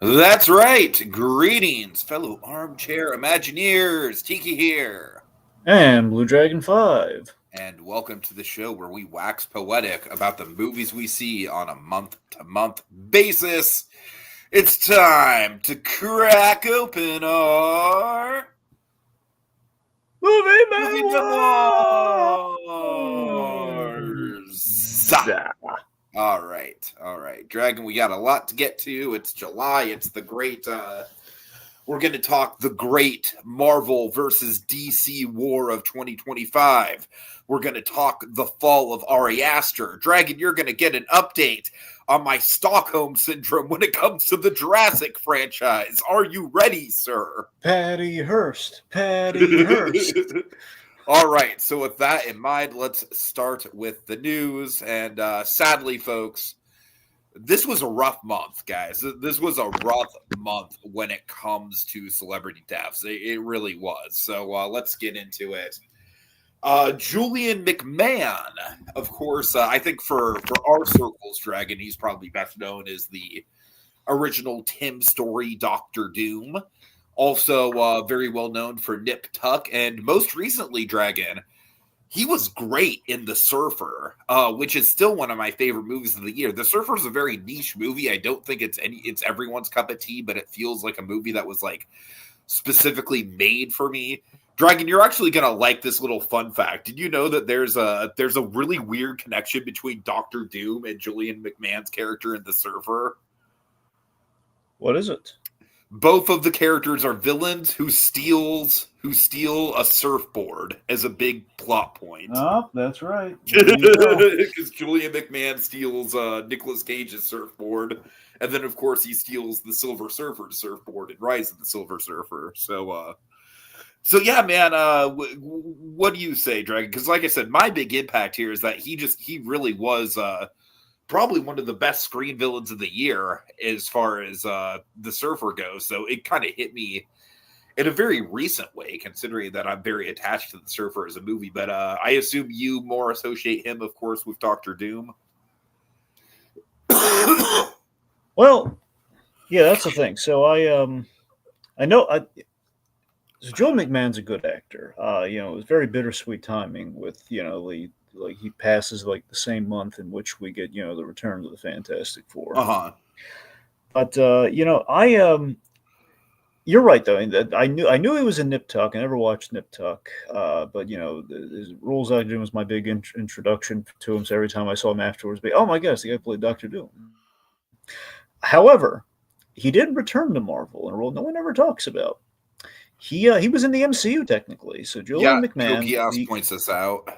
That's right. Greetings, fellow armchair Imagineers. Tiki here. And Blue Dragon 5. And welcome to the show where we wax poetic about the movies we see on a month to month basis. It's time to crack open our Movie movie Memoirs! memoirs. All right. Dragon, we got a lot to get to. It's July. It's the great we're going to talk the great Marvel versus DC war of 2025. We're going to talk the fall of Ari Aster. Dragon, you're going to get an update on my Stockholm Syndrome when it comes to the Jurassic franchise. Are you ready, sir? Patty Hearst. All right, so with that in mind, let's start with the news. And sadly, folks, this was a rough month, guys. This was a rough month when it comes to celebrity deaths. It really was. So let's get into it. Julian McMahon, of course, I think for our circles, Dragon, he's probably best known as the original Tim Story Doctor Doom. Also very well known for Nip Tuck. And most recently, Dragon, he was great in The Surfer, which is still one of my favorite movies of the year. The Surfer is a very niche movie. I don't think it's everyone's cup of tea, but it feels like a movie that was like specifically made for me. Dragon, you're actually gonna like this little fun fact. Did you know that there's a really weird connection between Doctor Doom and Julian McMahon's character in The Surfer? What is it? Both of the characters are villains who steal a surfboard as a big plot point. Oh, that's right. Because Julian McMahon steals Nicolas Cage's surfboard, and then of course he steals the Silver Surfer's surfboard in Rise of the Silver Surfer. So yeah, man. What do you say, Dragon? Because like I said, my big impact here is that he really was probably one of the best screen villains of the year as far as the Surfer goes. So it kind of hit me in a very recent way, considering that I'm very attached to the Surfer as a movie. But I assume you more associate him, of course, with Doctor Doom. Well, yeah, that's the thing. So I know so Joel McMahon's a good actor. It was very bittersweet timing with like he passes like the same month in which we get the return of the Fantastic Four. But you're right though. I knew he was in Nip Tuck. I never watched Nip Tuck, but his Rules Out Doom was my big introduction to him. So every time I saw him afterwards, oh my gosh, the guy played Doctor Doom. However, he did return to Marvel in a role no one ever talks about. He was in the MCU technically. So Julian McMahon points this out.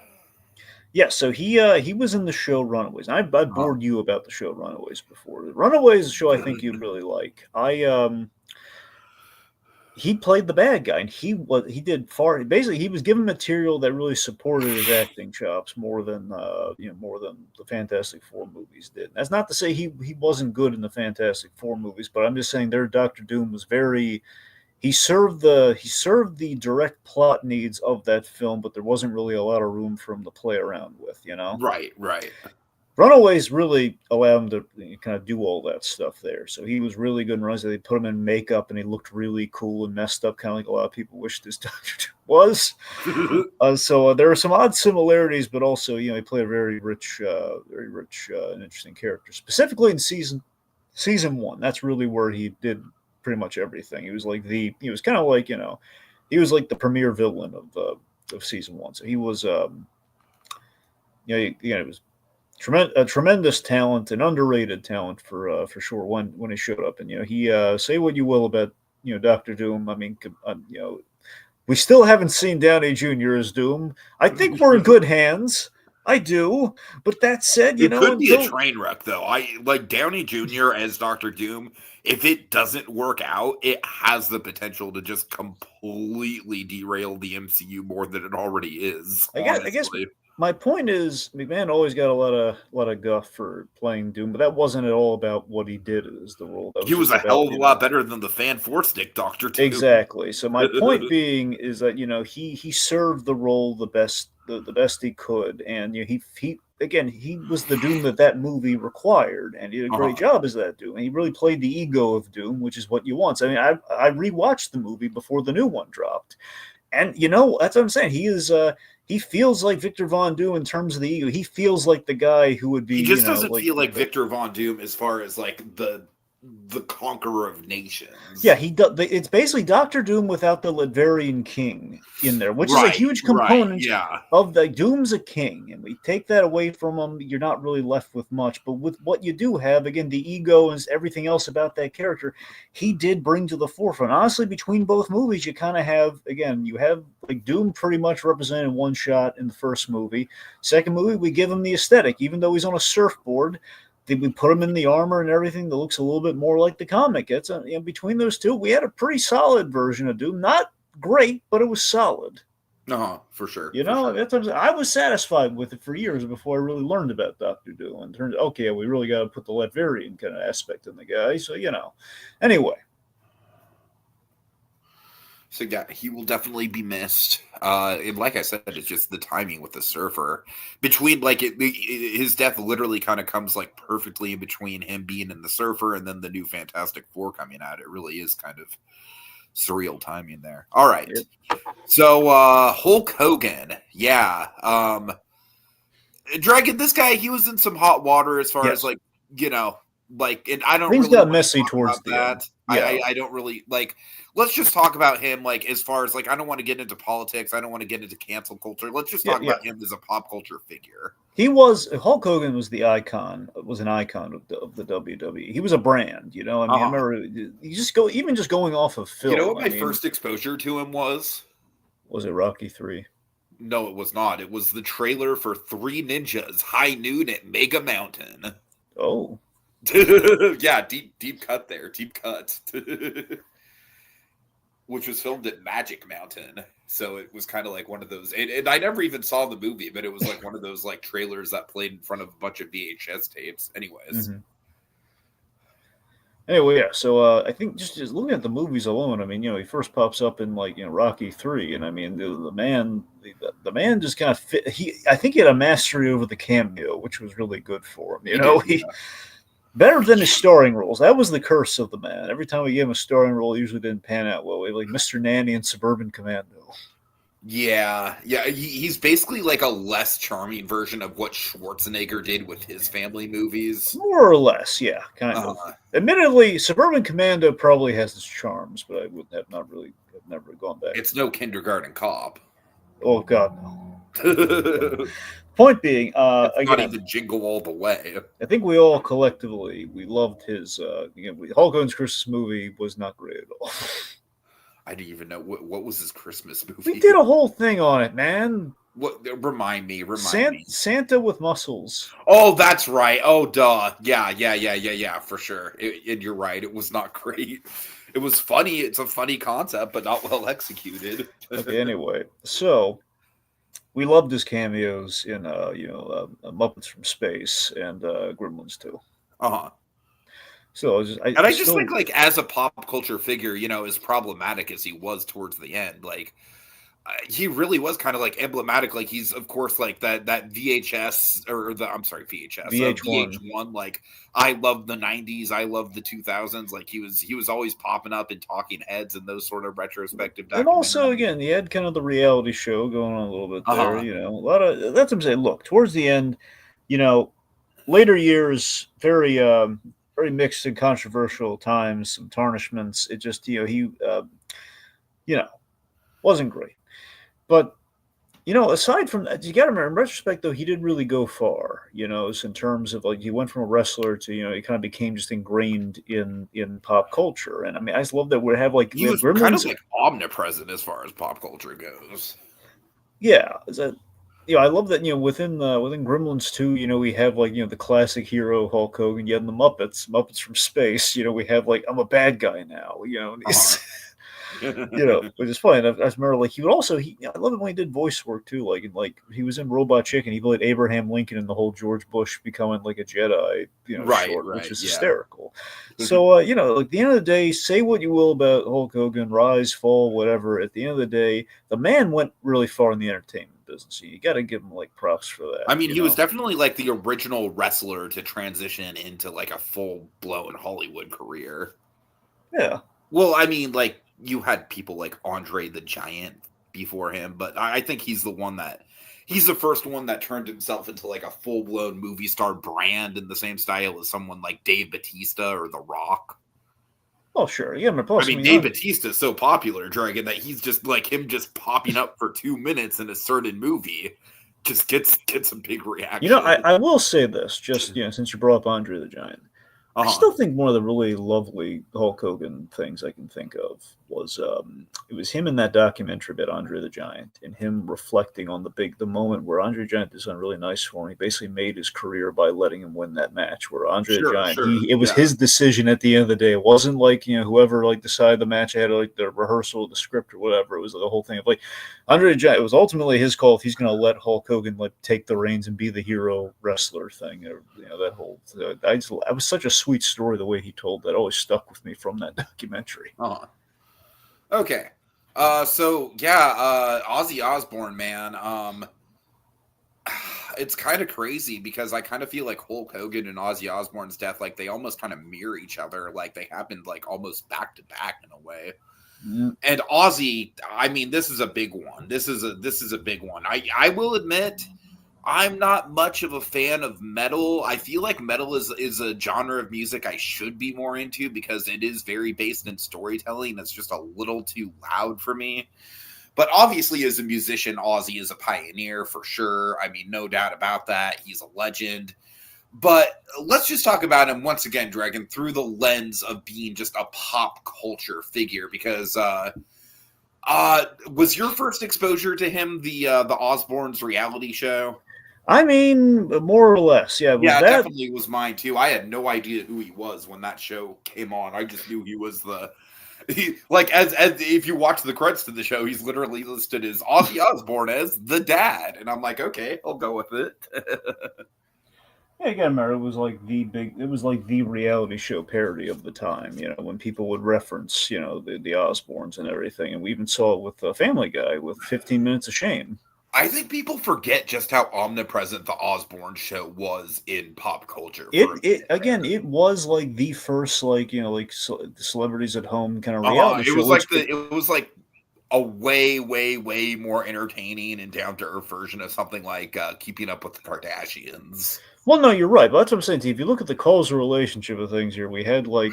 Yeah, so he was in the show Runaways. I bored you about the show Runaways before. Runaways is a show I think you'd really like. He played the bad guy, and he was given material that really supported his acting chops more than the Fantastic Four movies did. That's not to say he wasn't good in the Fantastic Four movies, but I'm just saying their Doctor Doom was very. He served the direct plot needs of that film, but there wasn't really a lot of room for him to play around with, Right. Runaways really allowed him to kind of do all that stuff there. So he was really good in Runaways. They put him in makeup, and he looked really cool and messed up, kind of like a lot of people wished this Doctor was. So there are some odd similarities, but also he played a very rich and interesting character. Specifically in season one, that's really where he did pretty much everything. He was kind of like he was like the premier villain of season one. So he was it was a tremendous talent, an underrated talent for sure when he showed up. And he say what you will about Doctor Doom. I mean, we still haven't seen Downey Jr. as Doom. I think we're in good hands. I do, but that said, it could be a train wreck, though. I like Downey Jr. as Doctor Doom. If it doesn't work out, it has the potential to just completely derail the MCU more than it already is. I guess my point is McMahon always got a lot of guff for playing Doom, but that wasn't at all about what he did as the role. He was a hell of a lot better than the fan force Dick Doctor Doom. Exactly. So my point being is that he served the role the the best he could, and he was the Doom that movie required, and he did a great job as that Doom. And he really played the ego of Doom, which is what you want. So, I mean, I rewatched the movie before the new one dropped, and that's what I'm saying. He feels like Victor Von Doom in terms of the ego. He feels like the guy who would be. He just doesn't feel like Victor Von Doom as far as like the conqueror of nations. Yeah, he does. It's basically Doctor Doom without the Latvian king in there, which is a huge component of the Doom's a king, and we take that away from him, you're not really left with much. But with what you do have, again, the ego and everything else about that character, he did bring to the forefront. Honestly, between both movies, you kind of have, again, you have like Doom pretty much represented in one shot in the first movie. Second movie, we give him the aesthetic, even though he's on a surfboard. Did we put him in the armor and everything that looks a little bit more like the comic? It's between those two, we had a pretty solid version of Doom. Not great, but it was solid. For sure. I was satisfied with it for years before I really learned about Dr. Doom. And turned okay, we really got to put the Latvian kind of aspect in the guy. So, anyway. So, yeah, he will definitely be missed. And like I said, it's just the timing with the surfer. Between, his death literally kind of comes, perfectly in between him being in the surfer and then the new Fantastic Four coming out. It really is kind of surreal timing there. All right. Yep. So, Hulk Hogan. Yeah. Dragon, this guy, he was in some hot water as far as, and I don't Things really got messy towards the that. End. Yeah. I don't really let's just talk about him as far as I don't want to get into politics. I don't want to get into cancel culture. Let's just talk about him as a pop culture figure. Hulk Hogan was an icon of the WWE. He was a brand, I remember even just going off of film. You know what my first exposure to him was? Was it Rocky 3? No, it was not. It was the trailer for Three Ninjas High Noon at Mega Mountain. Oh. Yeah, deep cut there. Deep cut. Which was filmed at Magic Mountain. So it was kind of like one of those. And I never even saw the movie, but it was like one of those trailers that played in front of a bunch of VHS tapes. Anyways. Mm-hmm. Anyway, yeah. So I think just looking at the movies alone, he first pops up in Rocky 3, and the man just kind of fit. I think he had a mastery over the cameo, which was really good for him. He better than his starring roles. That was the curse of the man. Every time we gave him a starring role, it usually didn't pan out well. Like Mr. Nanny and Suburban Commando. Yeah. He's basically a less charming version of what Schwarzenegger did with his family movies. More or less, yeah, kind of. Admittedly, Suburban Commando probably has its charms, but I would have never really gone back. It's no Kindergarten Cop. Oh God, no. Point being, it's not even Jingle All the Way. I think we all collectively loved his. Hulk Hogan's Christmas movie was not great at all. I didn't even know what was his Christmas movie. We did a whole thing on it, man. What? Remind me. Santa with muscles. Oh, that's right. Oh, duh. Yeah. For sure. And you're right. It was not great. It was funny. It's a funny concept, but not well executed. Okay. Anyway, so we loved his cameos in Muppets from Space and Gremlins 2. So I just think as a pop culture figure, as problematic as he was towards the end, he really was kind of emblematic. He's of course that VHS VH1. I love the 90s. I love the 2000s. He was always popping up in Talking Heads and those sort of retrospective. And also again, he had kind of the reality show going on a little bit there. A lot of that's what I'm saying. Look, towards the end, later years, very mixed and controversial times, some tarnishments. It just, he wasn't great. But, aside from that, you got to remember, in retrospect, though, he didn't really go far, in terms of, he went from a wrestler to, he kind of became just ingrained in pop culture. And, I just love that we have, he was kind of omnipresent as far as pop culture goes. Yeah. I love that, within Gremlins 2, we have the classic hero Hulk Hogan. You have the Muppets from Space. We have I'm a bad guy now. Which is funny. I remember he would also I love it when he did voice work too. He was in Robot Chicken. He played Abraham Lincoln in the whole George Bush becoming a Jedi. Short, which is hysterical. So at the end of the day, say what you will about Hulk Hogan, rise, fall, whatever. At the end of the day, the man went really far in the entertainment business. You got to give him like props for that. I mean, he was definitely like the original wrestler to transition into like a full-blown Hollywood career. Yeah. Well, I mean, like you had people like Andre the Giant before him, but I think he's the first one that turned himself into like a full-blown movie star brand in the same style as someone like Dave Bautista or The Rock. Oh, sure. Yeah, plus, I mean, Dave Bautista is so popular, Dragon, that he's just like him just popping up for 2 minutes in a certain movie just gets a big reaction. I will say this, just since you brought up Andre the Giant, I still think one of the really lovely Hulk Hogan things I can think of was it was him in that documentary about Andre the Giant and him reflecting on the moment where Andre the Giant did something really nice for him. He basically made his career by letting him win that match. Where Andre the Giant, it was his decision at the end of the day. It wasn't like whoever like decided the match had like the rehearsal of the script or whatever. It was the whole thing of like Andre the Giant. It was ultimately his call if he's going to let Hulk Hogan like take the reins and be the hero wrestler thing. That whole. I was such a sweet story the way he told that always stuck with me from that documentary. Okay. Ozzy Osbourne, man. It's kind of crazy because I kind of feel like Hulk Hogan and Ozzy Osbourne's death, like they almost kind of mirror each other. Like they happened like almost back to back in a way. Mm. And Ozzy, I mean, this is a big one. This is a big one. I will admit I'm not much of a fan of metal. I feel like metal is a genre of music I should be more into because it is very based in storytelling. It's just a little too loud for me. But obviously, as a musician, Ozzy is a pioneer for sure. I mean, no doubt about that. He's a legend. But let's just talk about him once again, Dragon, through the lens of being just a pop culture figure. Because was your first exposure to him the Osbournes reality show? I mean, more or less, yeah. Yeah, that definitely was mine too. I had no idea who he was when that show came on. I just knew he was as if you watch the credits to the show, he's literally listed as Ozzy Osbourne as the dad, and I'm like, okay, I'll go with it. Yeah, again, remember, it was like the reality show parody of the time. When people would reference, the Osbournes and everything, and we even saw it with Family Guy with 15 Minutes of Shame. I think people forget just how omnipresent the Osbourne show was in pop culture. It was like the first, celebrities at home kind of reality show. It was like a way, way, way more entertaining and down to earth version of something like Keeping Up with the Kardashians. Well, no, you're right, but that's what I'm saying to you. If you look at the causal relationship of things here, we had way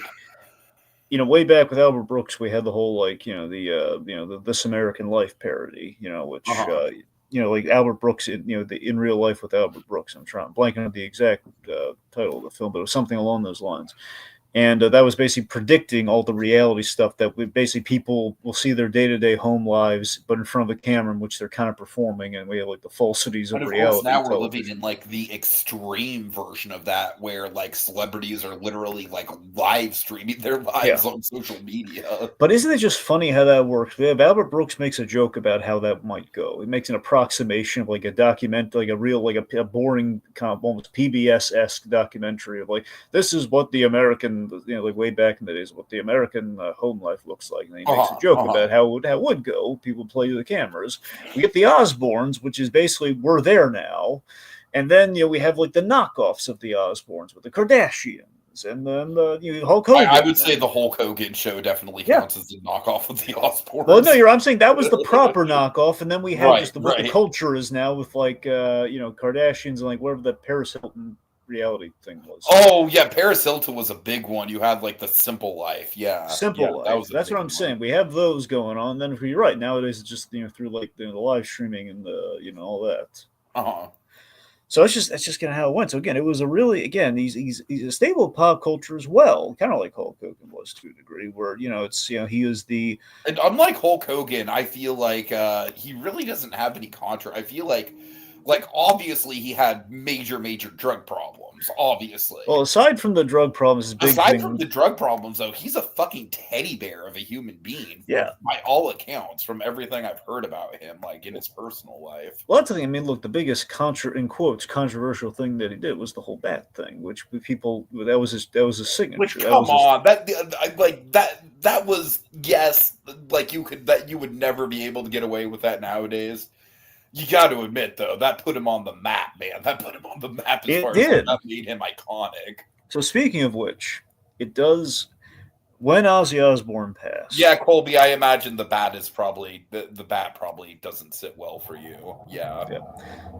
back with Albert Brooks, we had the whole the This American Life parody, which. Like Albert Brooks, in real life with Albert Brooks. I'm blanking on the exact title of the film, but it was something along those lines. And that was basically predicting all the reality stuff that people will see their day-to-day home lives, but in front of the camera in which they're kind of performing, and we have like the falsities of reality. Now we're living in like the extreme version of that, where like celebrities are literally like live streaming their lives on social media. But isn't it just funny how that works? Albert Brooks makes a joke about how that might go. He makes an approximation of like a document, like a real, like a boring kind of almost PBS-esque documentary of like, this is what the American, like way back in the days, what the American home life looks like. And he makes a joke about how it would go. People play the cameras. We get the Osbournes, which is basically we're there now. And then, we have like the knockoffs of the Osbournes with the Kardashians. And then Hulk Hogan. I would say the Hulk Hogan show definitely counts as the knockoff of the Osbournes. Well, no, I'm saying that was the proper knockoff. And then we have what the culture is now with like, Kardashians and like whatever that Paris Hilton reality thing was. Oh yeah, Paris Hilton was a big one. You had like the Simple Life, Simple Life. That's what I'm saying. We have those going on. Then, you're right, nowadays it's just through like the live streaming and the all that. So that's just kind of how it went. So again, it was a really he's a staple of pop culture as well, kind of like Hulk Hogan was to a degree. Where it's he is the. And unlike Hulk Hogan, I feel like he really doesn't have any contra. I feel like obviously he had major drug problems, obviously. Well, aside from the drug problems, from the drug problems, though, he's a fucking teddy bear of a human being. Yeah. By all accounts, from everything I've heard about him, like in his personal life. Well, that's the thing. I mean, look, the biggest controversial thing that he did was the whole bat thing, which that was his signature. Which that was, yes, like you would never be able to get away with that nowadays. You got to admit, though, that put him on the map, man. That put him on the map as It far did. as like, that made him iconic. So speaking of which, it does. When Ozzy Osbourne passed, Yeah, Colby, I imagine the bat is probably the bat probably doesn't sit well for you. Yeah.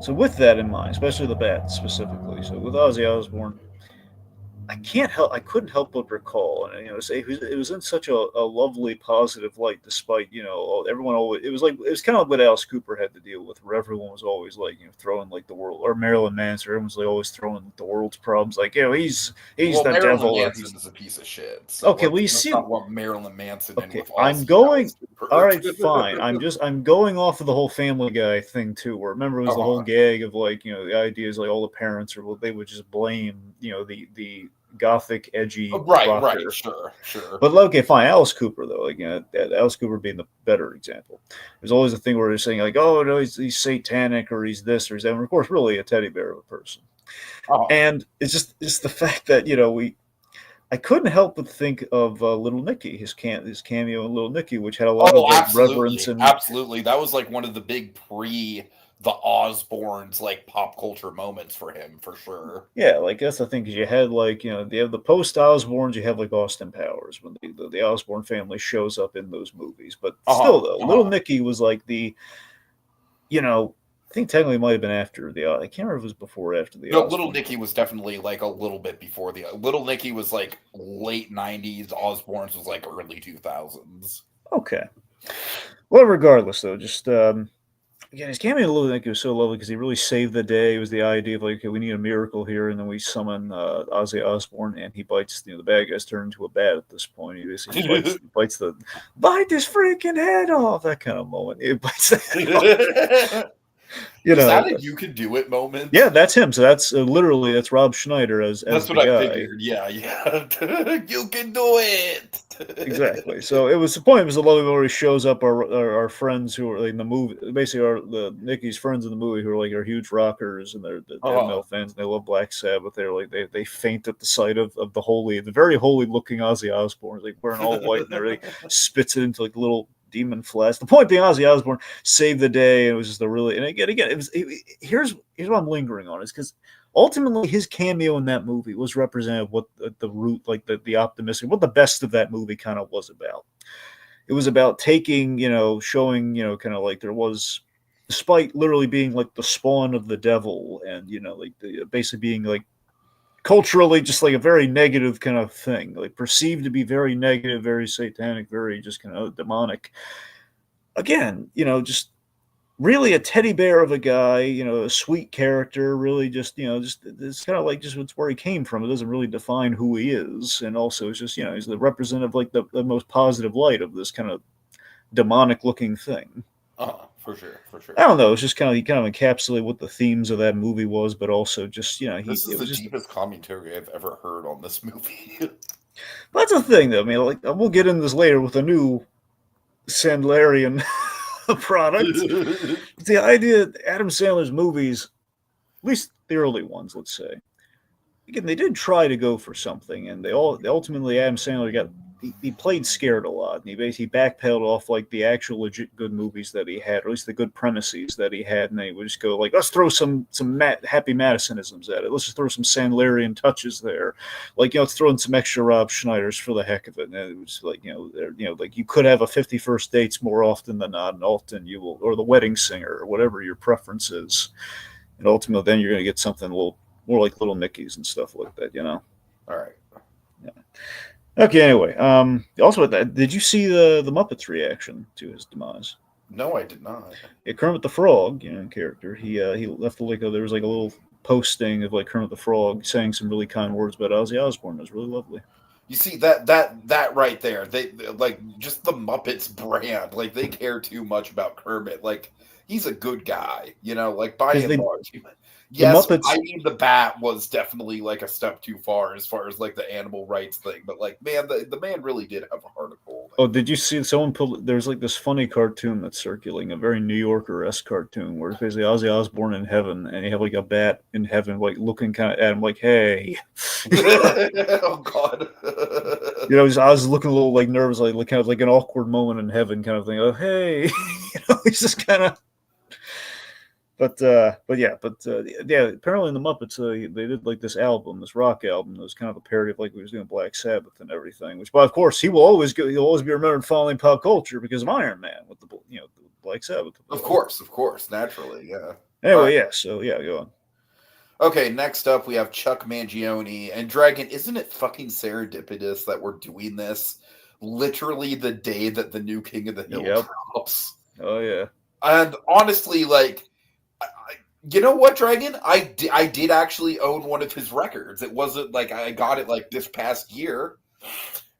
So with that in mind, especially the bat specifically, so with Ozzy Osbourne, I couldn't help but recall, and it was in such a lovely, positive light, despite everyone always. It was kind of like what Alice Cooper had to deal with, where everyone was always like throwing like the world, or Marilyn Manson, everyone's like always throwing the world's problems, like he's well, the Marilyn devil. Manson is a piece of shit. So okay, well you let's see, not want Marilyn Manson in with I'm Ozzy going. Cooper. All right, fine. I'm going off of the whole Family Guy thing too. Where remember it was the whole gag of like the idea is like all the parents they would just blame the gothic edgy right, sure. But okay, fine. Alice Cooper though, like Alice Cooper being the better example. There's always a thing where they're saying like, oh no, he's satanic or he's this or he's that. And of course, really a teddy bear of a person. And it's the fact that I couldn't help but think of Little Nicky, his cameo in Little Nicky, which had a lot of reverence and absolutely. That was like one of the big the Osbournes like pop culture moments for him, for sure. Yeah, like that's the thing, because you had like you have the post Osbournes, you have like Austin Powers when the Osbourne family shows up in those movies, but still though, Little Nicky was like I think technically it might have been after I can't remember if it was before or after the. No, Little Nicky was definitely like a little bit before Little Nicky was like late '90s. Osbourne's was like early 2000s. Okay. Well, regardless though, just again, his cameo in Little Nicky was so lovely because he really saved the day. It was the idea of like, okay, we need a miracle here, and then we summon Ozzy Osbourne, and he bites. The bad guy's turned into a bat at this point. He basically bite this freaking head off. That kind of moment. He bites the head off. Is that a you can do it moment? Yeah, that's him. So that's literally that's Rob Schneider as that's what I figured. Yeah. You can do it. Exactly. So it was the point. It was the lovely where he shows up our friends who are in the movie, basically Nicky's friends in the movie who are huge rockers and they're metal fans and they love Black Sabbath. They're like they faint at the sight of the very holy looking Ozzy Osbourne, like wearing all white and everything, spits it into like little demon flesh. The point being, Ozzy Osbourne saved the day, and it was just and again, here's what I'm lingering on is because ultimately his cameo in that movie was representative of what the root, like the optimistic, what the best of that movie kind of was about. It was about taking, showing, kind of like there was, despite literally being like the spawn of the devil, and basically being like culturally just like a very negative kind of thing, like perceived to be very negative, very satanic, very just kind of demonic. Again, just really a teddy bear of a guy, a sweet character, really just it's kind of like just it's where he came from. It doesn't really define who he is. And also it's just, he's the representative, like the most positive light of this kind of demonic looking thing. For sure. I don't know. It's just he kind of encapsulated what the themes of that movie was, but also just this is the deepest commentary I've ever heard on this movie. That's the thing, though. I mean, like we'll get into this later with a new Sandlerian product. The idea that Adam Sandler's movies, at least the early ones, let's say, again, they did try to go for something, and they ultimately Adam Sandler he played scared a lot, and he basically backpedaled off like the actual legit good movies that he had, or at least the good premises that he had, and they would just go like, let's throw some Happy Madisonisms at it. Let's just throw some Sandlerian touches there, like let's throw in some extra Rob Schneiders for the heck of it. And it was like like you could have a 51st Dates more often than not, and often you will, or The Wedding Singer, or whatever your preference is, and ultimately then you're going to get something a little more like Little Nicky's and stuff like that. All right. Yeah. Okay, anyway, also did you see the Muppets reaction to his demise? No, I did not. Yeah, Kermit the Frog, character, he left there was like a little posting of like Kermit the Frog saying some really kind words about Ozzy Osbourne. It was really lovely. You see that right there, they like just the Muppets brand, like they care too much about Kermit. Like he's a good guy, like by and large. Yes, Muppets, I mean the bat was definitely like a step too far as like the animal rights thing, but like man, the man really did have a heart of gold. Oh, did you see someone there's like this funny cartoon that's circulating, a very New Yorker-esque cartoon where it's basically Ozzy Osbourne in heaven, and you have like a bat in heaven, like looking kind of at him, like, hey. Oh God. I was looking a little like nervous, like kind of like an awkward moment in heaven, kind of thing. Oh, hey, he's just kind of. Yeah. Apparently in the Muppets, they did like this album, this rock album. That was kind of a parody of like we was doing Black Sabbath and everything. Which, but of course, he'll always be remembered following pop culture because of Iron Man with the Black Sabbath. Of course, naturally, yeah. All Anyway, right. yeah. So yeah, go on. Okay, next up we have Chuck Mangione and Dragon. Isn't it fucking serendipitous that we're doing this literally the day that the new King of the Hill drops? Oh yeah. And honestly, like, you know what, Dragon? I did actually own one of his records. It wasn't like I got it like this past year,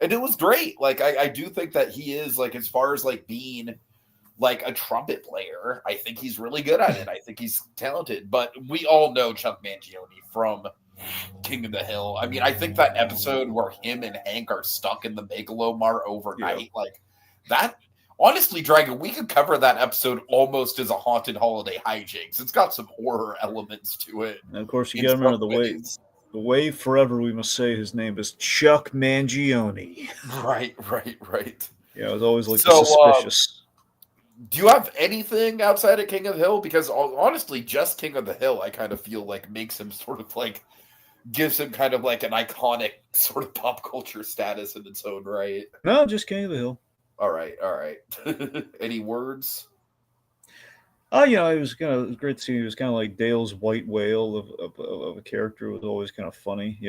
and it was great. Like, I do think that he is like, as far as like being like a trumpet player, I think he's really good at it. I think he's talented. But we all know Chuck Mangione from King of the Hill. I mean, I think that episode where him and Hank are stuck in the Megalomar overnight, like that. Honestly, Dragon, we could cover that episode almost as a haunted holiday hijinks. It's got some horror elements to it. And of course, you got to remember the way forever we must say his name is Chuck Mangione. Right. Yeah, it was always like suspicious. Do you have anything outside of King of the Hill? Because honestly, just King of the Hill, I kind of feel like makes him sort of like, gives him kind of like an iconic sort of pop culture status in its own right. No, just King of the Hill. All right. Any words? It was great to see. He was kind of like Dale's white whale of a character. It was always kind of funny,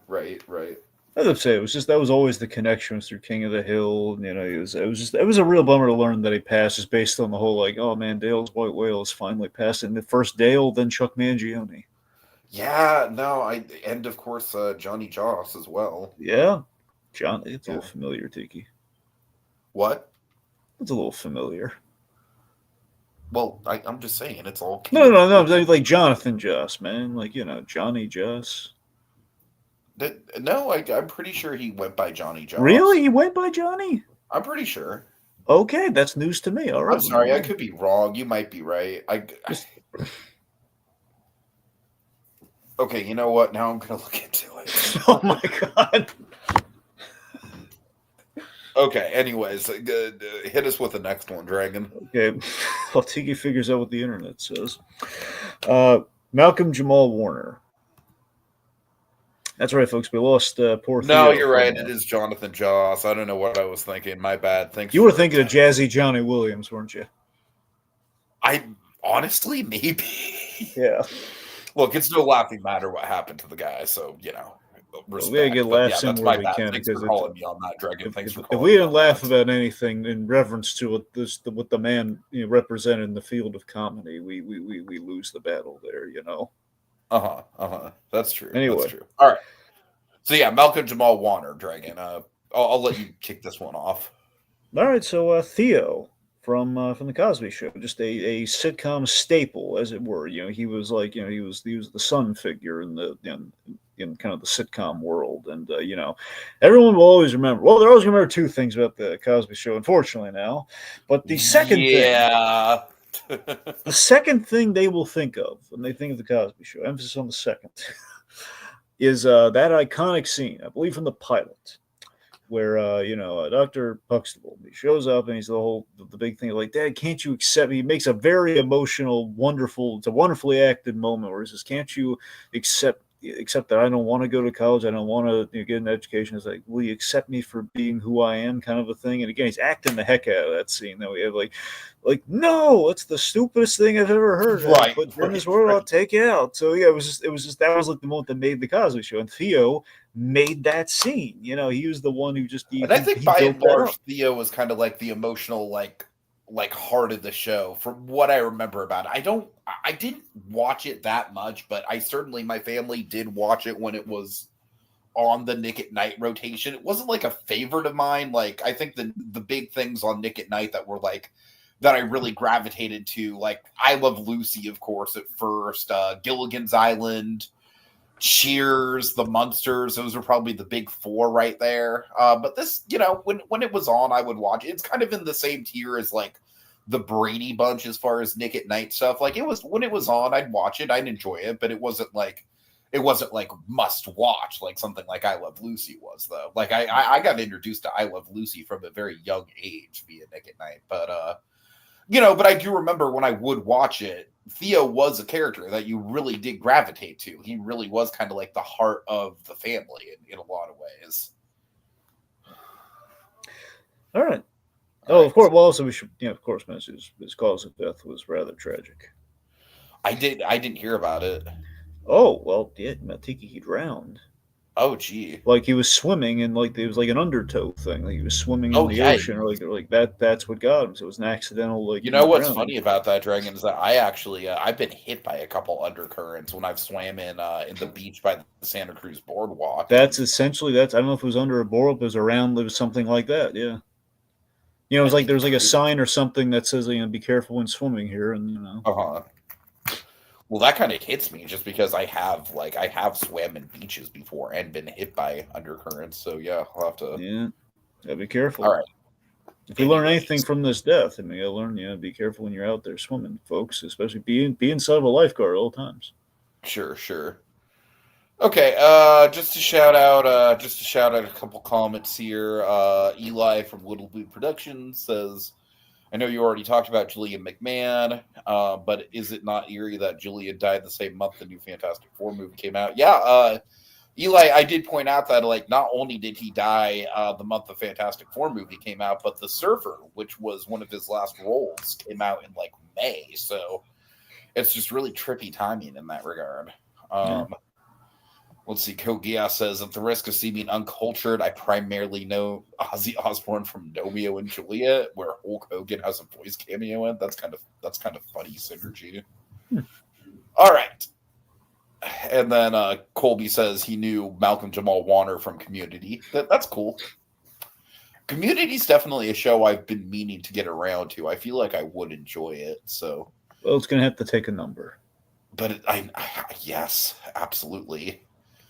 Right. As I say, that was always the connection through King of the Hill. It was a real bummer to learn that he passed, just based on the whole like, oh man, Dale's white whale is finally passed. And the first Dale, then Chuck Mangione. Yeah, no, and of course Johnny Joss as well. Yeah, John, it's a little familiar, Tiki. What? It's a little familiar. Well, I'm just saying, it's all... No, like Jonathan Joss, man. Like, Johnny Joss. No, I'm pretty sure he went by Johnny Joss. Really? He went by Johnny? I'm pretty sure. Okay, that's news to me. All right. I'm sorry, I could be wrong. You might be right. Okay, you know what? Now I'm going to look into it. Oh, my God. Okay, anyways, hit us with the next one, Dragon. Okay, while Tiki figures out what the internet says. Malcolm Jamal Warner. That's right, folks. We lost poor Theo. No, you're right. It is Jonathan Joss. I don't know what I was thinking. My bad. Thanks. You were thinking of Jazzy Johnny Williams, weren't you? I honestly, maybe. Yeah. Look, it's no laughing matter what happened to the guy, so respect. We gotta get laughs in where we can, Thanks because for calling me on that, Dragon. If we didn't laugh about anything in reference to what the man represented in the field of comedy, we lose the battle there. That's true. Anyway, that's true. All right. So yeah, Malcolm Jamal Warner, Dragon. I'll let you kick this one off. All right. So Theo from the Cosby Show, just a sitcom staple, as it were. He was like he was the sun figure in the in kind of the sitcom world, and everyone will always remember. Well, they're always going to remember two things about the Cosby Show, unfortunately now. But the second thing. The second thing they will think of when they think of the Cosby Show, emphasis on the second, is that iconic scene, I believe from the pilot, where Dr. Huxtable, he shows up and he's the big thing like, Dad, can't you accept me? He makes a very emotional, it's a wonderfully acted moment where he says, can't you accept that I don't want to go to college, I don't want to get an education. It's like, will you accept me for being who I am, kind of a thing. And again, he's acting the heck out of that scene. Then we have like no, it's the stupidest thing I've ever heard. Right, but in this world, I'll take you out. So yeah, it was just that was like the moment that made the Cosby Show, and Theo made that scene. He was the one who just. And I think by and large, Theo was kind of like the emotional like heart of the show, from what I remember about it. I didn't watch it that much, but my family did watch it when it was on the Nick at Night rotation. It wasn't like a favorite of mine. Like, I think the big things on Nick at Night that were like, that I really gravitated to, like I Love Lucy, of course, at first, Gilligan's Island, Cheers, The Munsters, those were probably the big four right there. But this, when it was on, I would watch it. It's kind of in the same tier as like the Brady Bunch as far as Nick at Night stuff. Like, it was, when it was on, I'd watch it, I'd enjoy it, but it wasn't like must watch like something like I Love Lucy was, though. Like I got introduced to I Love Lucy from a very young age via Nick at Night. But But I do remember when I would watch it, Theo was a character that you really did gravitate to. He really was kind of like the heart of the family in a lot of ways. All right. Of course. Well, also we should, of course, mention his cause of death was rather tragic. I didn't hear about it. Oh well, yeah, Tiki, he drowned. Oh gee. Like he was swimming and like it was like an undertow thing. Like he was swimming in the ocean, or like that's what got him. So it was an accidental like. What's funny about that, Dragon, is that I actually I've been hit by a couple undercurrents when I've swam in the beach by the Santa Cruz boardwalk. That's essentially I don't know if it was under a boardwalk, it was around, it was something like that. Yeah. It was like there's like a sign or something that says be careful when swimming here, and Well, that kind of hits me just because I have swam in beaches before and been hit by undercurrents. So yeah, I'll have to. Yeah, gotta be careful. All right. If you learn anything from this death, you gotta learn, be careful when you're out there swimming, folks. Especially be inside of a lifeguard at all times. Sure. Okay, just to shout out a couple comments here. Eli from Little Boot Productions says, I know you already talked about Gillian McMahon, but is it not eerie that Gillian died the same month the new Fantastic Four movie came out? Yeah, Eli, I did point out that not only did he die the month the Fantastic Four movie came out, but The Surfer, which was one of his last roles, came out in May. So it's just really trippy timing in that regard. Let's see. Kogia says, at the risk of seeming uncultured, I primarily know Ozzy Osbourne from Romeo and Juliet, where Hulk Hogan has a voice cameo in. That's kind of funny synergy. All right. And then Colby says he knew Malcolm Jamal Warner from Community. That's cool. Community's definitely a show I've been meaning to get around to. I feel like I would enjoy it. So, well, it's gonna have to take a number. But yes, absolutely.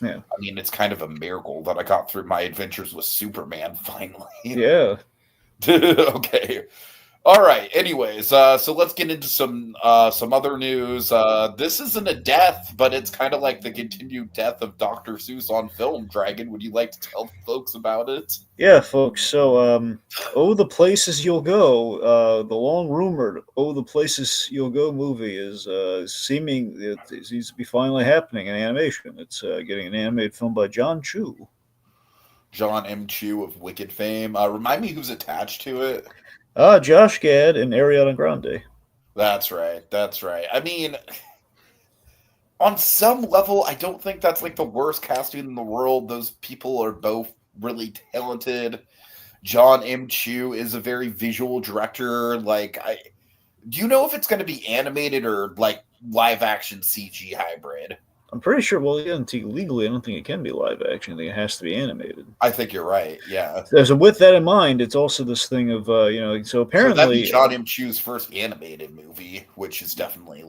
Yeah. I mean, it's kind of a miracle that I got through my adventures with Superman finally. Yeah. Okay. All right. Anyways, so let's get into some other news. This isn't a death, but it's kind of like the continued death of Dr. Seuss on film. Dragon, would you like to tell the folks about it? Yeah, folks. So, Oh, the Places You'll Go, the long-rumored Oh, the Places You'll Go movie is it seems to be finally happening in animation. It's getting an animated film by John Chu. John M. Chu of Wicked fame. Remind me who's attached to it. Josh Gad and Ariana Grande. That's right. I mean, on some level, I don't think that's the worst casting in the world. Those people are both really talented. John M. Chu is a very visual director. Do you know if it's going to be animated or live action CG hybrid? I'm pretty sure. Well, legally, I don't think it can be live action. I think it has to be animated. I think you're right. Yeah. So with that in mind, it's also this thing of So apparently, that'd be John M. Chu's first animated movie, which is definitely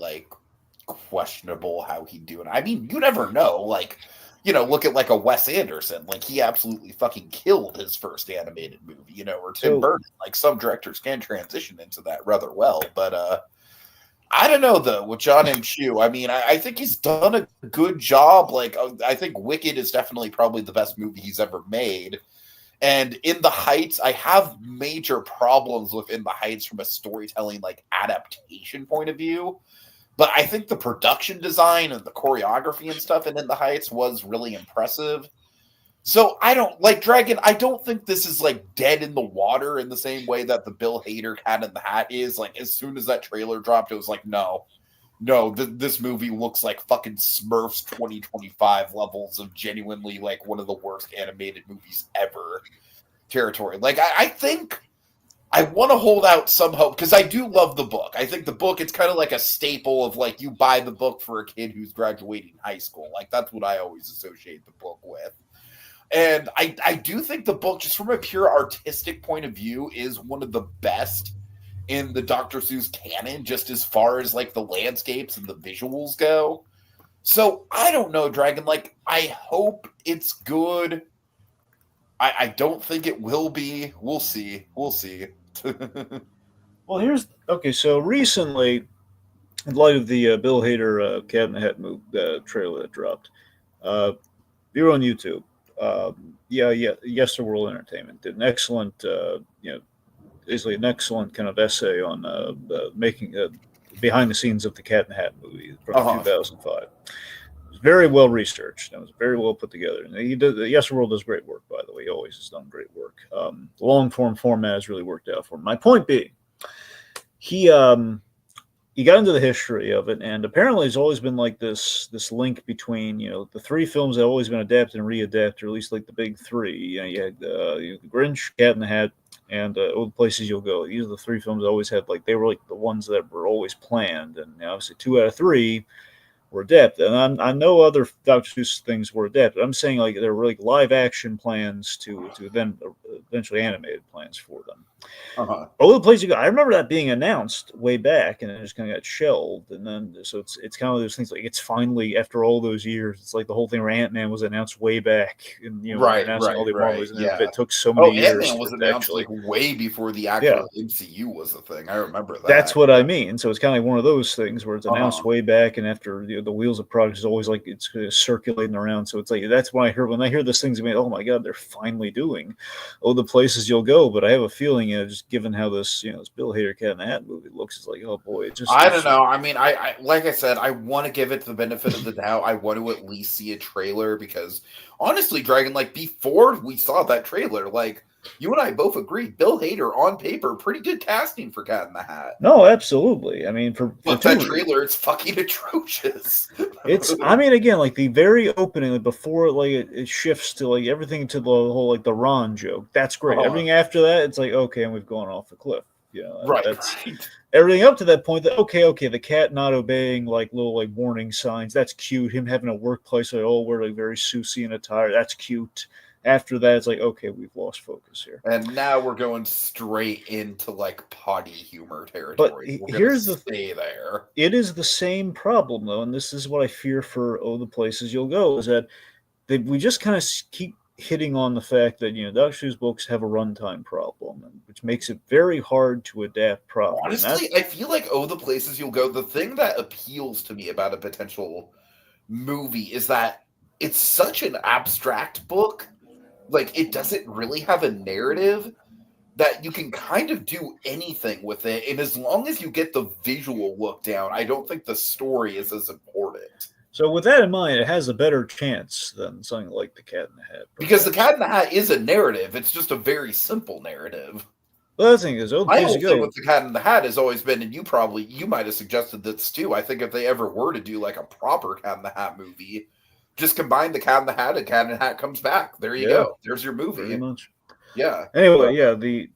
questionable how he'd do it. I mean, you never know. Look at a Wes Anderson. He absolutely fucking killed his first animated movie. Or Tim Burton. Some directors can transition into that rather well, but I don't know, though, with John M. Chu. I mean, I think he's done a good job. I think Wicked is definitely probably the best movie he's ever made. And In the Heights, I have major problems with In the Heights from a storytelling, adaptation point of view. But I think the production design and the choreography and stuff in the Heights was really impressive. So I don't Dragon. I don't think this is dead in the water in the same way that the Bill Hader Cat in the Hat is. As soon as that trailer dropped, it was no, this movie looks like fucking Smurfs 2025 levels of genuinely one of the worst animated movies ever territory. I think I want to hold out some hope because I do love the book. I think the book, it's kind of a staple of you buy the book for a kid who's graduating high school. That's what I always associate the book with. And I do think the book, just from a pure artistic point of view, is one of the best in the Dr. Seuss canon, just as far as the landscapes and the visuals go. So I don't know, Dragon. I hope it's good. I don't think it will be. We'll see. Well, So recently, in light of the Bill Hader Cat in the Hat trailer that dropped, you were on YouTube. Yesterworld Entertainment did an excellent, basically an excellent kind of essay on making behind the scenes of the Cat in the Hat movie from 2005. Very well researched. It was very well put together. And Yesterworld does great work, by the way. He always has done great work. The long form format has really worked out for him. My point being, he got into the history of it, and apparently there's always been like this link between the three films that have always been adapted and readapted, or at least like the big three. You had the Grinch, Cat in the Hat, and Oh, the Places You'll Go. These are the three films that always had they were like the ones that were always planned, and obviously 2 out of 3 were adapted. And I know other Dr. Seuss things were adapted. I'm saying like there were like live action plans to then eventually animated plans for them. Oh, the Place You Go. I remember that being announced way back, and it just kind of got shelved. And then so it's kind of those things like it's finally after all those years. It's like the whole thing where Ant-Man was announced way back, and announcing all the Marvels, and it took so many years. Ant-Man was announced like way before the actual MCU was a thing. I remember that. That's what I mean. So it's kind of like one of those things where it's announced way back, and after the wheels of product is always like it's circulating around. So it's like that's when I hear those things. I mean, oh my god, they're finally doing Oh, the Places You'll Go. But I have a feeling, just given how this Bill Hader Cat in the Hat movie looks, it's like, oh boy, it just. I don't know. I mean, I like I said, I want to give it the benefit of the doubt. I want to at least see a trailer because honestly, Dragon, like before we saw that trailer, like you and I both agreed, Bill Hader on paper, pretty good casting for Cat in the Hat. No, absolutely. I mean, but that trailer, it's fucking atrocious. I mean, again, like the very opening, like before, like it shifts to like everything to the whole like the Ron joke. That's great. Everything after that, it's like okay, and we've gone off the cliff. That's everything up to that point. That okay, the cat not obeying like little like warning signs. That's cute. Him having a workplace, like we're like very Susie attire. That's cute. After that, it's like, okay, we've lost focus here. And now we're going straight into like potty humor territory. But here's the stay there. It is the same problem though, and this is what I fear for Oh, the Places You'll Go, is that we just kind of keep hitting on the fact that Dr. Seuss books have a runtime problem, which makes it very hard to adapt properly. Honestly, I feel like Oh, the Places You'll Go, the thing that appeals to me about a potential movie is that it's such an abstract book. Like, it doesn't really have a narrative that you can kind of do anything with it. And as long as you get the visual look down, I don't think the story is as important. So with that in mind, it has a better chance than something like The Cat in the Hat. Because The Cat in the Hat is a narrative. It's just a very simple narrative. Well, the thing is, my whole thing with The Cat in the Hat has always been, and you might have suggested this too, I think if they ever were to do like a proper Cat in the Hat movie, just combine The Cat in the Hat and Cat in the Hat comes back. There you go. There's your movie. Pretty much. Yeah. Anyway,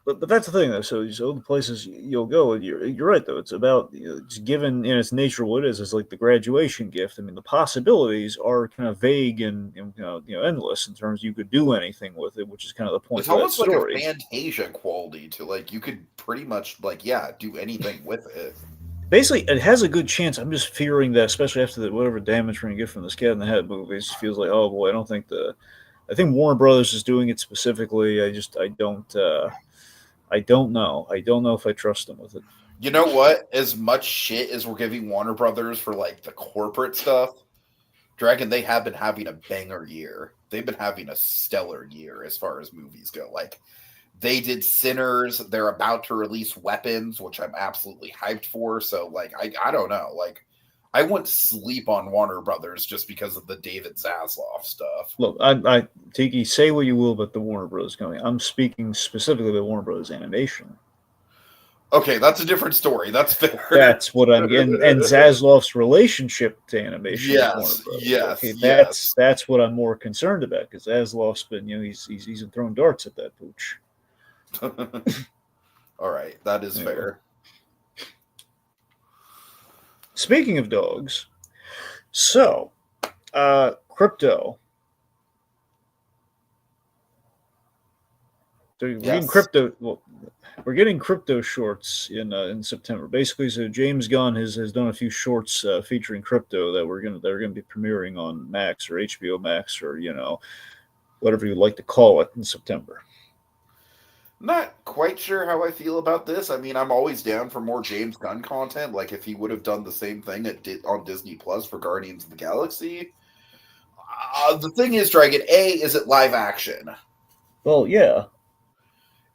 but that's the thing though. So the Places You'll Go. You're right though. It's about it's given in its nature what it is. It's like the graduation gift. I mean, the possibilities are kind of vague and endless in terms of you could do anything with it, which is kind of the point. It's almost like a Fantasia quality to like you could pretty much do anything with it. Basically, it has a good chance. I'm just fearing that, especially after whatever damage we're going to get from this Cat in the Hat movie, it feels like, oh boy, I think Warner Brothers is doing it specifically. I don't know. I don't know if I trust them with it. You know what? As much shit as we're giving Warner Brothers for like the corporate stuff, Dragon, they have been having a banger year. They've been having a stellar year as far as movies go. Like, they did Sinners. They're about to release Weapons, which I'm absolutely hyped for. So, like, I don't know. Like, I wouldn't sleep on Warner Brothers just because of the David Zaslav stuff. Look, Tiki, say what you will about the Warner Brothers company. I'm speaking specifically about Warner Brothers Animation. Okay, that's a different story. That's fair. That's what I'm getting. And Zaslav's relationship to animation. Yes, that's what I'm more concerned about, because Zaslav's been, he's thrown darts at that pooch. All right, that is fair. Speaking of dogs, so crypto. So we're getting crypto shorts in September. Basically, so James Gunn has done a few shorts featuring crypto that they're gonna be premiering on Max or HBO Max or whatever you like to call it in September. Not quite sure how I feel about this. I mean, I'm always down for more James Gunn content. Like if he would have done the same thing on Disney Plus for Guardians of the Galaxy. The thing is, Dragon, is it live action? Well, yeah.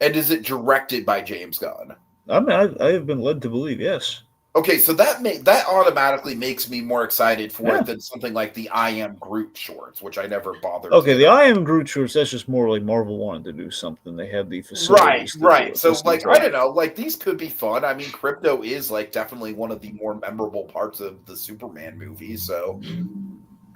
And is it directed by James Gunn? I mean, I have been led to believe yes. Okay, so that automatically makes me more excited for Yeah. it than something like the I Am Groot shorts, which I never bothered Okay, to the get. I Am Groot shorts, that's just more like Marvel wanted to do something. They had the facilities to do Right. it. So, This like, is I don't know, like, these could be fun. I mean, Crypto is, like, definitely one of the more memorable parts of the Superman movie, so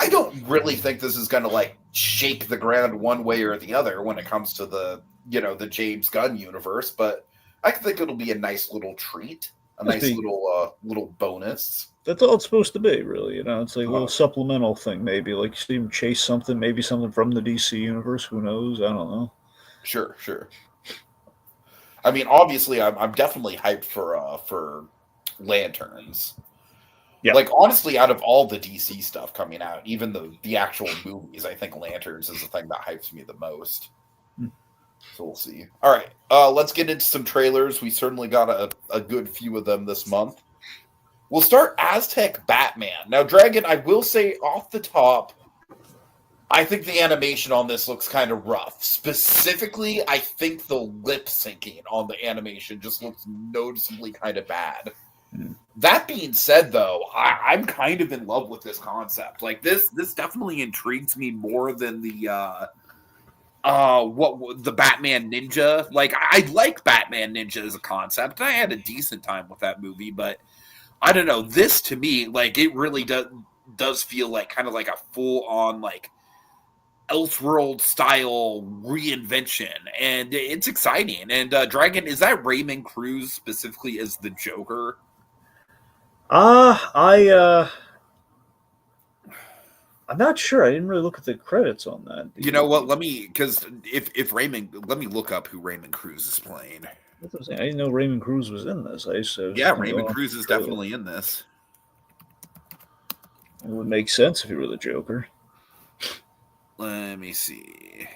I don't really think this is going to, like, shake the ground one way or the other when it comes to the, the James Gunn universe, but I think it'll be a nice little treat, a nice little bonus. That's all it's supposed to be, really. It's like a little Uh, supplemental thing, maybe. Like, see him chase something, maybe something from the DC universe. Who knows? I don't know. Sure. I mean, obviously, I'm definitely hyped for Lanterns. Yeah. Like, honestly, out of all the DC stuff coming out, even the actual movies, I think Lanterns is the thing that hypes me the most. So we'll see. All right, let's get into some trailers. We certainly got a good few of them this month. We'll start Aztec Batman. Now, Dragon, I will say off the top, I think the animation on this looks kind of rough. Specifically, I think the lip syncing on the animation just looks noticeably kind of bad. That being said, though, I'm kind of in love with this concept. Like, this definitely intrigues me more than the Batman Ninja. Like, I like Batman Ninja as a concept. I had a decent time with that movie, but I don't know. This to me, like, it really does feel like kind of like a full on like Elseworld style reinvention, and it's exciting. And Dragon, is that Raymond Cruz specifically as the Joker? I'm not sure. I didn't really look at the credits on that. You know what? Let me, because if Raymond, let me look up who Raymond Cruz is playing. I didn't know Raymond Cruz was in this. Raymond Cruz is definitely in this. It would make sense if he were the Joker. Let me see.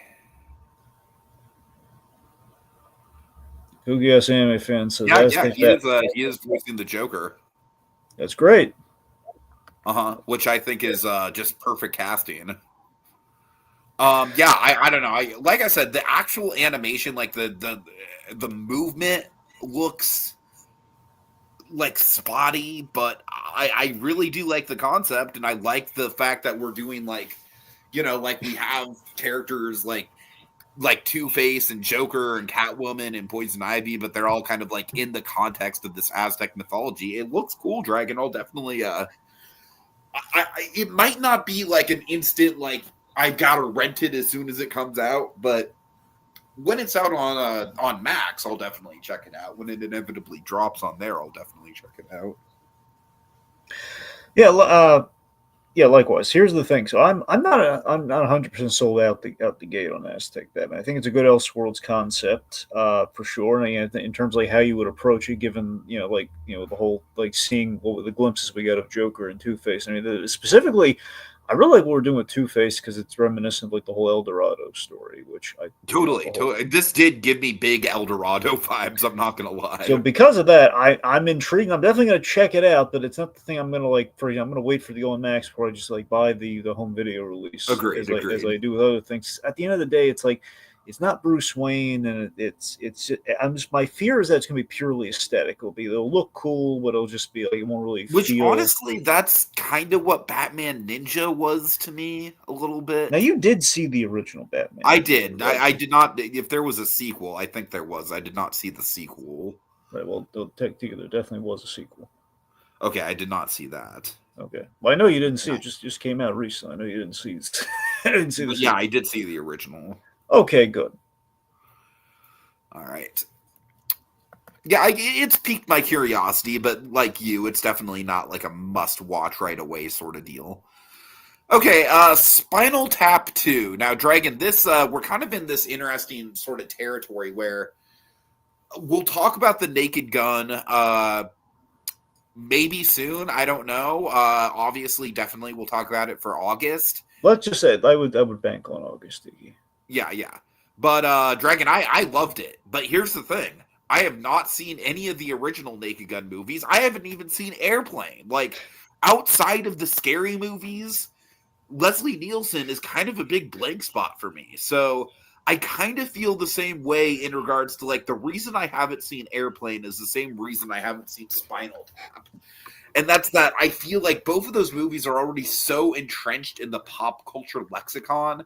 Gugas Anime fan says, he is voicing the Joker. That's great. Which I think is just perfect casting. I don't know. Like I said, the actual animation, like the movement looks like spotty, but I really do like the concept, and I like the fact that we're doing like we have characters like Two-Face and Joker and Catwoman and Poison Ivy, but they're all kind of like in the context of this Aztec mythology. It looks cool, Dragon. I'll definitely it might not be like an instant like I gotta rent it as soon as it comes out, but when it's out on Max, I'll definitely check it out. When it inevitably drops on there, I'll definitely check it out. Yeah, likewise. Here's the thing. So I'm not 100% sold out the gate on Aztec Batman. I think it's a good Elseworlds concept for sure. And in terms of like how you would approach it, given the whole like seeing the glimpses we got of Joker and Two-Face. I mean, specifically, I really like what we're doing with Two-Face because it's reminiscent of like the whole El Dorado story, which I totally. This did give me big El Dorado vibes. I'm not gonna lie. So because of that, I'm intrigued. I'm definitely gonna check it out, but it's not the thing I'm gonna like. I'm gonna wait for the on Max before I just like buy the home video release. Agreed. As I do with other things. At the end of the day, it's like it's not Bruce Wayne, and my fear is that it's gonna be purely aesthetic. It'll look cool, but it'll just be like it won't really. Which honestly, that's kind of what Batman Ninja was to me a little bit. Now you did see the original Batman. I did. Right? I did not. If there was a sequel, I think there was. I did not see the sequel. Right. Well, there definitely was a sequel. Okay, I did not see that. Okay. Well, I know you didn't see it. Just came out recently. I know you didn't see it. I didn't see Yeah, I did see the original. Okay, good. All right. Yeah, it's piqued my curiosity, but like you, it's definitely not like a must-watch right away sort of deal. Okay, Spinal Tap 2. Now, Dragon, this we're kind of in this interesting sort of territory where we'll talk about the Naked Gun maybe soon. I don't know. Obviously, definitely we'll talk about it for August. Let's just say I would bank on August, Tiki. Yeah. But Dragon, I loved it. But here's the thing. I have not seen any of the original Naked Gun movies. I haven't even seen Airplane. Like, outside of the scary movies, Leslie Nielsen is kind of a big blank spot for me. So I kind of feel the same way in regards to, like, the reason I haven't seen Airplane is the same reason I haven't seen Spinal Tap. And that's that I feel like both of those movies are already so entrenched in the pop culture lexicon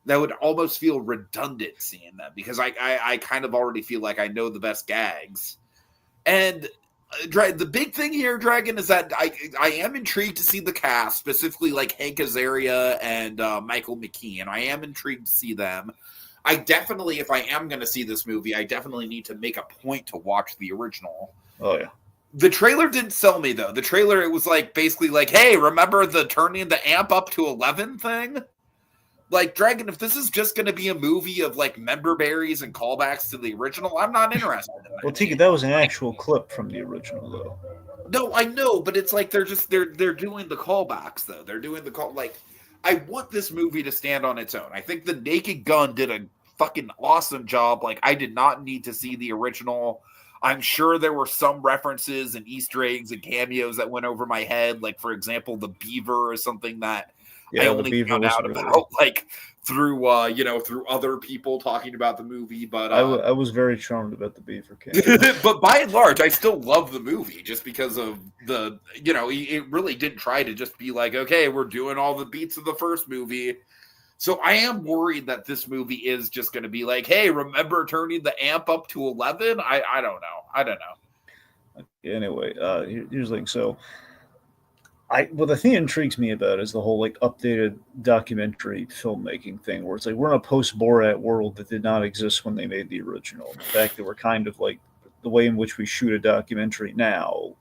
that would almost feel redundant seeing them, because I kind of already feel like I know the best gags. And the big thing here, Dragon, is that I am intrigued to see the cast, specifically like Hank Azaria and Michael McKean. I am intrigued to see them. I definitely, if I am going to see this movie, I definitely need to make a point to watch the original. Oh, yeah. The trailer didn't sell me, though. The trailer, it was like basically like, hey, remember the turning the amp up to 11 thing? Like, Dragon, if this is just going to be a movie of like member berries and callbacks to the original, I'm not interested in that. Well, Tiki, that was an actual clip from the original, though. No, I know, but it's like they're doing the callbacks, though. They're doing the call. Like, I want this movie to stand on its own. I think The Naked Gun did a fucking awesome job. Like, I did not need to see the original. I'm sure there were some references and Easter eggs and cameos that went over my head. Like, for example, the beaver is something that I only found out about, like, through through other people talking about the movie. But I was very charmed about the beaver cameo. But by and large, I still love the movie just because of the, it really did try to just be like, okay, we're doing all the beats of the first movie. So I am worried that this movie is just going to be like, hey, remember turning the amp up to 11? I don't know. Anyway, here's the thing. So, the thing that intrigues me about it is the whole like updated documentary filmmaking thing, where it's like we're in a post-Borat world that did not exist when they made the original. The fact that we're kind of like the way in which we shoot a documentary now,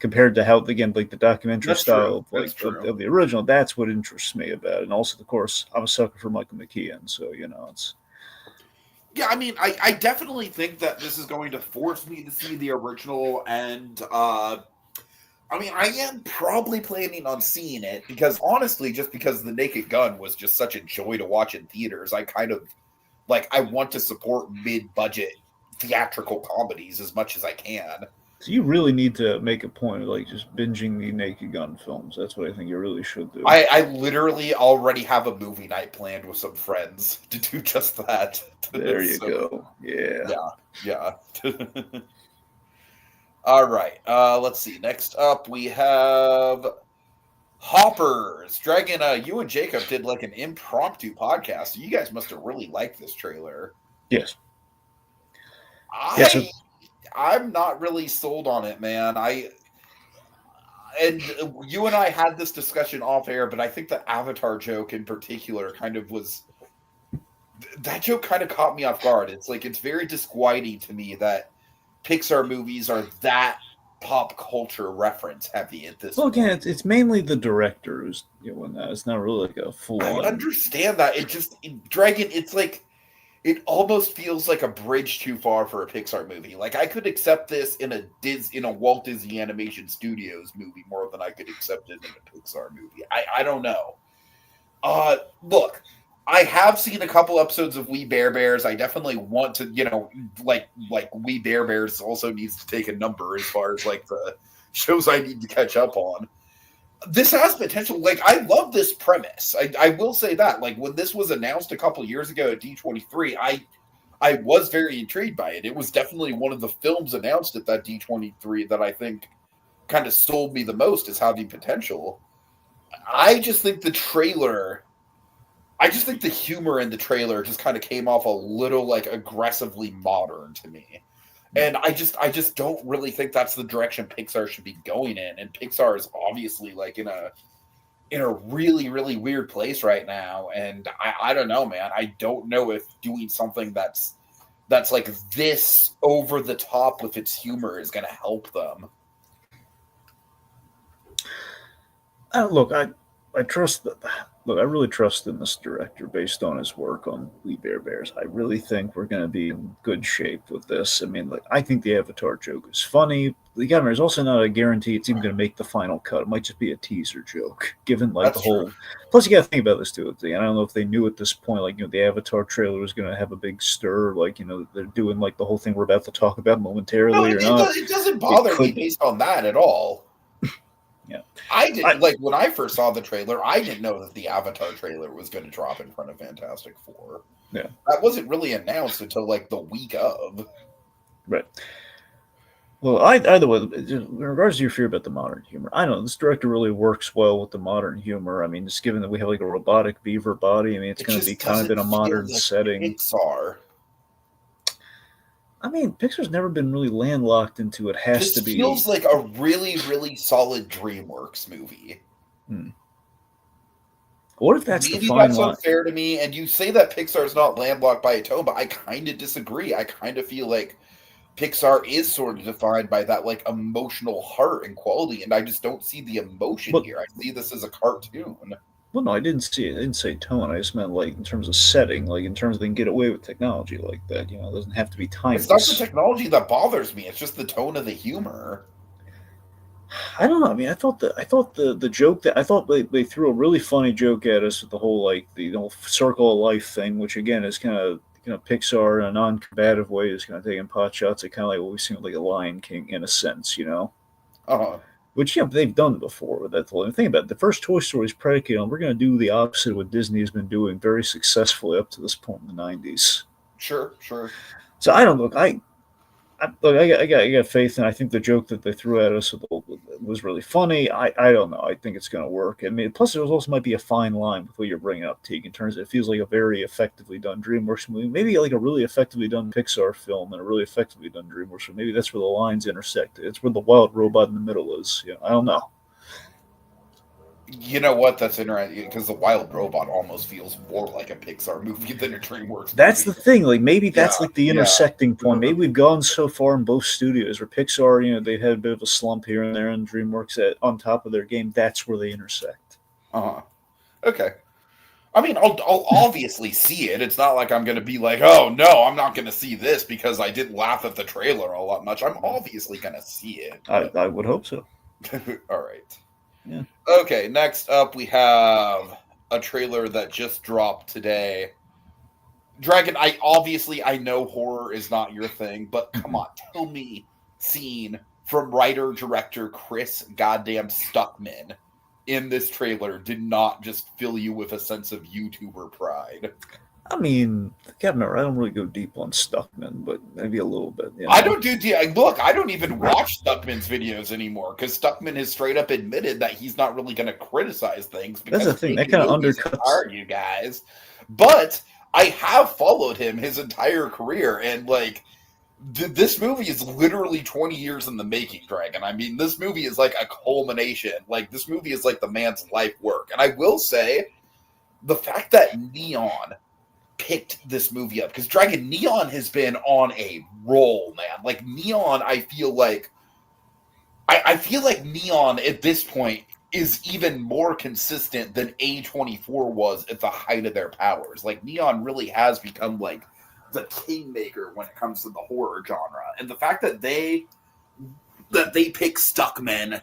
compared to how, again, like the documentary style of the original, that's what interests me about it. And also, of course, I'm a sucker for Michael McKean, so it's. Yeah, I mean, I definitely think that this is going to force me to see the original, and I mean, I am probably planning on seeing it because, honestly, just because The Naked Gun was just such a joy to watch in theaters, I kind of like I want to support mid-budget theatrical comedies as much as I can. So you really need to make a point of like just binging the Naked Gun films. That's what I think you really should do. I literally already have a movie night planned with some friends to do just that. There you go. Yeah. All right. Let's see. Next up, we have Hoppers. Dragon, you and Jacob did like an impromptu podcast. So you guys must have really liked this trailer. Yes. I'm not really sold on it, man. And you and I had this discussion off air, but I think the Avatar joke in particular that joke kind of caught me off guard. It's like, it's very disquieting to me that Pixar movies are that pop culture reference heavy at this point. Again, it's mainly the director who's doing that. It's not really like a full on. I understand that. Dragon, it's like, it almost feels like a bridge too far for a Pixar movie. Like, I could accept this in a Walt Disney Animation Studios movie more than I could accept it in a Pixar movie. I don't know. Look, I have seen a couple episodes of We Bare Bears. I definitely want to, like We Bare Bears also needs to take a number as far as like the shows I need to catch up on. This has potential. Like, I love this premise. I will say that. Like, when this was announced a couple years ago at D23, I was very intrigued by it. It was definitely one of the films announced at that D23 that I think kind of sold me the most as having potential. I just think the humor in the trailer just kind of came off a little like aggressively modern to me. And I just don't really think that's the direction Pixar should be going in. And Pixar is obviously like in a really, really weird place right now. And I don't know, man. I don't know if doing something that's like this over the top with its humor is going to help them. I trust that. Look, I really trust in this director based on his work on We Bare Bears. I really think we're going to be in good shape with this. I mean, I think the Avatar joke is funny. Again, there's also not a guarantee it's even going to make the final cut. It might just be a teaser joke, given like That's the whole. True. Plus, you got to think about this too. I don't know if they knew at this point, like the Avatar trailer was going to have a big stir. Like they're doing like the whole thing we're about to talk about momentarily or not. It doesn't bother me based on that at all. Yeah, I didn't like when I first saw the trailer. I didn't know that the Avatar trailer was going to drop in front of Fantastic Four. Yeah, that wasn't really announced until like the week of. right. Well, either way, in regards to your fear about the modern humor, I don't know. This director really works well with the modern humor. I mean, just given that we have like a robotic beaver body, I mean, it's It going to be just kind of doesn't in a feel modern like setting. Pixar. I mean, Pixar's never been really landlocked into it has to This be. feels like a really, really solid DreamWorks movie. Hmm. What if that's the Maybe fine that's line? unfair to me. And you say that Pixar is not landlocked by a tone, but I kind of disagree. I kind of feel like Pixar is sort of defined by that like emotional heart and quality, and I just don't see the emotion But here. I see this as a cartoon. well, no, I didn't see it. I didn't say tone. I just meant like in terms of setting, like in terms of they can get away with technology like that. You know, it doesn't have to be It's not the timeless. technology that bothers me; it's just the tone of the humor. I don't know. I mean, I thought the joke that I thought they threw a really funny joke at us with the whole like the whole circle of life thing, which again is kind of Pixar in a non-combative way is kind of taking pot shots at kind of like what we've seen with like a Lion King in a sense, you know. Uh-huh. Which yeah, they've done before. That's the thing about it. The first Toy Story is predicated on we're going to do the opposite of what Disney has been doing very successfully up to this point in the '90s. Sure, sure. So I don't look. I got faith, and I think the joke that they threw at us was really funny. I don't know. I think it's going to work. I mean, plus it also might be a fine line with what you're bringing up, Teague, in terms of it feels like a very effectively done DreamWorks movie, maybe like a really effectively done Pixar film and a really effectively done DreamWorks film. Maybe that's where the lines intersect. It's where the wild robot in the middle is. I don't know. You know what? That's interesting because the Wild Robot almost feels more like a Pixar movie than a DreamWorks That's movie. the thing. Like maybe that's Yeah, like the yeah. intersecting point. Maybe we've gone so far in both studios where Pixar, they've had a bit of a slump here and there, and DreamWorks on top of their game. That's where they intersect. Uh-huh. Okay. I mean, I'll obviously see it. It's not like I'm going to be like, oh no, I'm not going to see this because I didn't laugh at the trailer a lot much. I'm obviously going to see it. I would hope so. All right. Yeah. Okay, next up we have a trailer that just dropped today. Dragon, I know horror is not your thing, but come on, tell me scene from writer-director Chris goddamn Stuckman in this trailer did not just fill you with a sense of YouTuber pride. I mean, God, remember, I don't really go deep on Stuckman, but maybe a little bit. I don't look, I don't even watch Stuckman's videos anymore because Stuckman has straight up admitted that he's not really going to criticize things. Because that's the thing. That kind of undercuts you guys. But I have followed him his entire career, and like this movie is literally 20 years in the making, Dragon. I mean, this movie is like a culmination. Like this movie is like the man's life work. And I will say, the fact that Neon picked this movie up, because Dragon, Neon has been on a roll, man. Like Neon, I feel like Neon at this point is even more consistent than A24 was at the height of their powers. Like Neon really has become like the kingmaker when it comes to the horror genre. And the fact that they pick Stuckman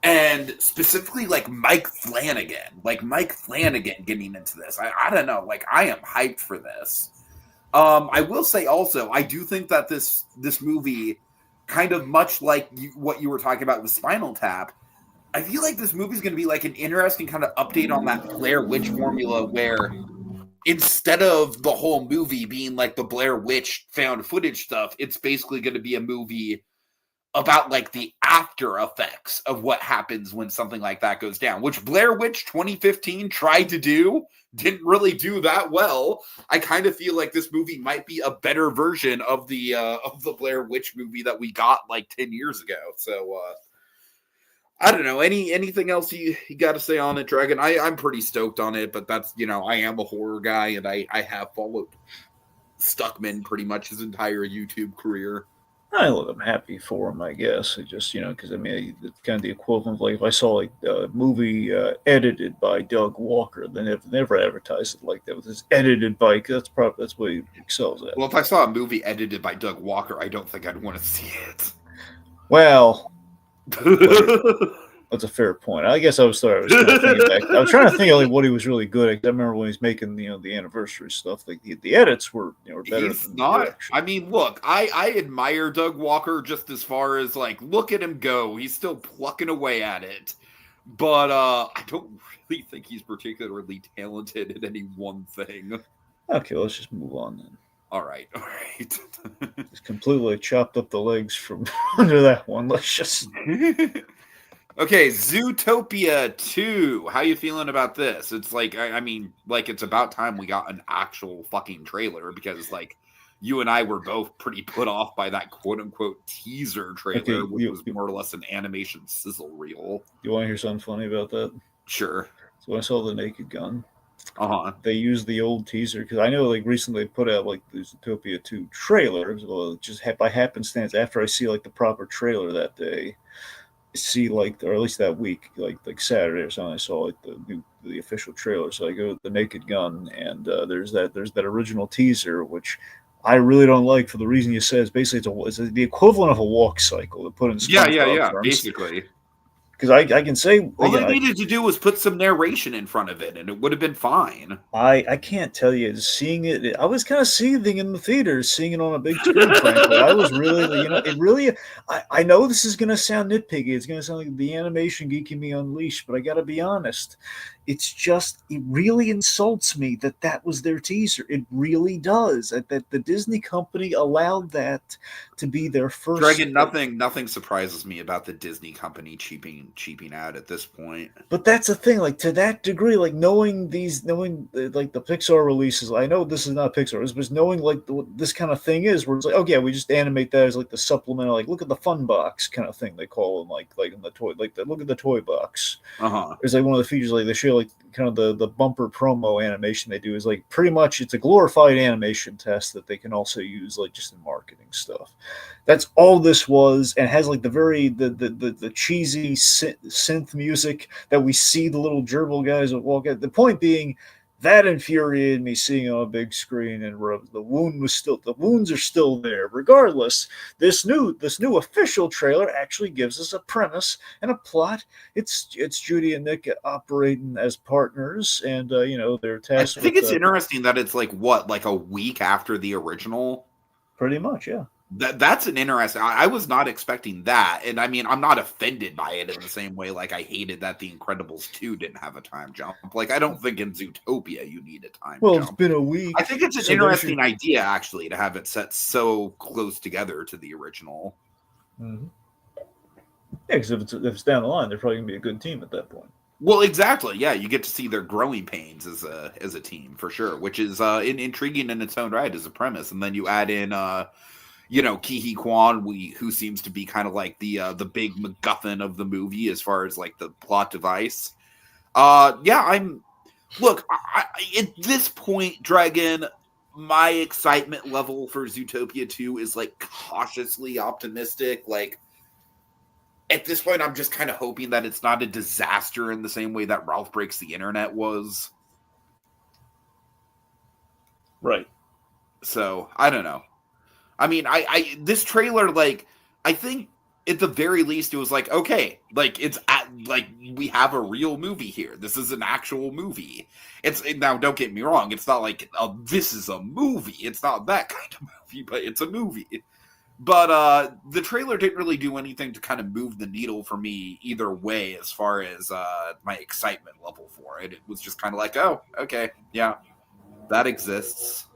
and specifically like Mike Flanagan getting into this. I don't know. Like I am hyped for this. I will say also, I do think that this movie, kind of much like what you were talking about with Spinal Tap, I feel like this movie is going to be like an interesting kind of update on that Blair Witch formula where instead of the whole movie being like the Blair Witch found footage stuff, it's basically going to be a movie about like the after effects of what happens when something like that goes down, which Blair Witch 2015 tried to do, didn't really do that well. I kind of feel like this movie might be a better version of the Blair Witch movie that we got like 10 years ago. So I don't know. Anything else you got to say on it, Dragon? I'm pretty stoked on it, but that's, I am a horror guy, and I have followed Stuckman pretty much his entire YouTube career. I'm happy for him, I guess. It just, because I mean, it's kind of the equivalent of like if I saw like a movie edited by Doug Walker, they never advertised it like that. With this edited by, that's what he excels at. Well, if I saw a movie edited by Doug Walker, I don't think I'd want to see it. Well, that's a fair point. I guess I was trying to think back. I was trying to think of like what he was really good at. I remember when he's making the anniversary stuff. Like the edits were better. He's not. I mean, look, I admire Doug Walker just as far as like look at him go. He's still plucking away at it. But I don't really think he's particularly talented in any one thing. Okay, let's just move on then. All right, all right. Just completely chopped up the legs from under that one. Let's just. Okay, Zootopia 2. How you feeling about this? It's like, I mean, like, it's about time we got an actual fucking trailer, because, like, you and I were both pretty put off by that quote-unquote teaser trailer, which was more or less an animation sizzle reel. You want to hear something funny about that? Sure. So when I saw the Naked Gun, they used the old teaser, because I know, like, recently they put out, like, the Zootopia 2 trailer, well, just by happenstance, after I see, like, the proper trailer that day, see, like, or at least that week, like Saturday or something, I saw, like, the official trailer. So I go to the Naked Gun, and there's that original teaser, which I really don't like, for the reason you said. It's basically it's the equivalent of a walk cycle to put in SpongeBob terms. Basically. Because I can say, all they needed to do was put some narration in front of it, and it would have been fine. I can't tell you, seeing it, I was kind of seething in the theater, seeing it on a big screen. Frankly, I was really, it really. I know this is going to sound nitpicky. It's going to sound like the animation geek in me unleashed, but I got to be honest. It's just, it really insults me that was their teaser. It really does. That the Disney company allowed that to be their first. Dragon, nothing surprises me about the Disney company cheaping out at this point. But that's the thing, like, to that degree, like, knowing like the Pixar releases, I know this is not Pixar, but knowing like this kind of thing is, where it's like, oh yeah, we just animate that as like the supplemental, like, look at the fun box kind of thing they call them, like in the toy, like look at the toy box. It's like one of the features, like they show like kind of the bumper promo animation they do is like pretty much it's a glorified animation test that they can also use like just in marketing stuff. That's all this was, and has like the cheesy synth music that we see the little gerbil guys walk at. The point being, that infuriated me, seeing it on a big screen, and the wounds are still there. Regardless, this new official trailer actually gives us a premise and a plot. It's Judy and Nick operating as partners, and they're tasked. I think it's interesting that it's like a week after the original. Pretty much, yeah. That's an interesting. I was not expecting that, and I mean, I'm not offended by it in the same way like I hated that The Incredibles 2 didn't have a time jump. Like, I don't think in Zootopia you need a time jump. It's been a week. I think it's an interesting idea, actually, to have it set so close together to the original. Mm-hmm. Yeah, because if it's down the line, they're probably gonna be a good team at that point. Well, exactly. Yeah, you get to see their growing pains as a team for sure, which is intriguing in its own right as a premise, and then you add in. Ki-hee Kwan, who seems to be kind of like the big MacGuffin of the movie as far as like the plot device. At this point, Dragon, my excitement level for Zootopia 2 is like cautiously optimistic. Like, at this point, I'm just kind of hoping that it's not a disaster in the same way that Ralph Breaks the Internet was. Right. So, I don't know. I mean, this trailer, like, I think at the very least it was like, okay, like we have a real movie here. This is an actual movie. Now, don't get me wrong. It's not like this is a movie. It's not that kind of movie, but it's a movie. But the trailer didn't really do anything to kind of move the needle for me either way as far as my excitement level for it. It was just kind of like, oh, okay, yeah, that exists.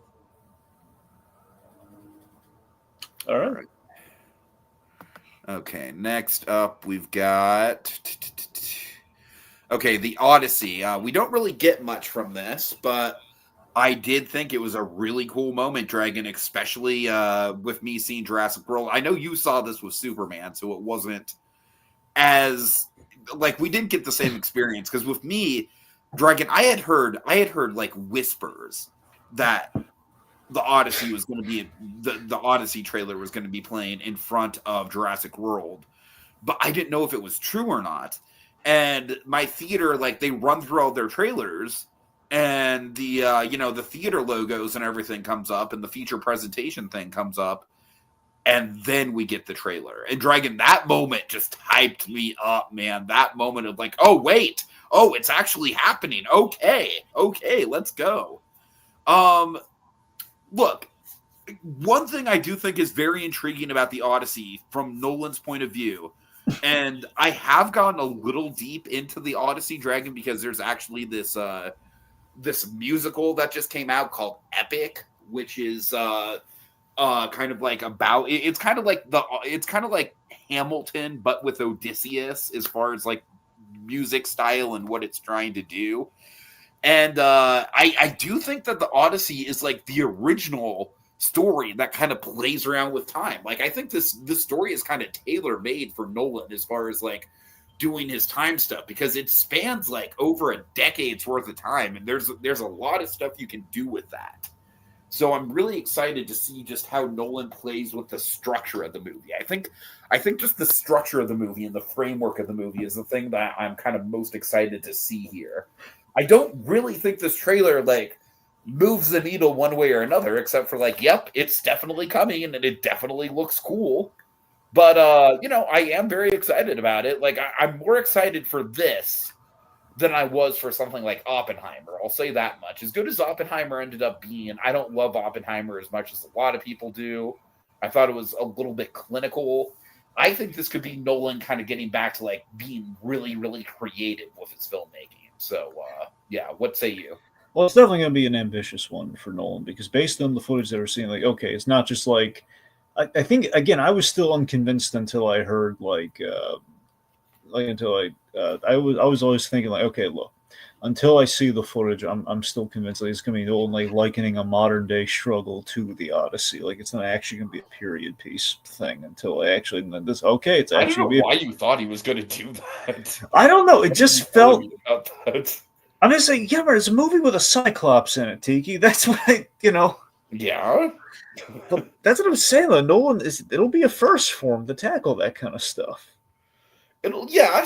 All right. Okay, next up we've got The Odyssey. We don't really get much from this, but I did think it was a really cool moment, Dragon, especially with me seeing Jurassic World. I know you saw this with Superman, so it wasn't as like we didn't get the same experience, because with me, Dragon, I had heard like whispers that the Odyssey was going to be the Odyssey trailer was going to be playing in front of Jurassic World, but I didn't know if it was true or not. And my theater, like, they run through all their trailers, and the the theater logos and everything comes up, and the feature presentation thing comes up, and then we get the trailer. And Dragon, that moment just hyped me up, man. That moment of like, oh wait, oh, it's actually happening. Okay, let's go. Look, one thing I do think is very intriguing about the Odyssey from Nolan's point of view And I have gone a little deep into the Odyssey Dragon because there's actually this this musical that just came out called Epic, which is kind of like about it's kind of like Hamilton but with Odysseus as far as like music style and what it's trying to do. And I do think that the Odyssey is like the original story that kind of plays around with time. Like I think this story is kind of tailor made for Nolan as far as like doing his time stuff, because it spans like over a decade's worth of time, and there's a lot of stuff you can do with that. So I'm really excited to see just how Nolan plays with the structure of the movie. I think just the structure of the movie and the framework of the movie is the thing that I'm kind of most excited to see here. I don't really think this trailer like moves the needle one way or another, except for like, yep, it's definitely coming and it definitely looks cool. But I am very excited about it. Like I'm more excited for this than I was for something like Oppenheimer. I'll say that much. As good as Oppenheimer ended up being, I don't love Oppenheimer as much as a lot of people do. I thought it was a little bit clinical. I think this could be Nolan kind of getting back to like being really, really creative with his filmmaking. So, what say you? Well, it's definitely going to be an ambitious one for Nolan, because based on the footage that we're seeing, like, okay, it's not just like, I think, again, I was still unconvinced until I heard I was always thinking like, okay, look, until I see the footage, I'm still convinced like it's gonna be Nolan like likening a modern day struggle to the Odyssey. Like it's not actually gonna be a period piece thing until I actually this. Okay, it's actually. I don't know why you thought he was gonna do that. I don't know. It just felt. About that. I'm just saying, yeah, but it's a movie with a Cyclops in it, Tiki. That's what Yeah. But that's what I'm saying. Though Nolan it'll be a first for him to tackle that kind of stuff.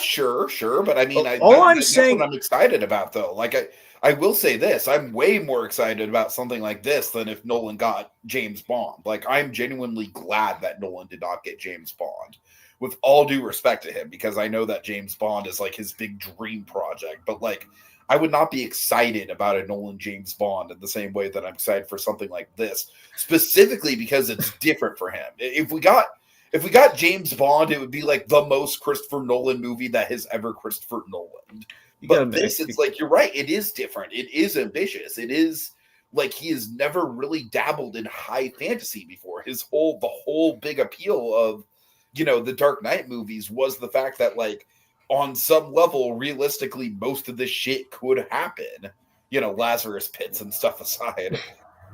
Sure. But I mean, I'm saying, that's what I'm excited about, though. Like, I will say this: I'm way more excited about something like this than if Nolan got James Bond. Like, I'm genuinely glad that Nolan did not get James Bond. With all due respect to him, because I know that James Bond is like his big dream project. But like, I would not be excited about a Nolan James Bond in the same way that I'm excited for something like this, specifically because it's different for him. If we got James Bond, it would be like the most Christopher Nolan movie that has ever Christopher Nolan. But this, it's like, you're right. It is different. It is ambitious. It is like he has never really dabbled in high fantasy before. The whole big appeal of, the Dark Knight movies was the fact that like on some level, realistically, most of this shit could happen. Lazarus pits and stuff aside.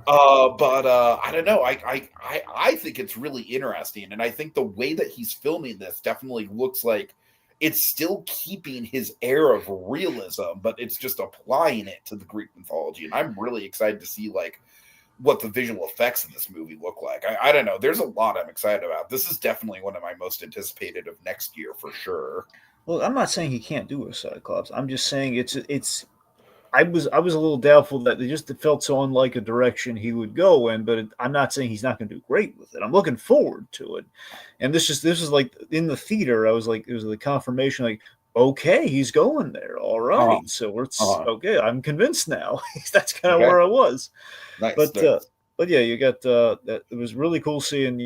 But I don't know. I think it's really interesting, and I think the way that he's filming this definitely looks like it's still keeping his air of realism, but it's just applying it to the Greek mythology. And I'm really excited to see like what the visual effects of this movie look like. I don't know. There's a lot I'm excited about. This is definitely one of my most anticipated of next year for sure. Well, I'm not saying he can't do a Cyclops. I'm just saying it's. I was a little doubtful that it felt so unlike a direction he would go in, but I'm not saying he's not going to do great with it. I'm looking forward to it, and this is like in the theater. I was like, it was the confirmation, like, okay, he's going there. All right, so it's okay. I'm convinced now. That's kind of where I was. Nice. But yeah, you got that. It was really cool seeing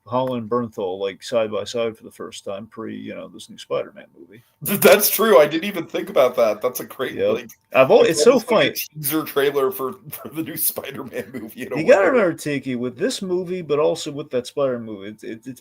Holland and Bernthal like side by side for the first time pre this new Spider-Man movie. That's true. I didn't even think about that. That's a great like. It's so funny. Like a teaser trailer for the new Spider-Man movie. You got to remember, Tiki, with this movie, but also with that Spider-Man movie, it's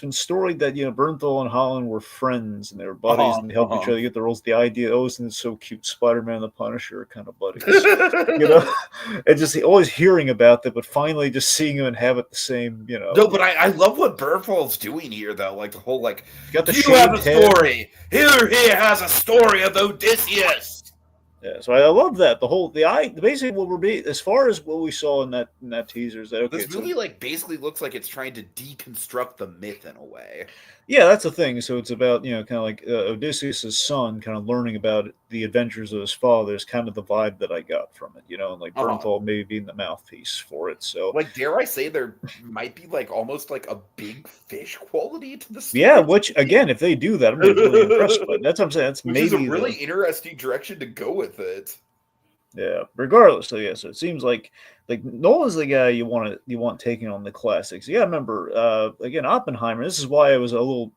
been storied that Bernthal and Holland were friends and they were buddies and they helped each other get the roles. The idea, isn't it so cute? Spider-Man and the Punisher kind of buddies, and just always hearing about that, but finally just seeing them and have it the same, No, but I love what Bernthald's doing here, though. Like the whole like, you have a story. Here he has a story of Odysseus. Yeah, so I love that basically what we're being as far as what we saw in that teaser is that this movie like basically looks like it's trying to deconstruct the myth in a way. Yeah, that's the thing. So it's about kind of like Odysseus' son kind of learning about the adventures of his father is kind of the vibe that I got from it, and like Bernthal maybe being the mouthpiece for it. So like, dare I say there might be like almost like a Big Fish quality to the story. Yeah, which again, if they do that, I'm really impressed by it. That's what I'm saying. That's is a really interesting direction to go with it. Yeah, regardless. So so it seems like Nolan's the guy you want taking on the classics. You gotta remember, again, Oppenheimer. This is why I was a little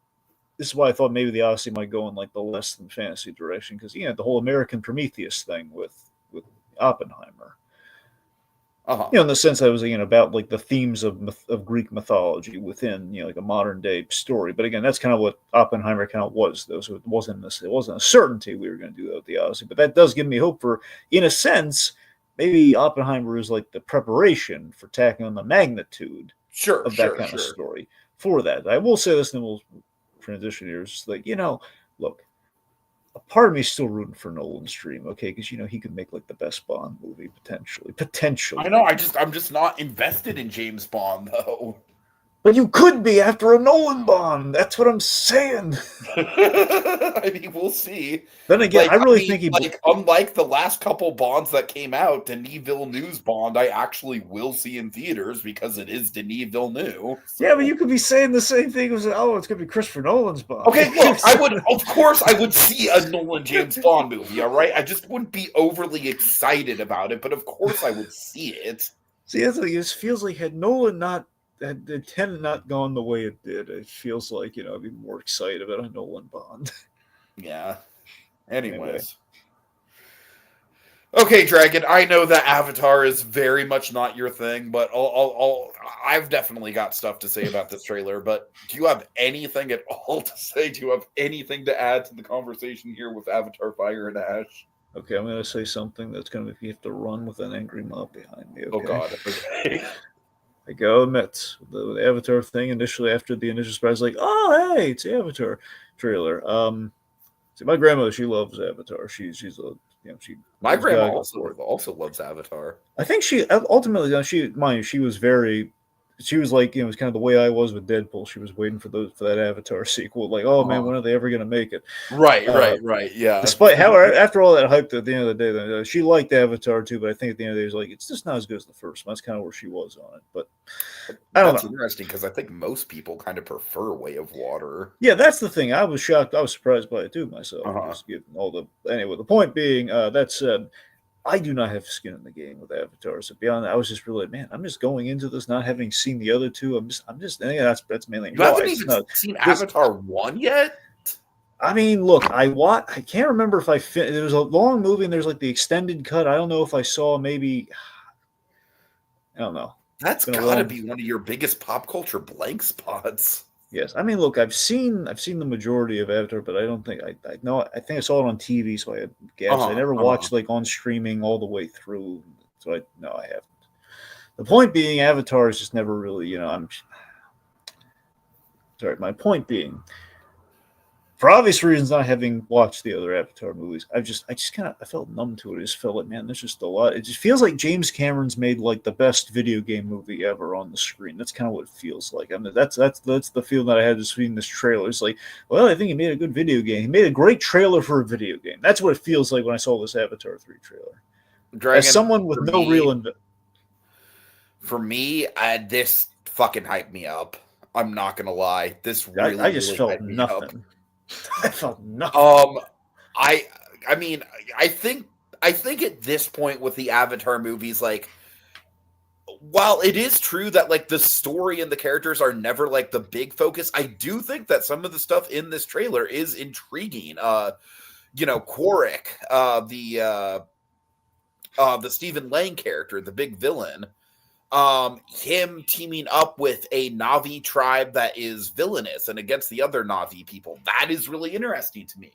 this is why I thought maybe the Odyssey might go in like the less than fantasy direction, because the whole American Prometheus thing with Oppenheimer. In the sense that it was about like the themes of Greek mythology within like a modern day story. But again, that's kind of what Oppenheimer kind of was, though. So it wasn't a certainty we were going to do that with the Odyssey. But that does give me hope for, in a sense, maybe Oppenheimer is like the preparation for tackling the magnitude of that kind of story for that. I will say this, and then we'll transition here. It's just like, look, a part of me is still rooting for Nolan's dream, okay? Because he could make like the best Bond movie potentially. I know. I'm just not invested in James Bond though. But you could be after a Nolan Bond. That's what I'm saying. I mean, we'll see. Then again, I really think unlike the last couple Bonds that came out, Denis Villeneuve's Bond, I actually will see in theaters because it is Denis Villeneuve. So. Yeah, but you could be saying the same thing as, it's going to be Christopher Nolan's Bond. Okay, look, of course I would see a Nolan James Bond movie, all right? I just wouldn't be overly excited about it, but of course I would see it. See, that's like, it feels like had Nolan not had the Tenet not gone the way it did, it feels like I'd be more excited about a Nolan Bond. Yeah. Anyways. Okay, Dragon. I know that Avatar is very much not your thing, but I've definitely got stuff to say about this trailer. But do you have anything at all to say? Do you have anything to add to the conversation here with Avatar: Fire and Ash? Okay, I'm going to say something that's going to make you have to run with an angry mob behind me. Okay? Oh God. Okay. I gotta admit, the Avatar thing initially, after the initial surprise, like, oh hey, it's the Avatar trailer. See, my grandmother, she loves Avatar. She's my grandma also loves Avatar. I think she ultimately, she was very. She was like, it was kind of the way I was with Deadpool. She was waiting for that Avatar sequel. Like, oh man, when are they ever going to make it? Right. Yeah. Despite, however, after all that hype, at the end of the day, she liked Avatar too. But I think at the end of the day, it was like, it's just not as good as the first one. That's kind of where she was on it. But I don't know. That's interesting because I think most people kind of prefer Way of Water. Yeah, that's the thing. I was shocked. I was surprised by it too myself. Just given anyway. The point being, that said. I do not have skin in the game with Avatar. So beyond that, I was just really, man, I'm just going into this not having seen the other two. I think that's mainly. You haven't even seen Avatar 1 yet? I mean, look, I can't remember if there was a long movie and there's like the extended cut. I don't know if I saw maybe. I don't know. That's got to be one of your biggest pop culture blank spots. Yes, I mean, look, I've seen the majority of Avatar, but I don't think I know. I think I saw it on TV, so I had gaps. I never watched like on streaming all the way through, so I haven't. The point being, Avatar is just never really, I'm sorry. My point being, for obvious reasons, not having watched the other Avatar movies, I just kind of I felt numb to it. I just felt like, man, there's just a lot. It just feels like James Cameron's made like the best video game movie ever on the screen. That's kind of what it feels like. I mean, that's the feeling that I had just reading this trailer. It's like, well, I think he made a good video game. He made a great trailer for a video game. That's what it feels like when I saw this Avatar 3 trailer. Dragon, as someone with no real for me, this fucking hyped me up. I'm not gonna lie. This really, I just felt nothing. I felt nothing. I mean, I think at this point with the Avatar movies, like, while it is true that like the story and the characters are never like the big focus, I do think that some of the stuff in this trailer is intriguing. Quarrick, the Stephen Lang character, the big villain, him teaming up with a Na'vi tribe that is villainous and against the other Na'vi people. That is really interesting to me.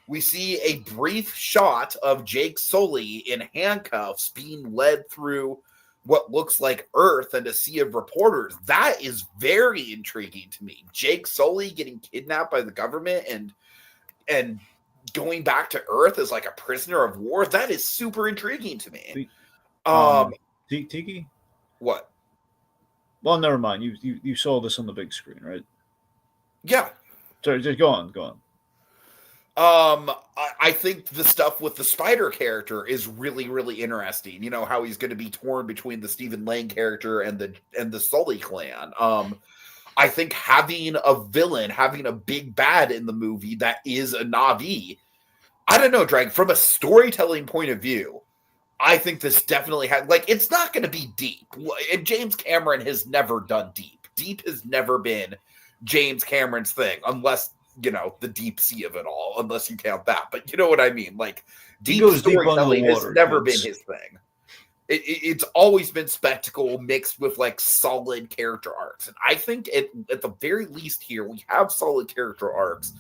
We see a brief shot of Jake Sully in handcuffs being led through what looks like Earth and a sea of reporters. That is very intriguing to me. Jake Sully getting kidnapped by the government and going back to Earth as like a prisoner of war. That is super intriguing to me. Tiki? What? Well, never mind. You saw this on the big screen, right? Yeah. Sorry, just go on. I think the stuff with the spider character is really, really interesting. You know, how he's going to be torn between the Stephen Lang character and the Sully clan. I think having a villain, having a big bad in the movie that is a Na'vi, I don't know, Drag, from a storytelling point of view, I think this definitely had, like, it's not going to be deep. And James Cameron has never done deep. Deep has never been James Cameron's thing, unless the deep sea of it all, unless you count that. But you know what I mean? Like, He goes deep under the storytelling has water, never kids. been his thing. It's always been spectacle mixed with like solid character arcs. And I think at the very least here, we have solid character arcs.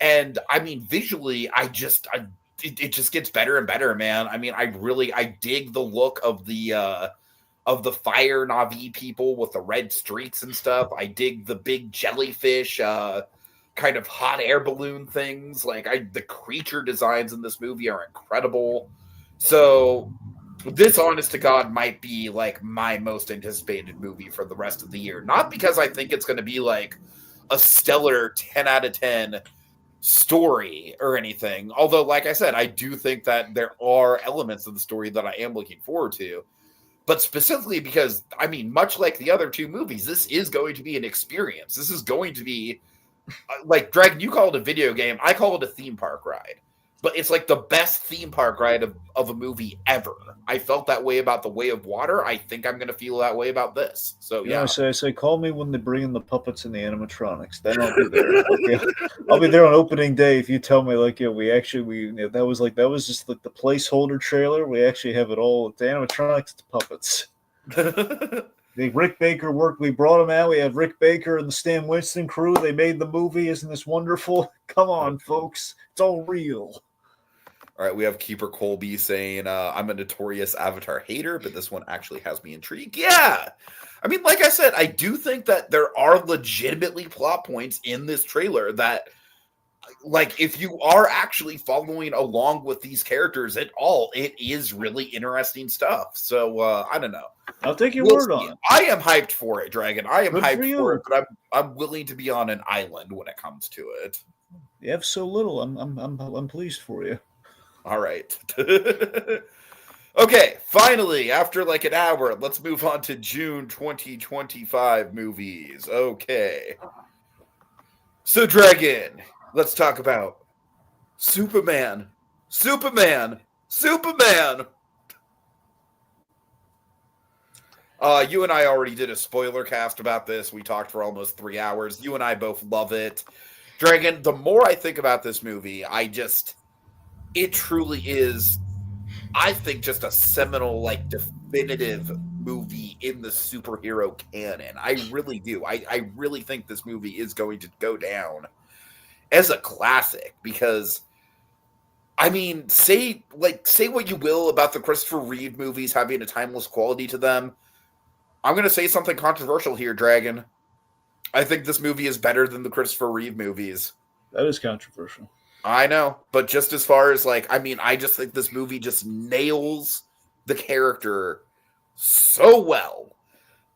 And I mean, visually, it just gets better and better, man. I mean, I dig the look of the fire Na'vi people with the red streaks and stuff. I dig the big jellyfish, kind of hot air balloon things. Like the creature designs in this movie are incredible. So this, honest to God, might be like my most anticipated movie for the rest of the year. Not because I think it's going to be like a stellar 10 out of 10 story or anything. Although, like I said, I do think that there are elements of the story that I am looking forward to. But specifically because, I mean, much like the other two movies, this is going to be an experience. This is going to be, like, Dragon, you call it a video game. I call it a theme park ride. But it's like the best theme park ride of a movie ever. I felt that way about The Way of Water. I think I'm going to feel that way about this. So, yeah. I say, call me when they bring in the puppets and the animatronics. Then I'll be there. Okay. I'll be there on opening day if you tell me, like, that was just like the placeholder trailer. We actually have it all. The animatronics, the puppets. Rick Baker worked. We brought him out. We have Rick Baker and the Stan Winston crew. They made the movie. Isn't this wonderful? Come on, folks. It's all real. All right, we have Keeper Colby saying, I'm a notorious Avatar hater, but this one actually has me intrigued. Yeah. I mean, like I said, I do think that there are legitimately plot points in this trailer that, like, if you are actually following along with these characters at all, it is really interesting stuff. So, I don't know. I'll take your word on it. I am hyped for it, Dragon. I am Good hyped for it, but I'm willing to be on an island when it comes to it. You have so little. I'm pleased for you. All right. Okay, finally, after like an hour, let's move on to June 2025 movies. Okay. So, Dragon, let's talk about Superman. Superman. Superman. You and I already did a spoiler cast about this. We talked for almost 3 hours. You and I both love it. Dragon, the more I think about this movie, it truly is, I think, just a seminal, like, definitive movie in the superhero canon. I really do. I really think this movie is going to go down as a classic because, I mean, say what you will about the Christopher Reeve movies having a timeless quality to them. I'm going to say something controversial here, Dragon. I think this movie is better than the Christopher Reeve movies. That is controversial. I know, but just as far as, like, I mean, I just think this movie just nails the character so well.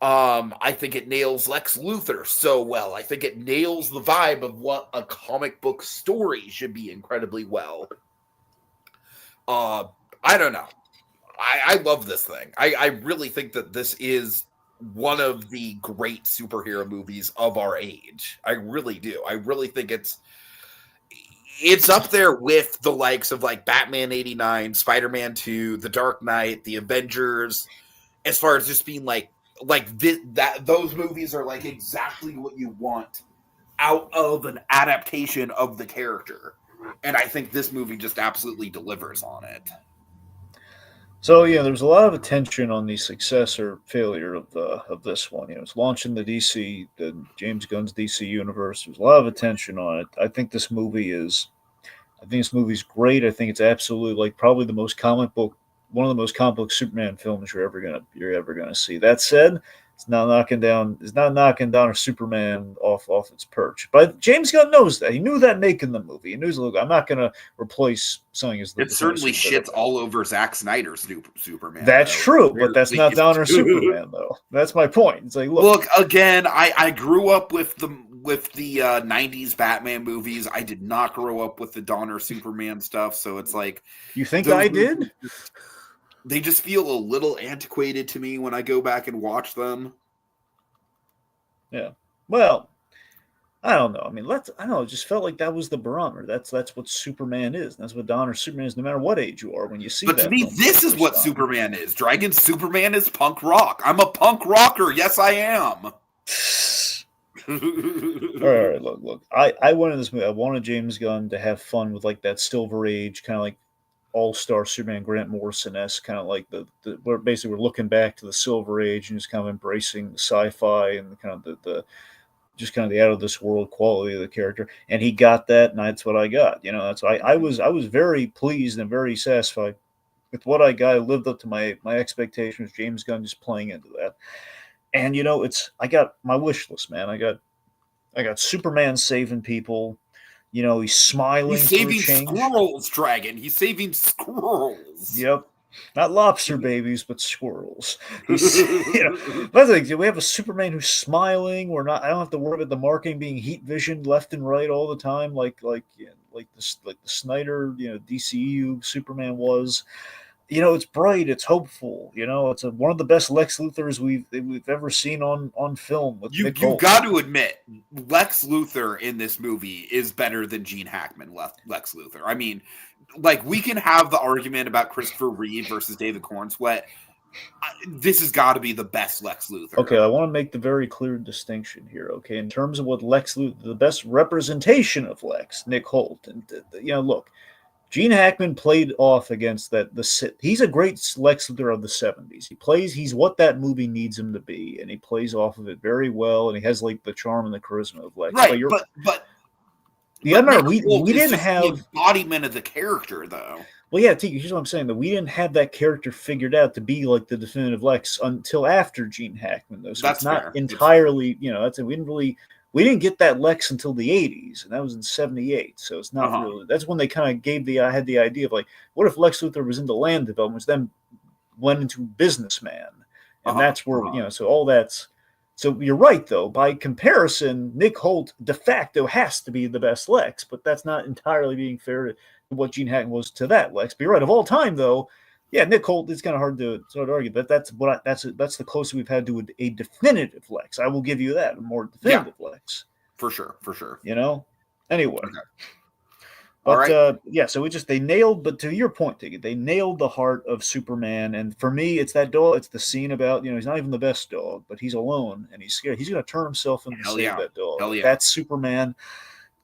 I think it nails Lex Luthor so well. I think it nails the vibe of what a comic book story should be incredibly well. I don't know. I love this thing. I really think that this is one of the great superhero movies of our age. I really do. I really think it's up there with the likes of like Batman 89, Spider-Man 2, The Dark Knight, The Avengers, as far as just being like those movies are like exactly what you want out of an adaptation of the character. And I think this movie just absolutely delivers on it. So yeah, there's a lot of attention on the success or failure of this one. You know, it's launching the James Gunn's DC universe. There's a lot of attention on it. I think this movie's great. I think it's absolutely like probably one of the most comic book Superman films you're ever gonna see. That said, it's not knocking down a Superman off its perch. But James Gunn knows that. He knew that making the movie. He knew, look, I'm not gonna replace something as the it certainly shits all over Zack Snyder's Superman. That's true, but that's not down our Superman though. That's my point. It's like, look again. I grew up with the 90s Batman movies. I did not grow up with the Donner Superman stuff, so it's like, you think I did? They just feel a little antiquated to me when I go back and watch them. Yeah. Well, I don't know. I mean, I don't know. It just felt like that was the barometer. That's what Superman is. That's what Donner Superman is, no matter what age you are when you see that. But to me, this is what Superman is. Dragon Superman is punk rock. I'm a punk rocker. Yes, I am. All right, look. I wanted this movie. I wanted James Gunn to have fun with like that Silver Age kind of like all-star Superman Grant Morrison-esque kind of like the where basically we're looking back to the Silver Age and just kind of embracing the sci-fi and the kind of the just kind of the out of this world quality of the character. And he got that, and that's what I got. You know, that's why I was very pleased and very satisfied with what I got. I lived up to my expectations. James Gunn just playing into that. And I got my wish list, man. I got Superman saving people. He's smiling He's for a saving change. squirrels, Dragon. He's saving squirrels. Yep. Not lobster babies, but squirrels. He's, that's like, we have a Superman who's smiling. I don't have to worry about the marketing being heat visioned left and right all the time, like the Snyder, DCU Superman was. It's bright, it's hopeful. It's one of the best Lex Luthors we've ever seen on film. With You Nick Holt. got to admit, Lex Luthor in this movie is better than Gene Hackman Lex Luthor. I mean, like, we can have the argument about Christopher Reeve versus David Cornsweet. This has got to be the best Lex Luthor. Okay, I want to make the very clear distinction here. Okay, in terms of what Lex Luthor, the best representation of Lex, Nick Holt, and look. Gene Hackman played off against that. He's a great Lex Luthor of the 70s. He's what that movie needs him to be, and he plays off of it very well, and he has like the charm and the charisma of Lex. Right, but we didn't have the embodiment of the character, though. Well, yeah, Tiki, here's what I'm saying, that we didn't have that character figured out to be like the definitive Lex until after Gene Hackman, though. So that's it's not fair. entirely, that's it. We didn't get that Lex until the 80s, and that was in 78. So it's not really, that's when they kind of had the idea of like, what if Lex Luthor was into land development, which then went into businessman? And that's where, so all that's, so you're right, though. By comparison, Nick Holt de facto has to be the best Lex, but that's not entirely being fair to what Gene Hackman was to that Lex. But you're right, of all time, though, yeah, Nick Holt, it's kind of hard to argue, but that's the closest we've had to a definitive Lex. I will give you that, a more definitive Lex. For sure. Anyway. Okay. But, all right. So they nailed, but to your point, Tiggy, they nailed the heart of Superman. And for me, it's that dog. It's the scene about, he's not even the best dog, but he's alone and he's scared. He's going to turn himself in to save that dog. Hell yeah. That's Superman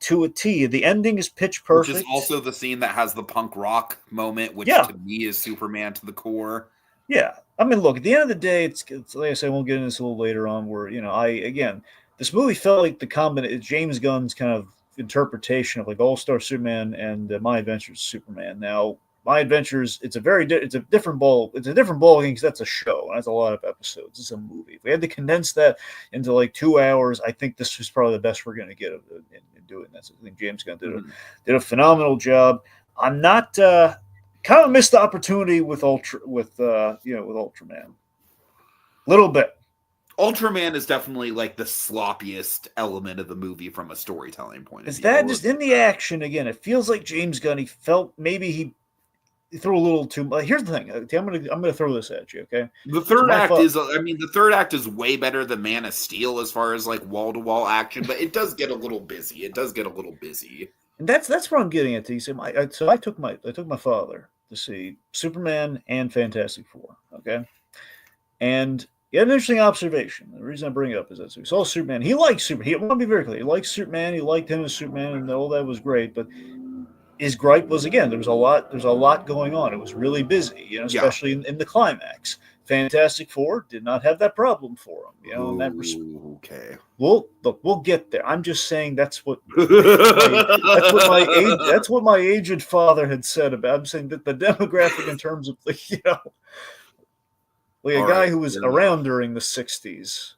to a T. The ending is pitch perfect. Which is also the scene that has the punk rock moment, which to me is Superman to the core. Yeah. I mean, look, at the end of the day, it's like I said, we'll get into this a little later on where, this movie felt like the combination, James Gunn's kind of interpretation of like All-Star Superman and My Adventures Superman. Now, My Adventures, it's a different ball game because that's a show. And that's a lot of episodes. It's a movie. If we had to condense that into like 2 hours, I think this was probably the best we're going to get in doing this. I think James Gunn did a phenomenal job. I'm not kind of missed the opportunity with Ultraman. A little bit. Ultraman is definitely like the sloppiest element of the movie from a storytelling point of view. Is that just in the action again? It feels like James Gunn. He felt maybe he threw a little too much. Here's the thing. I'm gonna throw this at you. Okay. The third act is way better than Man of Steel as far as like wall to wall action, but it does get a little busy. And that's what I'm getting at. So I took my father to see Superman and Fantastic Four. Okay, and he had an interesting observation. The reason I bring it up is that he saw Superman. He liked Superman. I want to be very clear. He liked Superman. He liked him as Superman, and all that was great. But his gripe was, again, there's a lot going on. It was really busy, especially in the climax. Fantastic Four did not have that problem for him, in that respect. Okay. Well, look, we'll get there. I'm just saying that's what my aged father had said about. I'm saying that the demographic in terms of like a guy who was around during the 60s.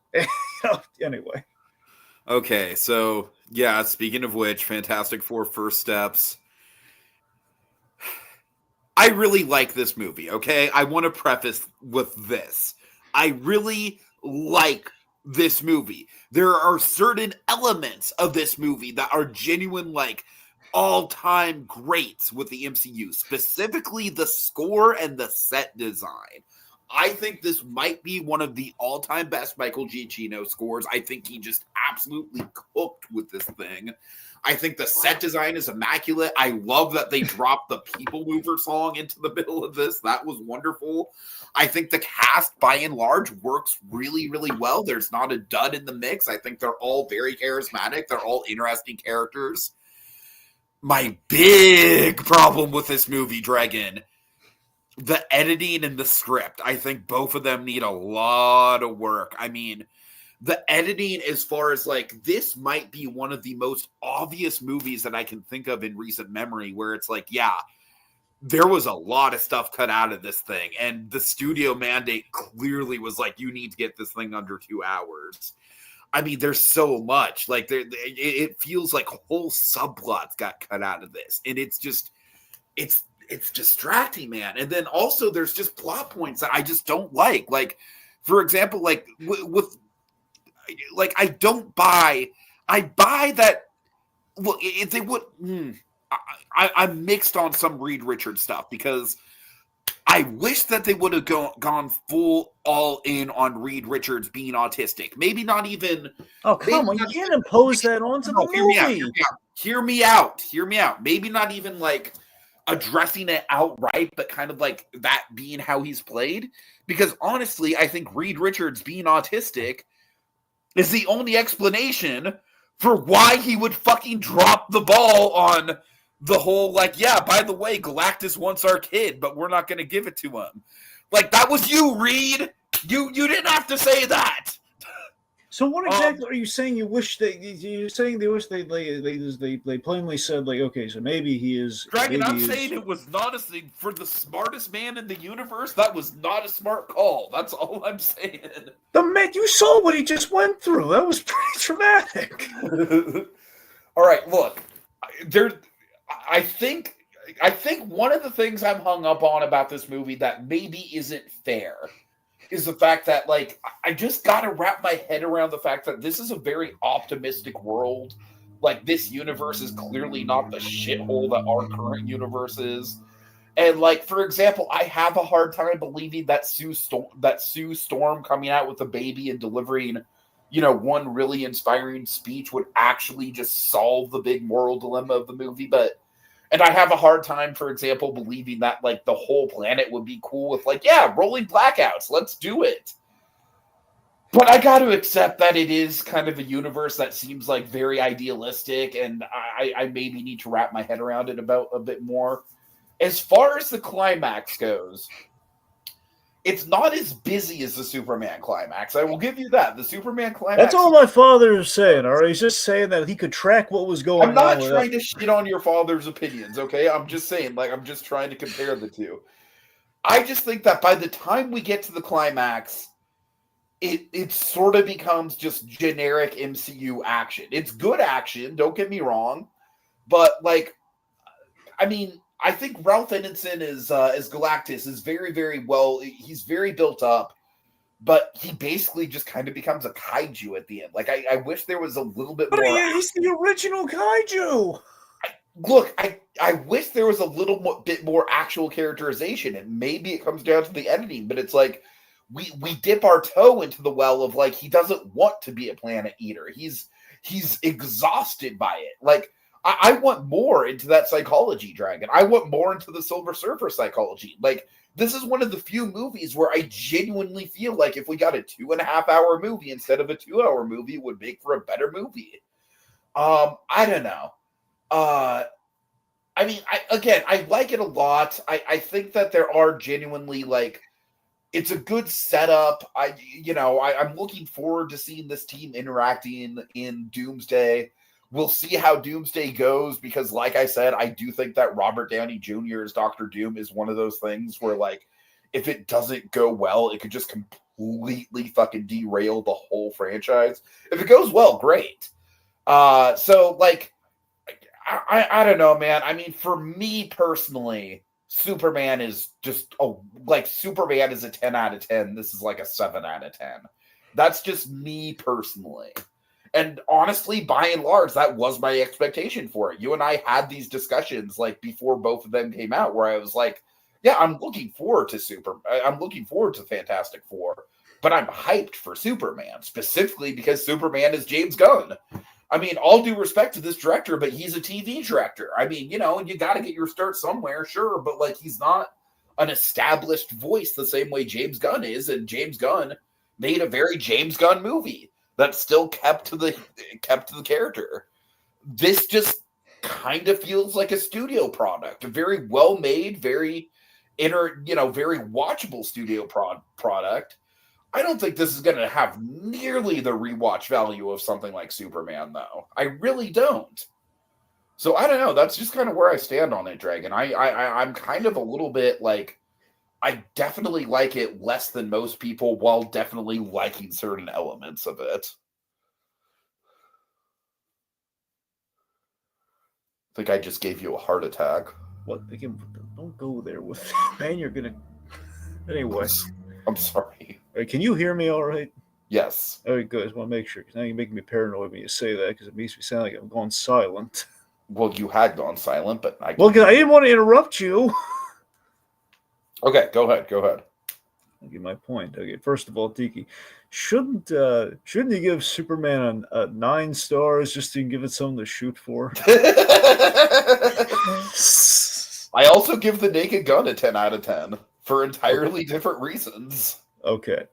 Anyway. Okay, so yeah, speaking of which, Fantastic Four First Steps. I really like this movie, okay? I want to preface with this. I really like this movie. There are certain elements of this movie that are genuine, like, all-time greats with the MCU, specifically the score and the set design. I think this might be one of the all-time best Michael Giacchino scores. I think he just absolutely cooked with this thing. I think the set design is immaculate. I love that they dropped the People Mover song into the middle of this. That was wonderful. I think the cast, by and large, works really, really well. There's not a dud in the mix. I think they're all very charismatic. They're all interesting characters. My big problem with this movie, Dragon, the editing and the script. I think both of them need a lot of work. I mean, the editing, as far as like, this might be one of the most obvious movies that I can think of in recent memory where it's like, yeah, there was a lot of stuff cut out of this thing. And the studio mandate clearly was like, you need to get this thing under 2 hours. I mean, there's so much. Like, it feels like whole subplots got cut out of this. And it's just, it's distracting, man. And then also there's just plot points that I just don't like. Like, for example, like with like, I buy that. Well, if they would, I'm mixed on some Reed Richards stuff because I wish that they would have gone full all in on Reed Richards being autistic. Maybe not even. Oh, come on. You can't impose that onto the movie. Hear me out. Maybe not even like addressing it outright, but kind of like that being how he's played. Because honestly, I think Reed Richards being autistic is the only explanation for why he would fucking drop the ball on the whole, like, yeah, by the way, Galactus wants our kid, but we're not going to give it to him. Like, that was you, Reed. You didn't have to say that. So what exactly are you saying? You're saying they wish they plainly said, like, okay, so maybe he is. Dragon, I'm saying it was not for the smartest man in the universe. That was not a smart call. That's all I'm saying. The man, you saw what he just went through. That was pretty traumatic. All right, look, I think one of the things I'm hung up on about this movie that maybe isn't fair is the fact that, like, I just got to wrap my head around the fact that this is a very optimistic world. Like, this universe is clearly not the shithole that our current universe is. And, like, for example, I have a hard time believing that Sue Storm coming out with a baby and delivering, you know, one really inspiring speech would actually just solve the big moral dilemma of the movie. And I have a hard time, for example, believing that, like, the whole planet would be cool with, like, yeah, rolling blackouts. Let's do it. But I got to accept that it is kind of a universe that seems, like, very idealistic, and I maybe need to wrap my head around it about a bit more. As far as the climax goes, it's not as busy as the Superman climax. I will give you that. The Superman climax... That's all my father is saying, all right? He's just saying that he could track what was going on. I'm not trying to shit on your father's opinions, okay? I'm just saying, like, I'm just trying to compare the two. I just think that by the time we get to the climax, it sort of becomes just generic MCU action. It's good action, don't get me wrong. But, like, I mean... I think Ralph Ineson as Galactus is very, very well. He's very built up, but he basically just kind of becomes a kaiju at the end. Like, I wish there was a little bit more. He's the original kaiju. I wish there was a little bit more actual characterization, and maybe it comes down to the editing. But it's like we dip our toe into the well of, like, he doesn't want to be a planet eater. He's exhausted by it. Like. I want more into that psychology, Dragon. I want more into the Silver Surfer psychology. Like, this is one of the few movies where I genuinely feel like if we got a 2.5-hour movie instead of a 2-hour movie, it would make for a better movie. I don't know. I mean, I like it a lot. I think that there are genuinely, like, it's a good setup. I'm looking forward to seeing this team interacting in Doomsday. We'll see how Doomsday goes because, like I said, I do think that Robert Downey Jr. as Dr. Doom is one of those things where, like, if it doesn't go well, it could just completely fucking derail the whole franchise. If it goes well, great. So, like, I don't know, man. I mean, for me personally, Superman is just, Superman is a 10 out of 10. This is like a 7 out of 10. That's just me personally. And honestly, by and large, that was my expectation for it. You and I had these discussions, like, before both of them came out, where I was like, Yeah, I'm looking forward to I'm looking forward to Fantastic Four, but I'm hyped for Superman, specifically because Superman is James Gunn. I mean, all due respect to this director, but he's a TV director. I mean, you got to get your start somewhere, sure, but like he's not an established voice the same way James Gunn is, and James Gunn made a very James Gunn movie that still kept to the character. This just kind of feels like a studio product, a very well made, very very watchable studio product. I don't think this is going to have nearly the rewatch value of something like Superman, though. I really don't. So I don't know. That's just kind of where I stand on it, Dragon. I'm kind of a little bit like, I definitely like it less than most people, while definitely liking certain elements of it. I think I just gave you a heart attack. What? Again, don't go there with man. You're gonna. Anyway, I'm sorry. Right, can you hear me all right? Yes. All right, good. I just want to make sure, because now you're making me paranoid when you say that, because it makes me sound like I'm going silent. Well, you had gone silent, but I didn't want to interrupt you. Okay, go ahead. I'll give my point. Okay, first of all, Tiki, shouldn't you give Superman 9 stars just to give it something to shoot for? I also give the Naked Gun a 10 out of 10 for entirely different reasons. Okay.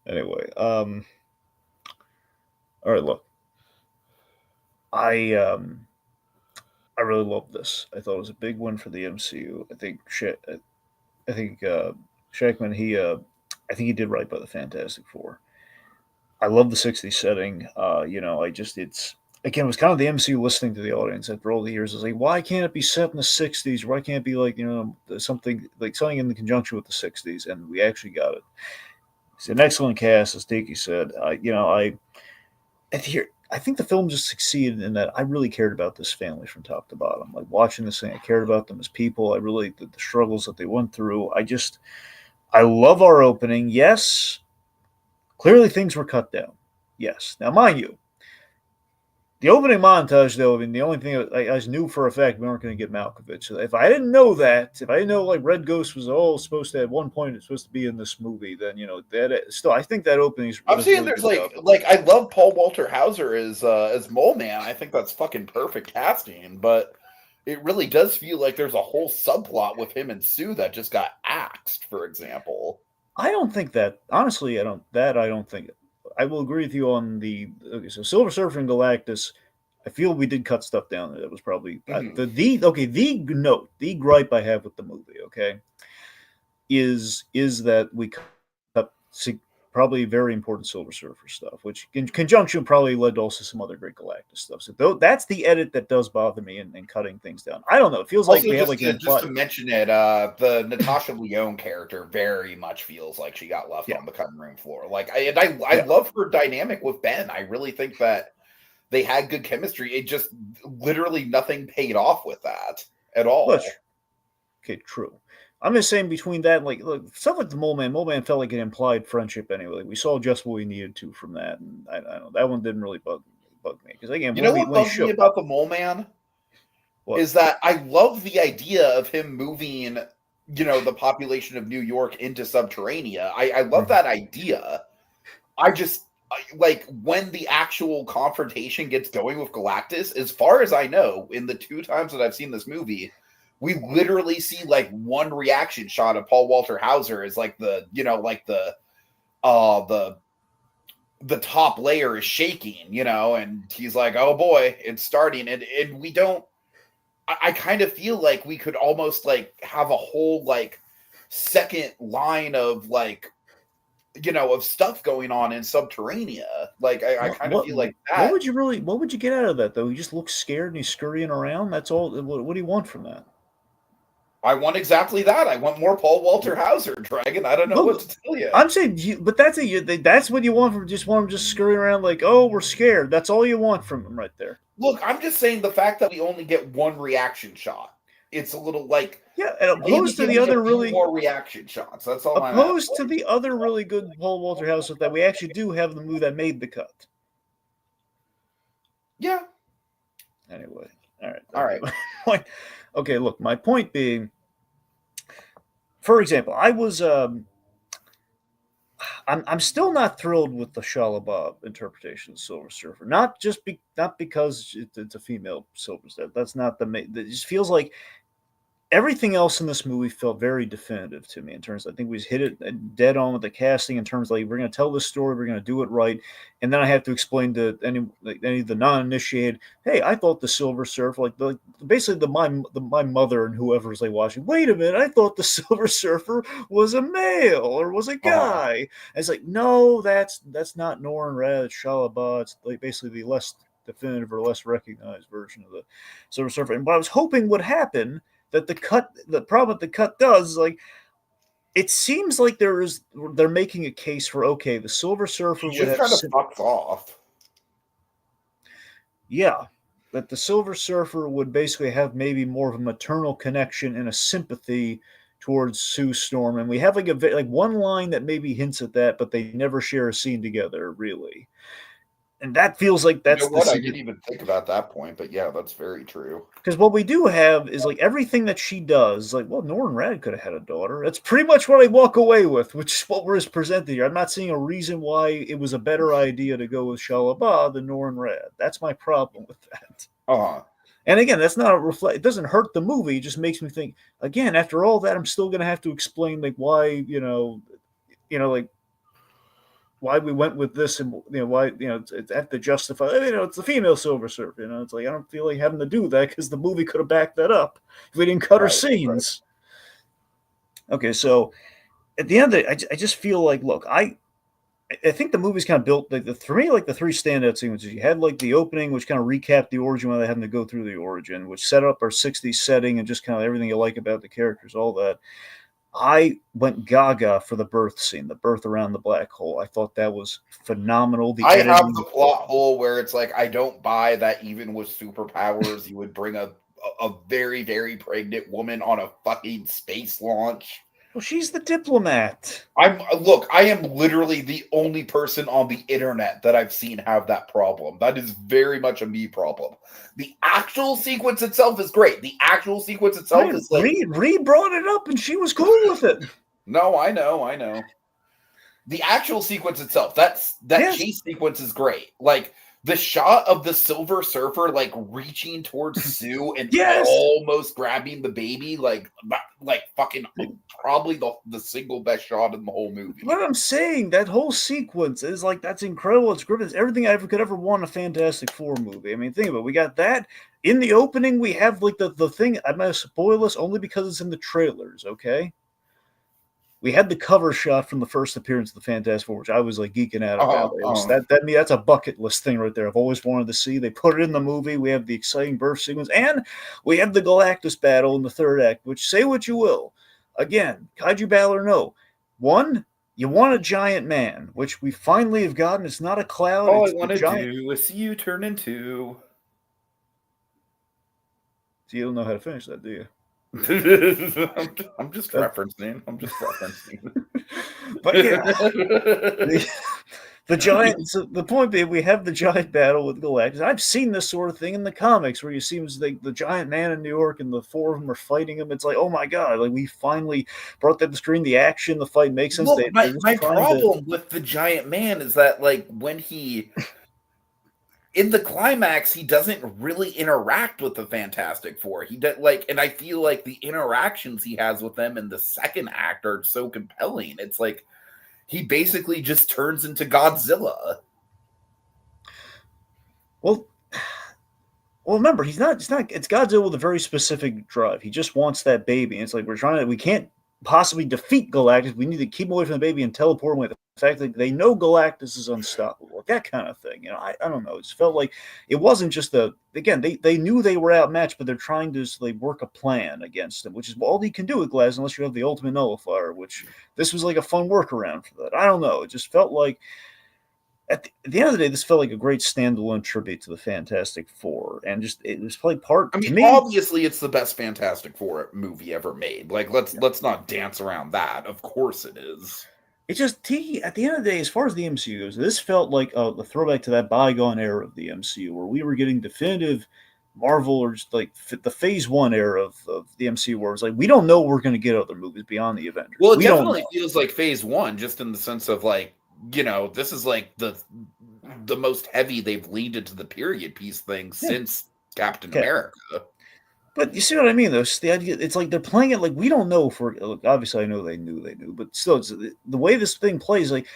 Anyway, all right. Look, I really love this. I thought it was a big win for the MCU. I think Shackman, I think he did right by the Fantastic Four. I love the '60s setting. It was kind of the MCU listening to the audience after all the years. It's like, why can't it be set in the '60s? Why can't it be like something in the conjunction with the '60s? And we actually got it. It's an excellent cast, as Tiki said. I think the film just succeeded in that I really cared about this family from top to bottom. Like watching this thing, I cared about them as people. I really the struggles that they went through. I love our opening. Yes, clearly things were cut down. Yes. Now, mind you, the opening montage, though, I mean, the only thing I knew for a fact we weren't going to get Malkovich. So if I didn't know that, if I didn't know like Red Ghost was supposed to at one point it's supposed to be in this movie, then that still I think that opening is. I'm saying there's like I love Paul Walter Hauser as Mole Man. I think that's fucking perfect casting, but it really does feel like there's a whole subplot with him and Sue that just got axed, for example. I don't think that. Honestly, I don't think. I will agree with you on so Silver Surfer and Galactus. I feel we did cut stuff down there. That was probably the gripe I have with the movie. Okay, is that we cut probably very important Silver Surfer stuff, which in conjunction probably led to also some other great Galactus stuff. So that's the edit that does bother me in cutting things down. I don't know. It feels also, like we have like just to mention it, the Natasha Lyonne character very much feels like she got left on the cutting room floor. Like I love her dynamic with Ben. I really think that they had good chemistry. It just literally nothing paid off with that at all. Okay, true. I'm just saying between that and look, stuff like the Mole Man felt like an implied friendship anyway. Like we saw just what we needed to from that, and I don't know, that one didn't really bug me because again, what bugs me about the Mole Man is that I love the idea of him moving, the population of New York into Subterranea. I love that idea. I just like when the actual confrontation gets going with Galactus. As far as I know, in the 2 times that I've seen this movie, we literally see like one reaction shot of Paul Walter Hauser as like the top layer is shaking, and he's like, oh boy, it's starting. And we don't, I kind of feel like we could almost like have a whole like second line of like, of stuff going on in Subterranea. Like I kind of feel like that. What would you get out of that though? He just looks scared and he's scurrying around. That's all. What do you want from that? I want exactly that. I want more Paul Walter Hauser, Dragon. I don't know what to tell you. I'm saying, but that's what you want from just want him just scurrying around like, oh, we're scared. That's all you want from him right there. Look, I'm just saying the fact that we only get one reaction shot. It's a little like and opposed to the other really more reaction shots. That's all. Opposed to the other really good Paul Walter Hauser that we actually do have the movie that made the cut. Yeah. Anyway, all right. Okay, look, my point being, for example, I'm still not thrilled with the Shia LaBeouf interpretation of Silver Surfer. Not because it's a female Silver Surfer. That's not the main. It just feels like everything else in this movie felt very definitive to me in terms. I think we hit it dead on with the casting in terms of like we're going to tell this story, we're going to do it right, and then I have to explain to any of the non-initiated, hey, I thought the Silver Surfer, basically my mother and whoever's like watching. Wait a minute, I thought the Silver Surfer was a male or was a guy. And it's like no, that's not Norrin Radd, it's Shia LaBeouf. It's like basically the less definitive or less recognized version of the Silver Surfer. And what I was hoping would happen that the problem with the cut does is like it seems like they're making a case for okay, the Silver Surfer He would just have kind of fucks off. yeah, that the Silver Surfer would basically have maybe more of a maternal connection and a sympathy towards Sue Storm, and we have like one line that maybe hints at that, but they never share a scene together really. And that feels like that's what? I didn't even think about that point, but yeah, that's very true. Because what we do have is like everything that she does, like, well, Norrin Radd could have had a daughter. That's pretty much what I walk away with, which is what we're presented here. I'm not seeing a reason why it was a better idea to go with Shia LaBeouf than Norrin Radd. That's my problem with that. And again, that's not a reflect. It doesn't hurt the movie. It just makes me think. Again, after all that, I'm still going to have to explain like why like why we went with this and why it's have to justify it's the female Silver Surfer. It's like I don't feel like having to do that because the movie could have backed that up if we didn't cut her scenes. Right. Okay, so at the end of it, I just feel like look, I think the movie's kind of built for me like the three standout sequences. You had like the opening, which kind of recapped the origin without having to go through the origin, which set up our 60s setting and just kind of everything you like about the characters, all that. I went gaga for the birth scene, the birth around the black hole. I thought that was phenomenal. I have the plot hole where it's like, I don't buy that even with superpowers, you would bring a very, very pregnant woman on a fucking space launch. Well, she's the diplomat. I am literally the only person on the internet that I've seen have that problem. That is very much a me problem. The actual sequence itself is great. The actual sequence itself is like Reed brought it up and she was cool with it. No, I know. The actual sequence itself, chase sequence is great. Like the shot of the Silver Surfer like reaching towards Sue and almost grabbing the baby, like fucking probably the single best shot in the whole movie. What I'm saying, that whole sequence is like that's incredible. It's gripping. It's everything I could ever want in a Fantastic Four movie. I mean, think about it. We got that in the opening. We have like the thing. I'm gonna spoil this only because it's in the trailers. Okay. We had the cover shot from the first appearance of the Fantastic Four, which I was like geeking out about. That's a bucket list thing right there. I've always wanted to see. They put it in the movie. We have the exciting birth sequence, and we have the Galactus battle in the third act. Which, say what you will, again, kaiju battle or no, one, you want a giant man, which we finally have gotten. It's not a cloud. All I want to do is see you turn into. So you don't know how to finish that, do you? I'm just referencing. But yeah, the giant. So the point being, we have the giant battle with Galactus. I've seen this sort of thing in the comics where you see the giant man in New York and the four of them are fighting him. It's like, oh my god! Like we finally brought that to the screen. The action, the fight makes sense. Well, my problem with the giant man is that like when he. In the climax, he doesn't really interact with the Fantastic Four. He does and I feel like the interactions he has with them in the second act are so compelling. It's like he basically just turns into Godzilla. Well, remember, it's Godzilla with a very specific drive. He just wants that baby. And it's like we can't possibly defeat Galactus. We need to keep him away from the baby and teleport him away. The fact that they know Galactus is unstoppable, that kind of thing. I don't know. It felt like it wasn't just they knew they were outmatched, but they're trying to work a plan against him, which is all you can do with Glass unless you have the ultimate nullifier, which this was like a fun workaround for that. I don't know. It just felt like at the end of the day, this felt like a great standalone tribute to the Fantastic Four, and it was probably part. I mean, obviously, it's the best Fantastic Four movie ever made. Like, let's not dance around that. Of course, it is. It's just at the end of the day, as far as the MCU goes, this felt like the throwback to that bygone era of the MCU, where we were getting definitive Marvel or just like the Phase One era of the MCU, where it's like we don't know we're going to get other movies beyond the Avengers. Well, it we don't definitely know. feels like Phase One, just in the sense of like, this is like the most heavy they've leaned into the period piece thing since Captain America. But you see what I mean, though? It's the idea. It's like they're playing it like we don't know. Look, obviously, I know they knew, but still, it's the way this thing plays. Like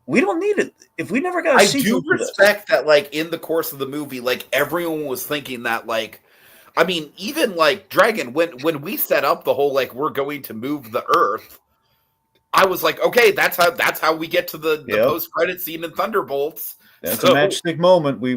we don't need it if we never got. I do respect that, like in the course of the movie, like everyone was thinking that, like, I mean, even like Dragon, when we set up the whole like we're going to move the Earth, I was like, okay, that's how we get to the post credit scene in Thunderbolts. That's a matchstick moment. We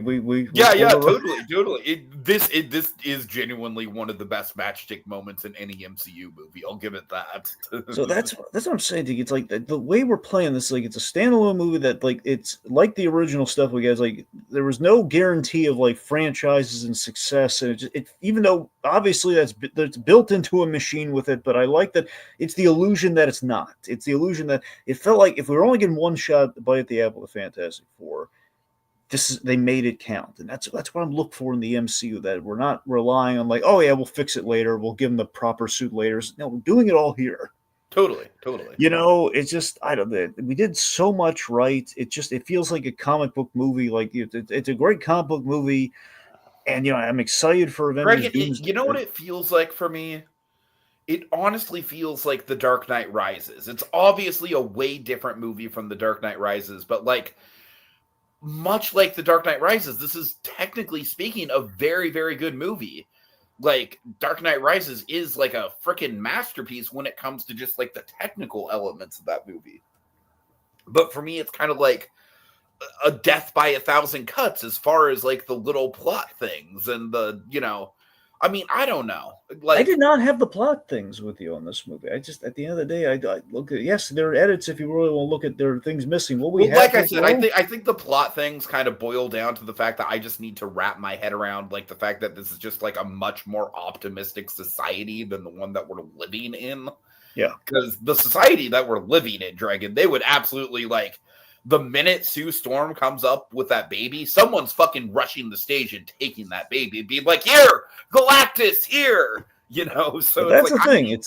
totally. This is genuinely one of the best matchstick moments in any MCU movie. I'll give it that. So that's what I'm saying to you. It's like the way we're playing this, like it's a standalone movie that like it's like the original stuff we got. Like there was no guarantee of like franchises and success, and it even though obviously that's built into a machine with it. But I like that it's the illusion that it's not. It's the illusion that it felt like if we were only getting one shot to bite at the apple of Fantastic Four. They made it count, and that's what I'm looking for in the MCU. That we're not relying on like, oh yeah, we'll fix it later, we'll give them the proper suit later. No, we're doing it all here. Totally. It's just I don't know. We did so much right. It feels like a comic book movie. Like it's a great comic book movie, and I'm excited for Avengers. You know what it feels like for me? It honestly feels like The Dark Knight Rises. It's obviously a way different movie from The Dark Knight Rises, but like. Much like The Dark Knight Rises, this is technically speaking a very, very good movie. Like, Dark Knight Rises is like a freaking masterpiece when it comes to just like the technical elements of that movie. But for me, it's kind of like a death by 1,000 cuts as far as like the little plot things and the, I mean, I don't know. Like, I did not have the plot things with you on this movie. I just, at the end of the day, I look at, yes, there are edits if you really want to look at, there are things missing. Like I said, I think the plot things kind of boil down to the fact that I just need to wrap my head around, like, the fact that this is just, like, a much more optimistic society than the one that we're living in. Yeah. Because the society that we're living in, Dragon, they would absolutely, like, the minute Sue Storm comes up with that baby, someone's fucking rushing the stage and taking that baby and being like, here, Galactus, here, So that's the thing.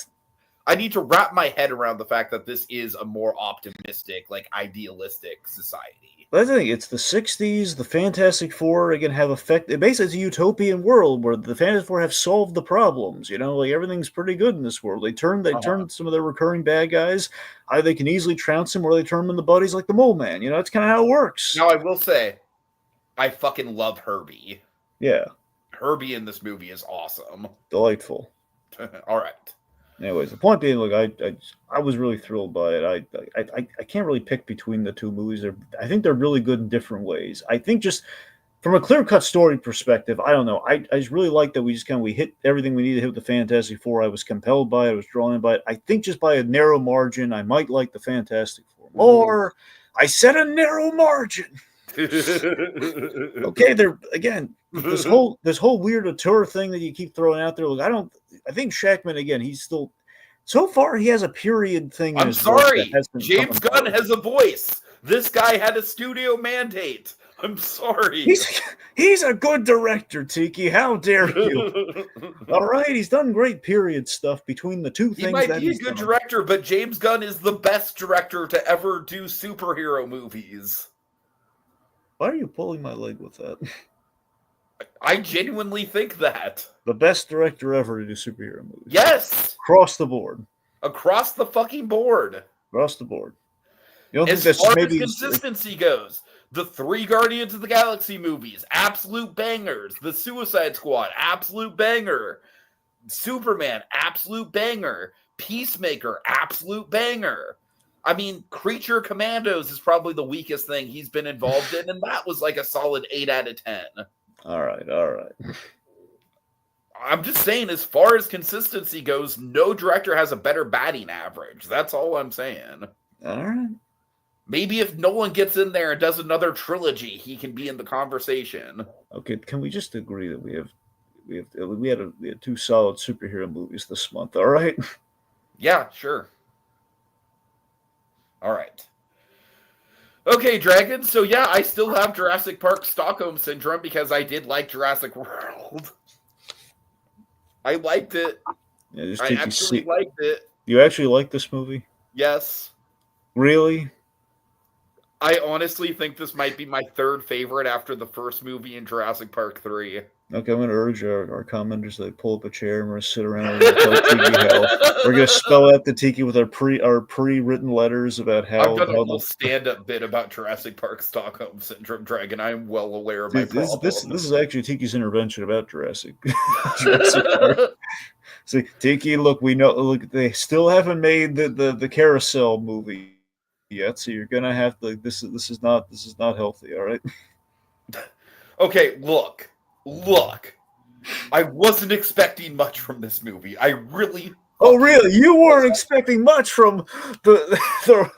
I need to wrap my head around the fact that this is a more optimistic, like idealistic society. That's the thing. It's the 60s. The Fantastic Four again have effect. Basically, it's a utopian world where the Fantastic Four have solved the problems. Like everything's pretty good in this world. They turned some of their recurring bad guys. Either they can easily trounce them, or they turn them into buddies like the Mole Man. That's kind of how it works. Now, I will say, I fucking love Herbie. Yeah, Herbie in this movie is awesome. Delightful. All right. Anyways, the point being, look, I was really thrilled by it. I can't really pick between the two movies. I think they're really good in different ways. I think just from a clear-cut story perspective, I don't know. I just really like that we hit everything we needed to hit with the Fantastic Four. I was compelled by it. I was drawn in by it. I think just by a narrow margin, I might like the Fantastic Four more. I said a narrow margin. Okay, there again. This whole weird auteur thing that you keep throwing out there. Look, I think Shackman again. He's still so far. He has a period thing. I'm sorry, James Gunn has a voice. This guy had a studio mandate. I'm sorry. He's a good director, Tiki. How dare you? All right, he's done great period stuff between the two things. He might be a good director, but James Gunn is the best director to ever do superhero movies. Why are you pulling my leg with that? I genuinely think that. The best director ever to do superhero movies. Yes! Across the board. Across the fucking board. Across the board. You don't as think that's far maybe as consistency goes, the 3 Guardians of the Galaxy movies, absolute bangers. The Suicide Squad, absolute banger. Superman, absolute banger. Peacemaker, absolute banger. I mean, Creature Commandos is probably the weakest thing he's been involved in, and that was like a solid 8 out of 10. All right. I'm just saying, as far as consistency goes, no director has a better batting average. That's all I'm saying. All right. Maybe if Nolan gets in there and does another trilogy, he can be in the conversation. Okay, can we just agree that we had 2 solid superhero movies this month? All right. Yeah, sure. All right. Okay, Dragon. So yeah, I still have Jurassic Park Stockholm Syndrome because I did like Jurassic World. I liked it. Yeah, just I take actually liked it. You actually like this movie? Yes. Really? I honestly think this might be my third favorite after the first movie in Jurassic Park 3. Okay, I'm going to urge our commenters to pull up a chair and we're going to sit around and tell Tiki how we're going to spell out the Tiki with our pre-written letters about I've how done a whole the stand-up bit about Jurassic Park Stockholm Syndrome, Dragon. I am well aware of my this problem. is actually Tiki's intervention about Jurassic Park. See, Tiki, look, we know. Look, they still haven't made the carousel movie yet, so you're gonna have to. This is not healthy. All right. Okay, look. I wasn't expecting much from this movie. I really. Oh, really? You weren't expecting much from the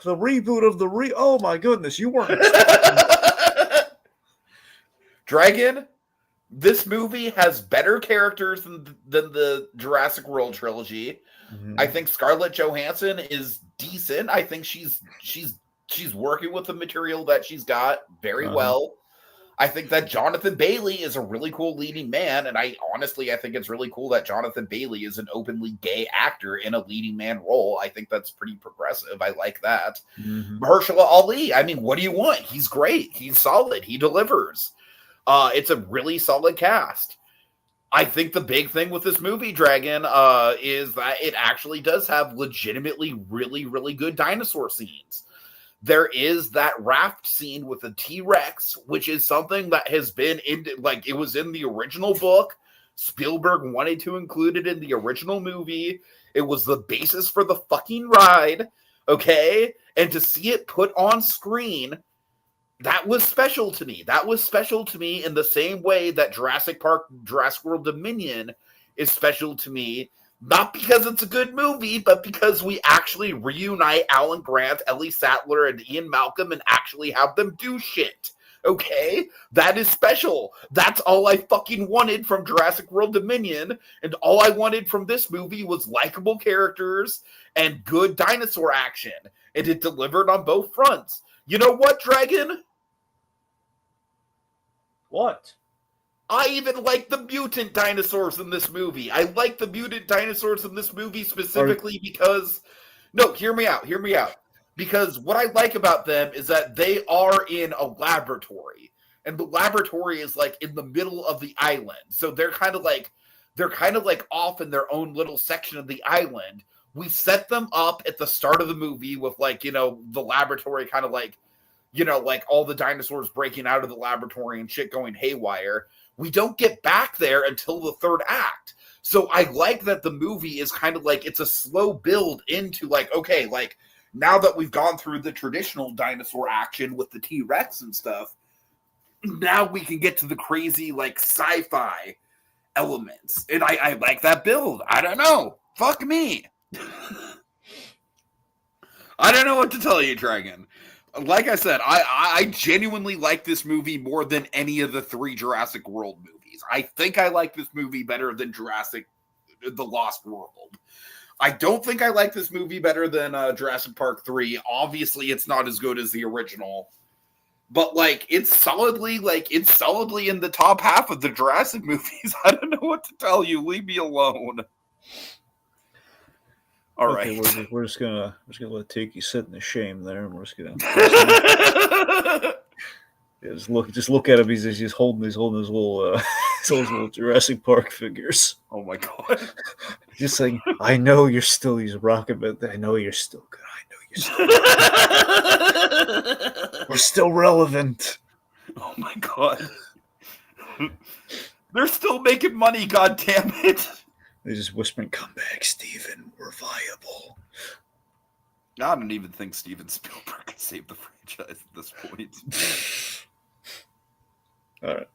reboot of the. Oh my goodness, you weren't. Dragon. This movie has better characters than the Jurassic World trilogy. Mm-hmm. I think Scarlett Johansson is decent. I think she's working with the material that she's got very well. I think that Jonathan Bailey is a really cool leading man, and I think it's really cool that Jonathan Bailey is an openly gay actor in a leading man role. I think that's pretty progressive. I like that. Mm-hmm. Mahershala Ali, I mean, what do you want? He's great. He's solid. He delivers. It's a really solid cast. I think the big thing with this movie, Dragon, is that it actually does have legitimately really, really good dinosaur scenes. There is that raft scene with the T-Rex, which is something that has been it was in the original book. Spielberg wanted to include it in the original movie. It was the basis for the fucking ride, okay? And to see it put on screen, that was special to me. That was special to me in the same way that Jurassic World Dominion is special to me. Not because it's a good movie, but because we actually reunite Alan Grant, Ellie Sattler, and Ian Malcolm and actually have them do shit. Okay? That is special. That's all I fucking wanted from Jurassic World Dominion, and all I wanted from this movie was likable characters and good dinosaur action. And it delivered on both fronts. You know what, Dragon? What? I even like the mutant dinosaurs in this movie. I like the mutant dinosaurs in this movie specifically because... No, hear me out. Because what I like about them is that they are in a laboratory. And the laboratory is like in the middle of the island. So they're kind of like off in their own little section of the island. We set them up at the start of the movie with the laboratory kind of all the dinosaurs breaking out of the laboratory and shit going haywire. We don't get back there until the third act. So I like that the movie is kind of it's a slow build into now that we've gone through the traditional dinosaur action with the T-Rex and stuff, now we can get to the crazy sci-fi elements. And I like that build. I don't know. Fuck me. I don't know what to tell you, Dragon. Like I said, I genuinely like this movie more than any of the three Jurassic World movies. I think I like this movie better than Jurassic The Lost World. I don't think I like this movie better than Jurassic Park 3. Obviously, it's not as good as the original. But it's solidly in the top half of the Jurassic movies. I don't know what to tell you. Leave me alone. All right, we're just gonna let Tiki sit in the shame there, and we're just gonna just look at him. He's holding his little little Jurassic Park figures. Oh my god! Just saying, I know you're still rocking, but I know you're still good. I know you're still. We're still relevant. Oh my god! They're still making money. God damn it! They're just whispering, "Come back, Steven. We're viable." I don't even think Steven Spielberg can save the franchise at this point. All right.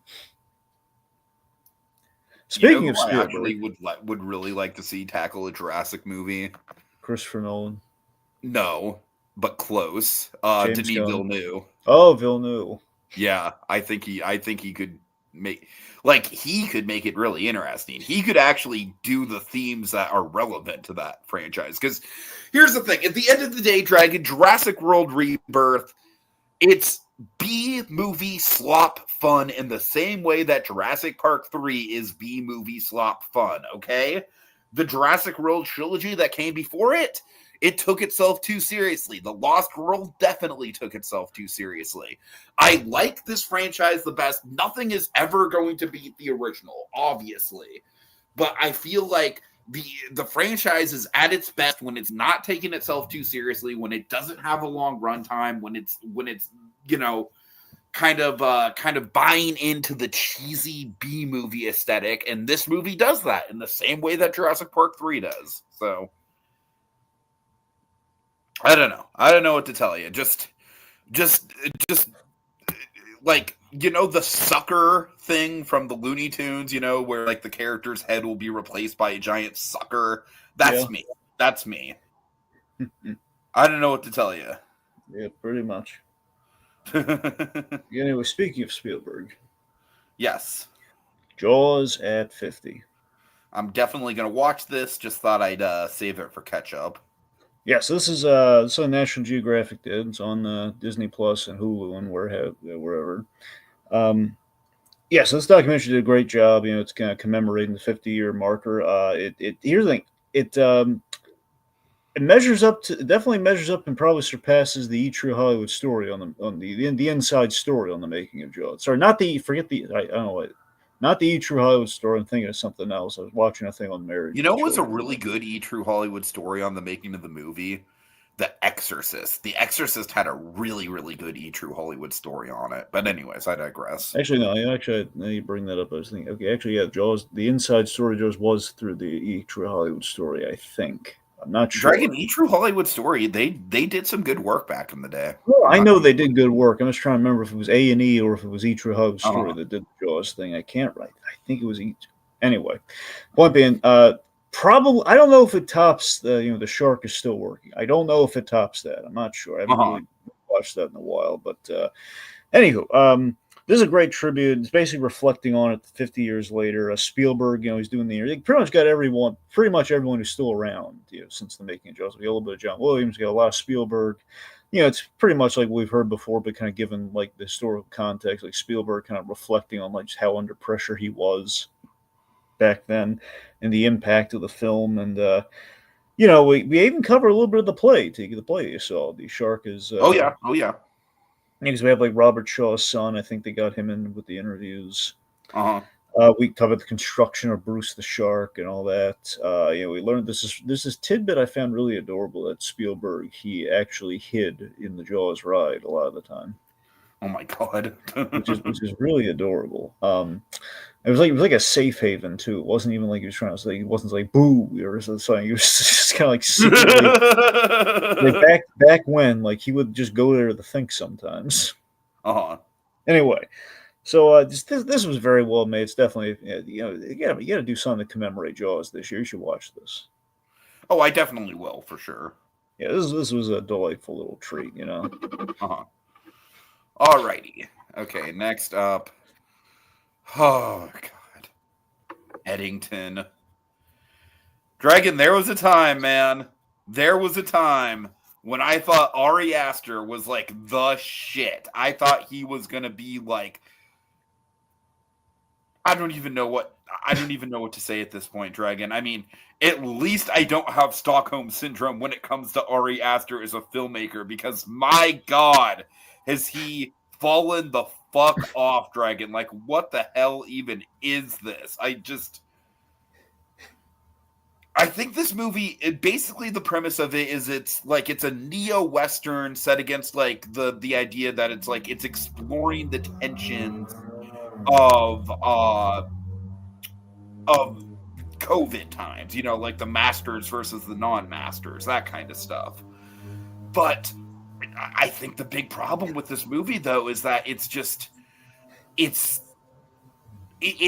Speaking of Spielberg, I actually would really like to see tackle a Jurassic movie. Christopher Nolan. No, but close. Denis Villeneuve. Oh, Villeneuve. Yeah, I think he could make it really interesting. He could actually do the themes that are relevant to that franchise. Because here's the thing: at the end of the day, Dragon, Jurassic World Rebirth It's B-movie slop fun in the same way that Jurassic Park 3 is B-movie slop fun, okay? The Jurassic World trilogy that came before it, it took itself too seriously. The Lost World definitely took itself too seriously. I like this franchise the best. Nothing is ever going to beat the original, obviously. But I feel like the franchise is at its best when it's not taking itself too seriously, when it doesn't have a long runtime, when it's kind of buying into the cheesy B movie aesthetic, and this movie does that in the same way that Jurassic Park 3 does. So I don't know what to tell you. Just like, the sucker thing from the Looney Tunes, where like the character's head will be replaced by a giant sucker. That's me. That's me. I don't know what to tell you. Yeah, pretty much. Anyway, speaking of Spielberg. Yes. Jaws at 50. I'm definitely going to watch this. Just thought I'd save it for catch up. Yes, this is on National Geographic did. It's on Disney Plus and Hulu and wherever. So this documentary did a great job. It's kind of commemorating the 50-year marker. Here's the thing. It definitely measures up and probably surpasses the True Hollywood story on the inside story on the making of Jaws. Sorry, not the True Hollywood story. I'm thinking of something else. I was watching a thing on marriage. It was a really good True Hollywood story on the making of the movie? The Exorcist. The Exorcist had a really, really good True Hollywood story on it. But anyways, I digress. Actually, no. Actually, now you bring that up. I was thinking, okay, actually, yeah, Jaws. The inside story of Jaws was through the True Hollywood story, I think. I'm not sure. Dragon True Hollywood story. They did some good work back in the day. Well, I know they did good work. I'm just trying to remember if it was A&E or if it was True Hollywood story that did the Jaws thing. I can't write. I think it was E. Anyway, point being, probably I don't know if it tops the shark is still working. I don't know if it tops that. I'm not sure. I haven't really watched that in a while. But anywho, this is a great tribute. It's basically reflecting on it 50 years later. Spielberg, he's doing he pretty much got pretty much everyone who's still around, since the making of Jaws. We got a little bit of John Williams, got a lot of Spielberg. It's pretty much like we've heard before, but kind of given like the historical context, like Spielberg kind of reflecting on like just how under pressure he was back then and the impact of the film. And, we even cover a little bit of the play, the play you saw. The shark is... Oh, yeah. Because we have like Robert Shaw's son. I think they got him in with the interviews. We covered the construction of Bruce the Shark and all that. We learned this is tidbit I found really adorable that Spielberg he actually hid in the Jaws ride a lot of the time. Oh my god, which is really adorable. It was like a safe haven too. It wasn't even like he was trying to say. It wasn't like boo or something. He was just kind of like secretly, like back when like he would just go there to think sometimes. Anyway, so this was very well made. It's definitely you got to do something to commemorate Jaws this year. You should watch this. Oh, I definitely will for sure. Yeah, this was a delightful little treat. Alrighty. Okay, next up. Oh, God. Eddington. Dragon, there was a time, man. There was a time when I thought Ari Aster was like the shit. I thought he was going to be like... I don't even know what to say at this point, Dragon. I mean, at least I don't have Stockholm Syndrome when it comes to Ari Aster as a filmmaker, because my God, has he fallen the fuck off, Dragon. Like, what the hell even is this? I think this movie, basically the premise of it is it's a neo-Western set against like the idea that it's like it's exploring the tensions of COVID times, like the masters versus the non-masters, that kind of stuff. But I think the big problem with this movie, though, is that it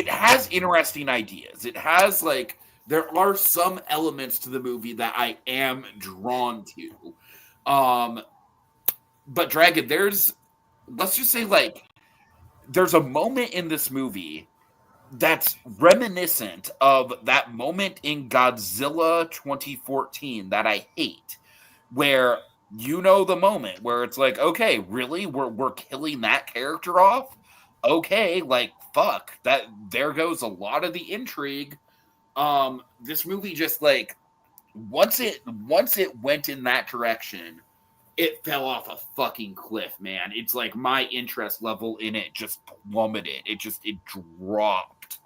has interesting ideas. It has there are some elements to the movie that I am drawn to. But Dragon, let's just say there's a moment in this movie that's reminiscent of that moment in Godzilla 2014 that I hate, where you know the moment where it's like, okay, really, we're killing that character off. Okay, like fuck that. There goes a lot of the intrigue. This movie just like once it went in that direction, it fell off a fucking cliff, man. It's like my interest level in it just plummeted. It dropped.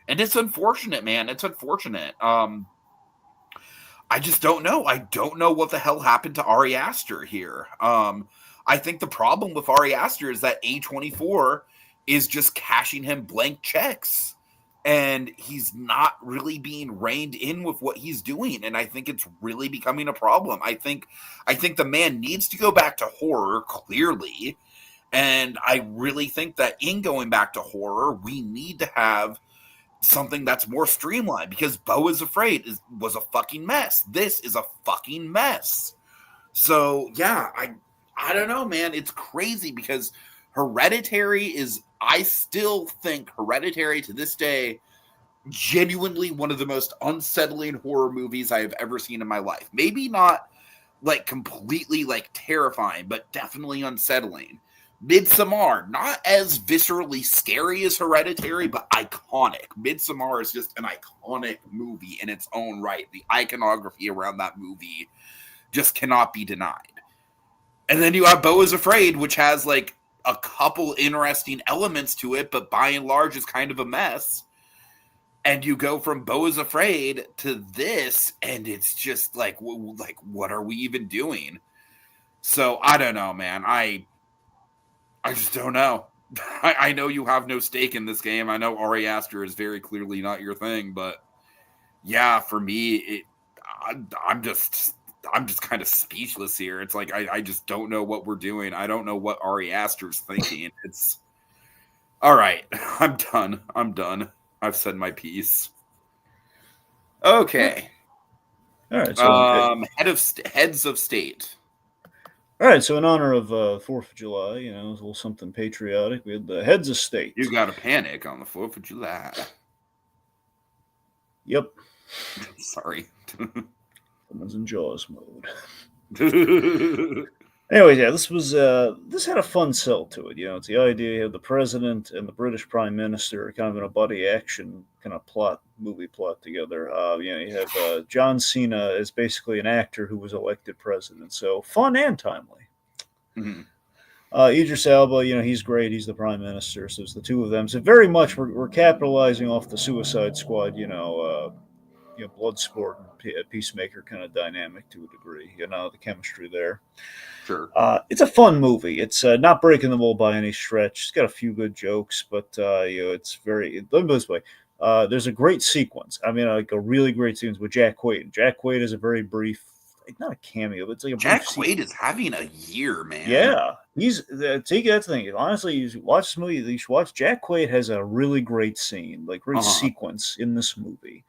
And it's unfortunate, man. It's unfortunate. I just don't know. I don't know what the hell happened to Ari Aster here. I think the problem with Ari Aster is that A24 is just cashing him blank checks. And he's not really being reined in with what he's doing. And I think it's really becoming a problem. I think the man needs to go back to horror, clearly. And I really think that in going back to horror, we need to have something that's more streamlined, because Beau is Afraid was a fucking mess. This is a fucking mess. So yeah, I don't know, man. It's crazy because Hereditary is, I still think Hereditary to this day, genuinely one of the most unsettling horror movies I have ever seen in my life. Maybe not like completely like terrifying, but definitely unsettling. Midsommar, not as viscerally scary as Hereditary, but iconic. Midsommar is just an iconic movie in its own right. The iconography around that movie just cannot be denied. And then you have Beau is Afraid, which has like a couple interesting elements to it, but by and large is kind of a mess. And you go from Beau is Afraid to this, and it's just like what are we even doing? So I don't know, man. I just don't know. I know you have no stake in this game. I know Ari Aster is very clearly not your thing, but yeah, for me, I'm just kind of speechless here. It's like I just don't know what we're doing. I don't know what Ari Aster's thinking. It's all right. I'm done. I've said my piece. Okay. All right. So heads of state. All right, so in honor of 4th of July, you know, a little something patriotic, we had the heads of state. You got to panic on the 4th of July. Yep. Sorry. Someone's in Jaws mode. Anyways, yeah, this had a fun sell to it. You know, it's the idea you have the president and the British Prime Minister kind of in a buddy action kind of movie plot together. You know, you have John Cena as basically an actor who was elected president, so fun and timely. Mm-hmm. Idris Elba, you know, he's great. He's the prime minister, so it's the two of them. So very much we're capitalizing off the Suicide Squad, Bloodsport and Peacemaker kind of dynamic to a degree. You know, the chemistry there. Sure. It's a fun movie. It's not breaking the mold by any stretch. It's got a few good jokes, but it's very. Let me put it this way. There's a great sequence. I mean, like a really great sequence with Jack Quaid. Jack Quaid is a very brief, not a cameo, but it's like a Jack Quaid is having a year, man. Yeah, that's the thing. Honestly, you watch this movie. You should watch. Jack Quaid has a really great scene, like great sequence in this movie.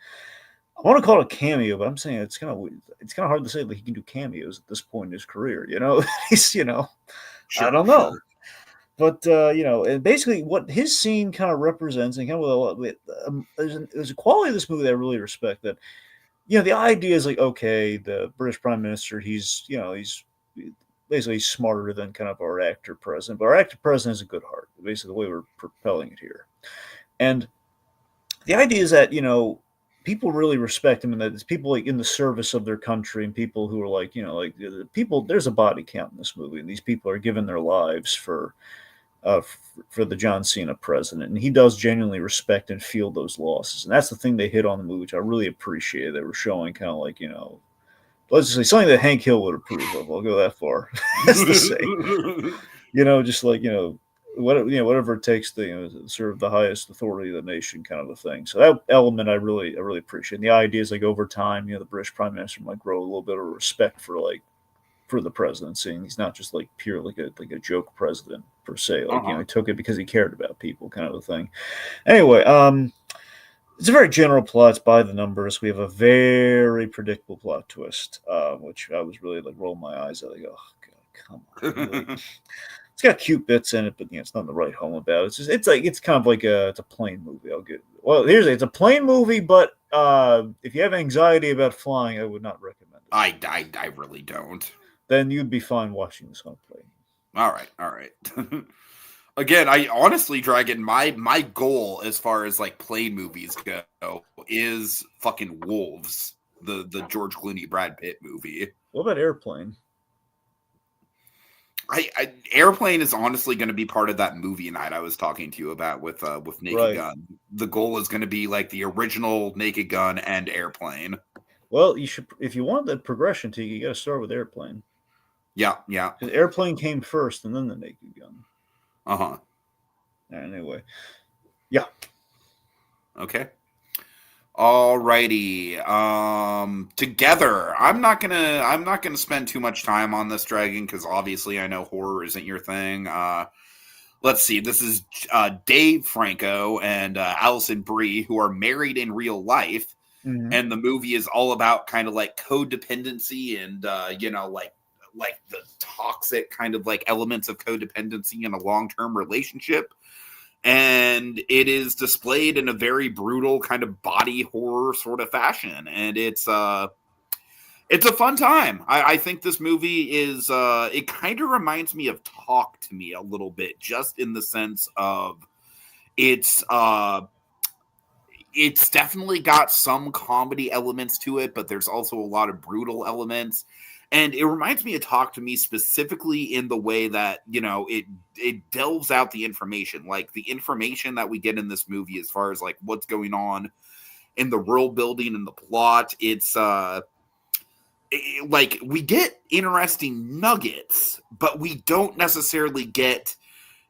I want to call it a cameo, but I'm saying it's kind of hard to say that he can do cameos at this point in his career. You know, sure, I don't know. Sure. But and basically what his scene kind of represents, and kind of there's a quality of this movie that I really respect. That the idea is like, okay, the British Prime Minister, he's basically smarter than kind of our actor president, but our actor president has a good heart. Basically, the way we're propelling it here, and the idea is that people really respect him, and that it's people like in the service of their country, and people who are like, people. There's a body count in this movie, and these people are giving their lives for the John Cena president, and he does genuinely respect and feel those losses, and that's the thing they hit on the movie, which I really appreciate. They were showing kind of like, let's just say something that Hank Hill would approve of. I'll go that far as to say, just like whatever it takes to serve the highest authority of the nation, kind of a thing. So that element I really appreciate. And the idea is like over time, the British Prime Minister might grow a little bit of respect for the presidency, and he's not just like pure like a joke president per se. Like he took it because he cared about people, kind of a thing. Anyway, it's a very general plot. It's by the numbers. We have a very predictable plot twist, which I was really like rolling my eyes at. Like, oh god, come on. It's got cute bits in it, but it's nothing to write home about. It's kind of like it's a plain movie. It's a plain movie, but if you have anxiety about flying, I would not recommend it. I really don't. then you'd be fine watching this on a plane. All right. Again, I honestly, Dragon, my goal as far as like plane movies go is fucking Wolves, the George Clooney Brad Pitt movie. What about Airplane? Airplane is honestly going to be part of that movie night I was talking to you about with Naked Gun. The goal is going to be like the original Naked Gun and Airplane. Well, you should, if you want that progression, Tiki, you got to start with Airplane. Yeah. Because Airplane came first, and then the Naked Gun. Anyway, yeah. Okay. Alrighty. Together. I'm not gonna spend too much time on this, Dragon, because obviously I know horror isn't your thing. Let's see. This is Dave Franco and Allison Brie, who are married in real life, and the movie is all about kind of like codependency and like the toxic kind of like elements of codependency in a long-term relationship. And it is displayed in a very brutal kind of body horror sort of fashion. And it's a fun time. I think this movie is, it kind of reminds me of Talk to Me a little bit, just in the sense of it's definitely got some comedy elements to it, but there's also a lot of brutal elements. And it reminds me of Talk to Me specifically in the way that, it delves out the information. Like the information that we get in this movie as far as like what's going on in the world building and the plot. It's like we get interesting nuggets, but we don't necessarily get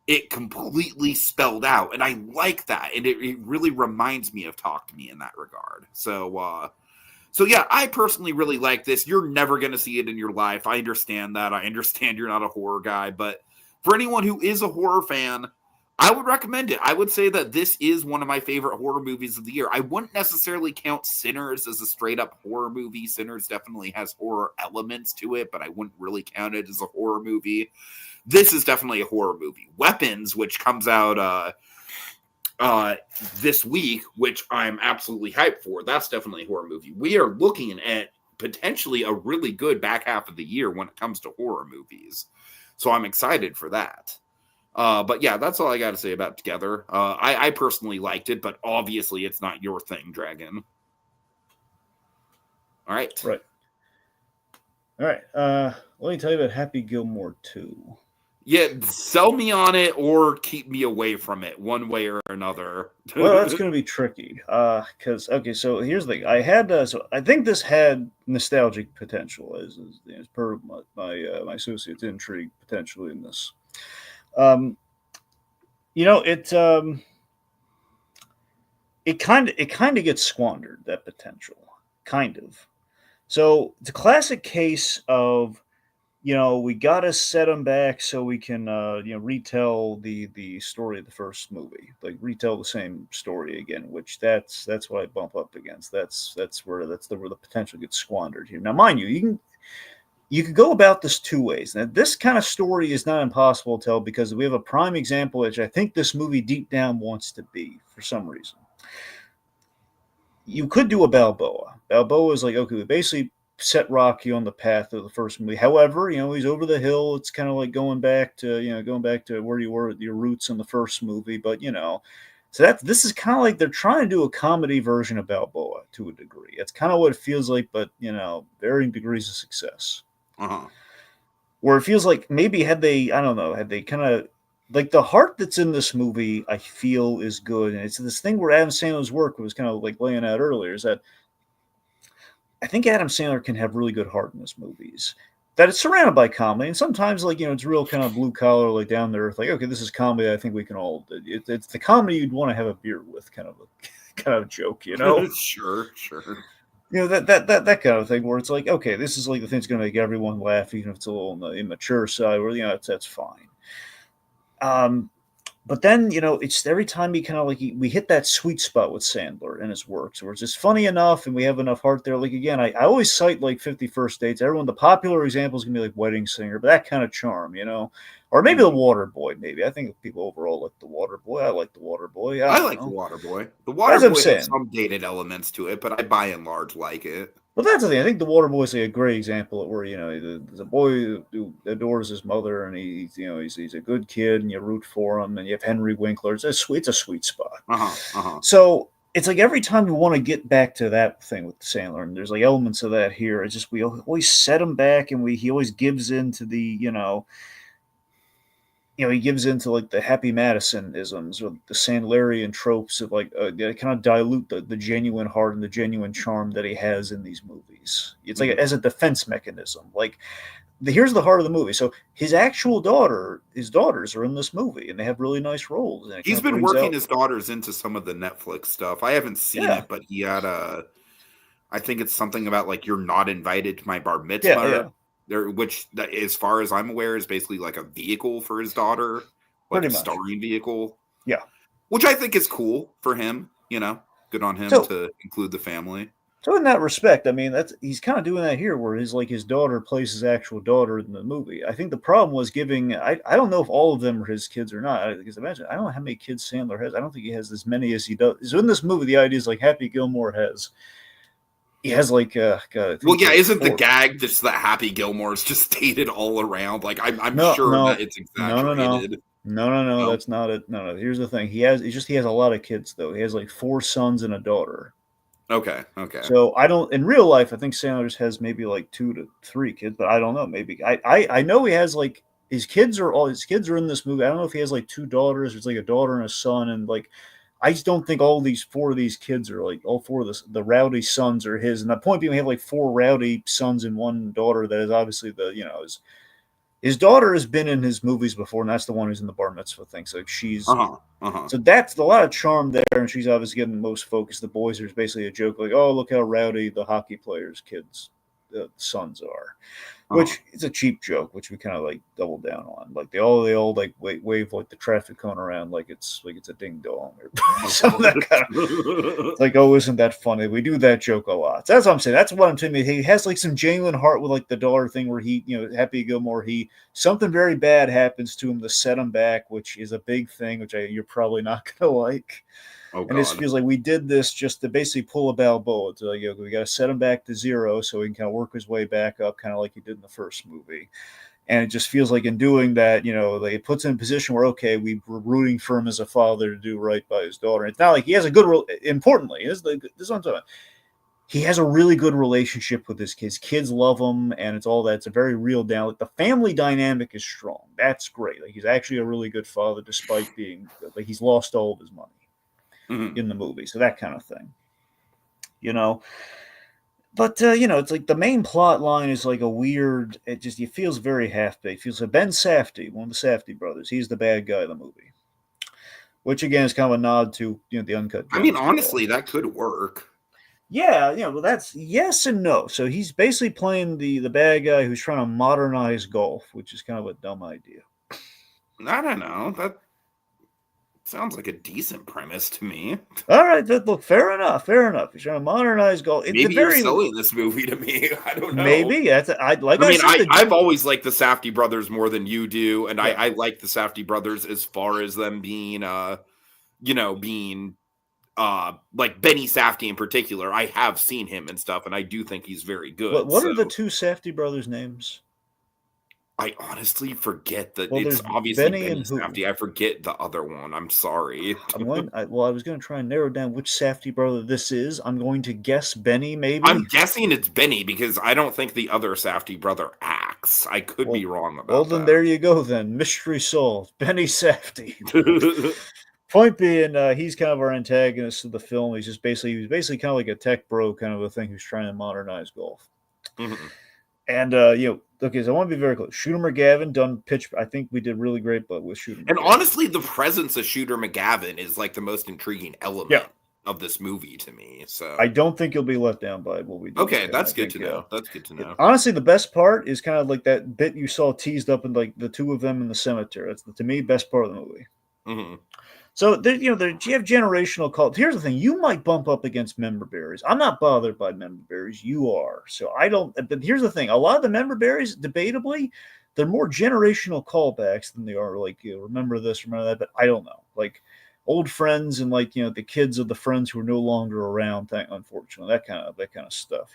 it completely spelled out. And I like that. And it really reminds me of Talk to Me in that regard. So yeah, I personally really like this. You're never going to see it in your life. I understand that. I understand you're not a horror guy, but for anyone who is a horror fan, I would recommend it. I would say that this is one of my favorite horror movies of the year. I wouldn't necessarily count Sinners as a straight up horror movie. Sinners definitely has horror elements to it, but I wouldn't really count it as a horror movie. This is definitely a horror movie. Weapons, which comes out this week, which I'm absolutely hyped for. That's definitely a horror movie. We are looking at potentially a really good back half of the year when it comes to horror movies. So I'm excited for that. But yeah, that's all I got to say about Together. I personally liked it, but obviously it's not your thing, Dragon. All right. All right. Let me tell you about Happy Gilmore 2. Yeah, sell me on it or keep me away from it one way or another. Well, that's going to be tricky. Because, okay, so here's the thing. I think this had nostalgic potential, as per my associate's intrigue potentially in this. It kind of gets squandered, that potential, kind of. So it's a classic case of, we got to set them back so we can, retell the story of the first movie, like retell the same story again, which that's what I bump up against. That's where the potential gets squandered here. Now, mind you, you could go about this two ways. Now, this kind of story is not impossible to tell because we have a prime example, which I think this movie deep down wants to be for some reason. You could do a Balboa. Balboa is like, okay, we basically set Rocky on the path of the first movie. However, he's over the hill. It's kind of like going back to where you were at your roots in the first movie. But so this is kind of like they're trying to do a comedy version of Balboa to a degree. It's kind of what it feels like, but varying degrees of success. Where it feels like maybe had they kind of like the heart that's in this movie, I feel is good, and it's this thing where Adam Sandler's work was kind of like laying out earlier is that I think Adam Sandler can have really good heart in his movies. That it's surrounded by comedy, and sometimes it's real kind of blue collar, like down to earth. Like, okay, this is comedy. I think we can all. It's the comedy you'd want to have a beer with, kind of joke, Sure. That kind of thing where it's like, okay, this is like the thing that's going to make everyone laugh, even if it's a little on the immature side. Where that's fine. But then, it's every time we hit that sweet spot with Sandler and his works where it's just funny enough and we have enough heart there. Like, again, I always cite like 50 First Dates. The popular example is going to be like Wedding Singer, but that kind of charm, or maybe The Waterboy, maybe. I think people overall like The Waterboy. I like The Waterboy. I like The Waterboy. The Waterboy has some dated elements to it, but I by and large like it. But that's the thing. I think the Waterboy's like a great example of where there's a boy who adores his mother, and he's a good kid, and you root for him, and you have Henry Winkler. It's a sweet spot. So it's like every time we want to get back to that thing with Sandler, and there's like elements of that here. It's just we always set him back, and he always gives in to the he gives into like the Happy Madison isms or the Sandlerian tropes of like kind of dilute the genuine heart and the genuine charm that he has in these movies. It's like as a defense mechanism. Like here's the heart of the movie. So his daughters are in this movie, and they have really nice roles. And he's been working his daughters into some of the Netflix stuff. I haven't seen it, but he had I think it's something about like you're not invited to my bar mitzvah. Yeah. Which, as far as I'm aware, is basically like a vehicle for his daughter, like a starring vehicle. Yeah, which I think is cool for him. Good on him to include the family. So in that respect, I mean, he's kind of doing that here, where his daughter plays his actual daughter in the movie. I think the problem was giving. I don't know if all of them are his kids or not. Because imagine, I don't know how many kids Sandler has. I don't think he has as many as he does. So in this movie, the idea is like Happy Gilmore has. He has like isn't the gag just that Happy Gilmore's just dated all around? Like I'm sure that it's exaggerated. No, that's not it. No. Here's the thing. He has a lot of kids though. He has like 4 sons and a daughter. Okay. So I don't in real life. I think Sanders has maybe like 2 to 3 kids, but I don't know. Maybe I know he has like his kids are in this movie. I don't know if he has like 2 daughters. It's like a daughter and a son, and like. I just don't think all 4 of these kids are like all 4 of the rowdy sons are his. And the point being, we have like 4 rowdy sons and 1 daughter that is obviously his daughter has been in his movies before, and that's the one who's in the bar mitzvah thing. So she's so that's a lot of charm there, and she's obviously getting the most focus. The boys are basically a joke, like, oh, look how rowdy the hockey players' kids' sons are. Which is a cheap joke, which we kind of like double down on. Like they all like wave like the traffic cone around like it's a ding dong or something that kind of like, oh, isn't that funny? We do that joke a lot. So that's what I'm saying. That's what I'm telling you. He has like some genuine heart with like the daughter thing where he, Happy Gilmore, something very bad happens to him to set him back, which is a big thing, which you're probably not gonna like. Oh, and it feels like we did this just to basically pull a Balboa. To, we got to set him back to 0 so he can kind of work his way back up, kind of like he did in the first movie. And it just feels like in doing that, like it puts him in a position where, okay, we're rooting for him as a father to do right by his daughter. It's not like he has a good, importantly, this is what I'm talking about. He has a really good relationship with his kids. Kids love him, and it's all that. It's a very real down. Like the family dynamic is strong. That's great. Like he's actually a really good father, despite being like he's lost all of his money. In the movie, so that kind of thing, But it's like the main plot line is like a weird. It feels very half-baked. Feels like Ben Safdie, one of the Safdie brothers. He's the bad guy of the movie, which again is kind of a nod to the Uncut Gems. I mean, honestly, that could work. Yeah, well, that's yes and no. So he's basically playing the bad guy who's trying to modernize golf, which is kind of a dumb idea. I don't know. That sounds like a decent premise to me. All right, look, fair enough. He's trying to modernize golf. Maybe you're selling this movie to me. I don't know. Maybe I've always liked the Safdie brothers more than you do, and I like the Safdie brothers as far as them being, like Benny Safdie in particular. I have seen him and stuff, and I do think he's very good. What are the 2 Safdie brothers' names? I honestly forget that it's obviously Benny Safdie. I forget the other one. I'm sorry. I was going to try and narrow down which Safdie brother this is. I'm going to guess Benny, maybe. I'm guessing it's Benny because I don't think the other Safdie brother acts. I could be wrong about that. Well, then there you go then. Mystery solved. Benny Safdie. Point being, he's kind of our antagonist of the film. He's basically kind of like a tech bro kind of a thing who's trying to modernize golf. Mm-hmm. And, okay, so I want to be very clear. Shooter McGavin done pitch. I think we did really great, but with Shooter McGavin. And honestly, the presence of Shooter McGavin is like the most intriguing element of this movie to me. So I don't think you'll be let down by what we do. Okay, that's good to know. That's good to know. Honestly, the best part is kind of like that bit you saw teased up in like the 2 of them in the cemetery. That's to me best part of the movie. Mm-hmm. So you have generational cult. Here's the thing: you might bump up against member berries. I'm not bothered by member berries. You are. So I don't. But here's the thing: a lot of the member berries, debatably, they're more generational callbacks than they are like remember this, remember that. But I don't know, like old friends and like the kids of the friends who are no longer around. Unfortunately, that kind of stuff.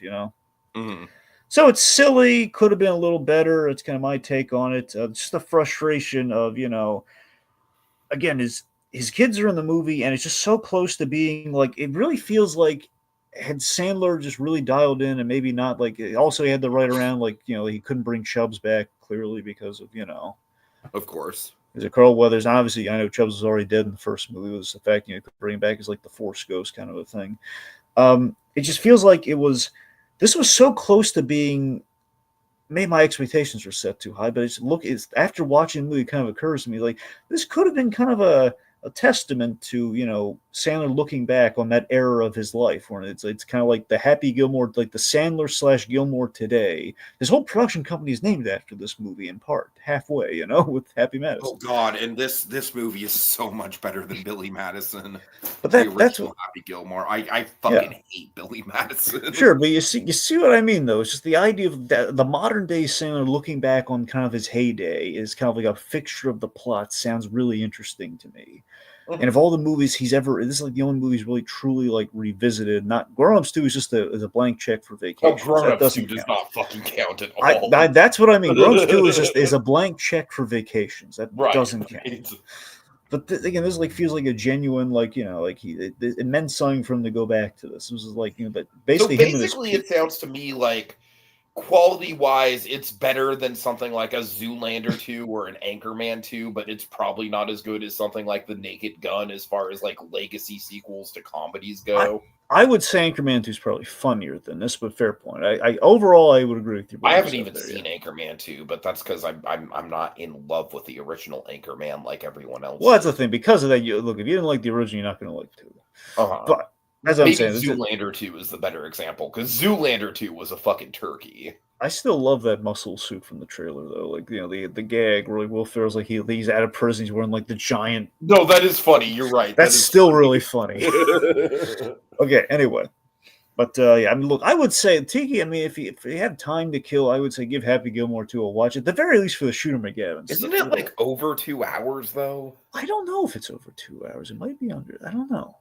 Mm-hmm. So it's silly, could have been a little better. It's kind of my take on it. Just the frustration of, again, his kids are in the movie, and it's just so close to being like, it really feels like had Sandler just really dialed in and maybe not like, also he had the right around, like, he couldn't bring Chubbs back clearly because of, Of course. is it Carl Weathers? And obviously, I know Chubbs was already dead in the first movie. It was the fact, could bring him back as like the Force Ghost kind of a thing. It just feels like this was so close to being, maybe my expectations were set too high, but it's after watching the movie, it kind of occurs to me like this could have been kind of a testament to Sandler looking back on that era of his life, where it's kind of like the Happy Gilmore, like the Sandler / Gilmore today. His whole production company is named after this movie in part, halfway, with Happy Madison. Oh God! And this movie is so much better than Billy Madison, but the original that's what, Happy Gilmore. I fucking hate Billy Madison. Sure, but you see what I mean, though. It's just the idea of the modern day Sandler looking back on kind of his heyday is kind of like a fixture of the plot. Sounds really interesting to me. Mm-hmm. And of all the movies he's ever, this is like the only movie he's really truly like revisited. Not Grown Ups 2 is just a blank check for Vacation. Oh, Grown Ups 2 does not fucking count at all. That's what I mean. Grown Ups 2 is a blank check for Vacations. That doesn't count. But again, this feels like a genuine, it meant something for him to go back to this. This was like, but basically, it sounds to me like quality-wise, it's better than something like a Zoolander 2 or an Anchorman 2, but it's probably not as good as something like The Naked Gun as far as like legacy sequels to comedies go. I would say Anchorman 2 is probably funnier than this, but fair point. I overall I would agree with you. I haven't even seen Anchorman 2, but that's because I'm not in love with the original Anchorman like everyone else. Well, that's the thing. Because of that, look, if you didn't like the original, you're not going to like 2. But as I'm saying, Zoolander 2 is the better example, because Zoolander 2 was a fucking turkey. I still love that muscle suit from the trailer, though. Like, the gag where Will Ferrell's like he's out of prison, he's wearing like the giant. No, that is funny. You're right. That's still really funny. Okay, anyway. But I mean, look, I would say Tiki. I mean, if you had time to kill, I would say give Happy Gilmore 2 a watch. At the very least, for the Shooter McGavin. Isn't it like over 2 hours though? I don't know if it's over 2 hours. It might be under. I don't know.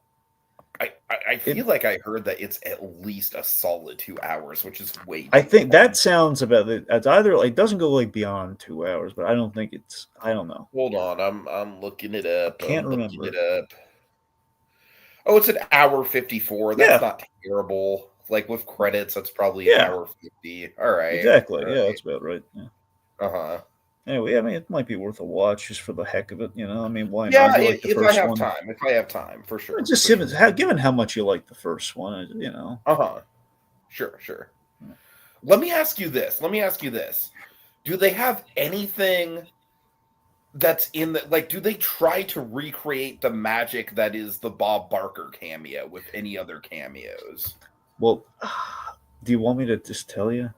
I feel like I heard that it's at least a solid 2 hours, which is way. I think that sounds about it. It's either it doesn't go beyond 2 hours, but I don't think it's. I don't know. Hold on, I'm looking it up. Can't remember. Oh, it's an hour 54. That's not terrible. Like with credits, that's probably an hour 50. All right. Exactly. All yeah, right. that's about right. Yeah. Uh-huh. Anyway, I mean, it might be worth a watch just for the heck of it. I mean, why not? Yeah, if I have time. If I have time, for sure. Just given how much you like the first one, Uh-huh. Sure. Yeah. Let me ask you this. Do they have anything that's in the do they try to recreate the magic that is the Bob Barker cameo with any other cameos? Well, do you want me to just tell you?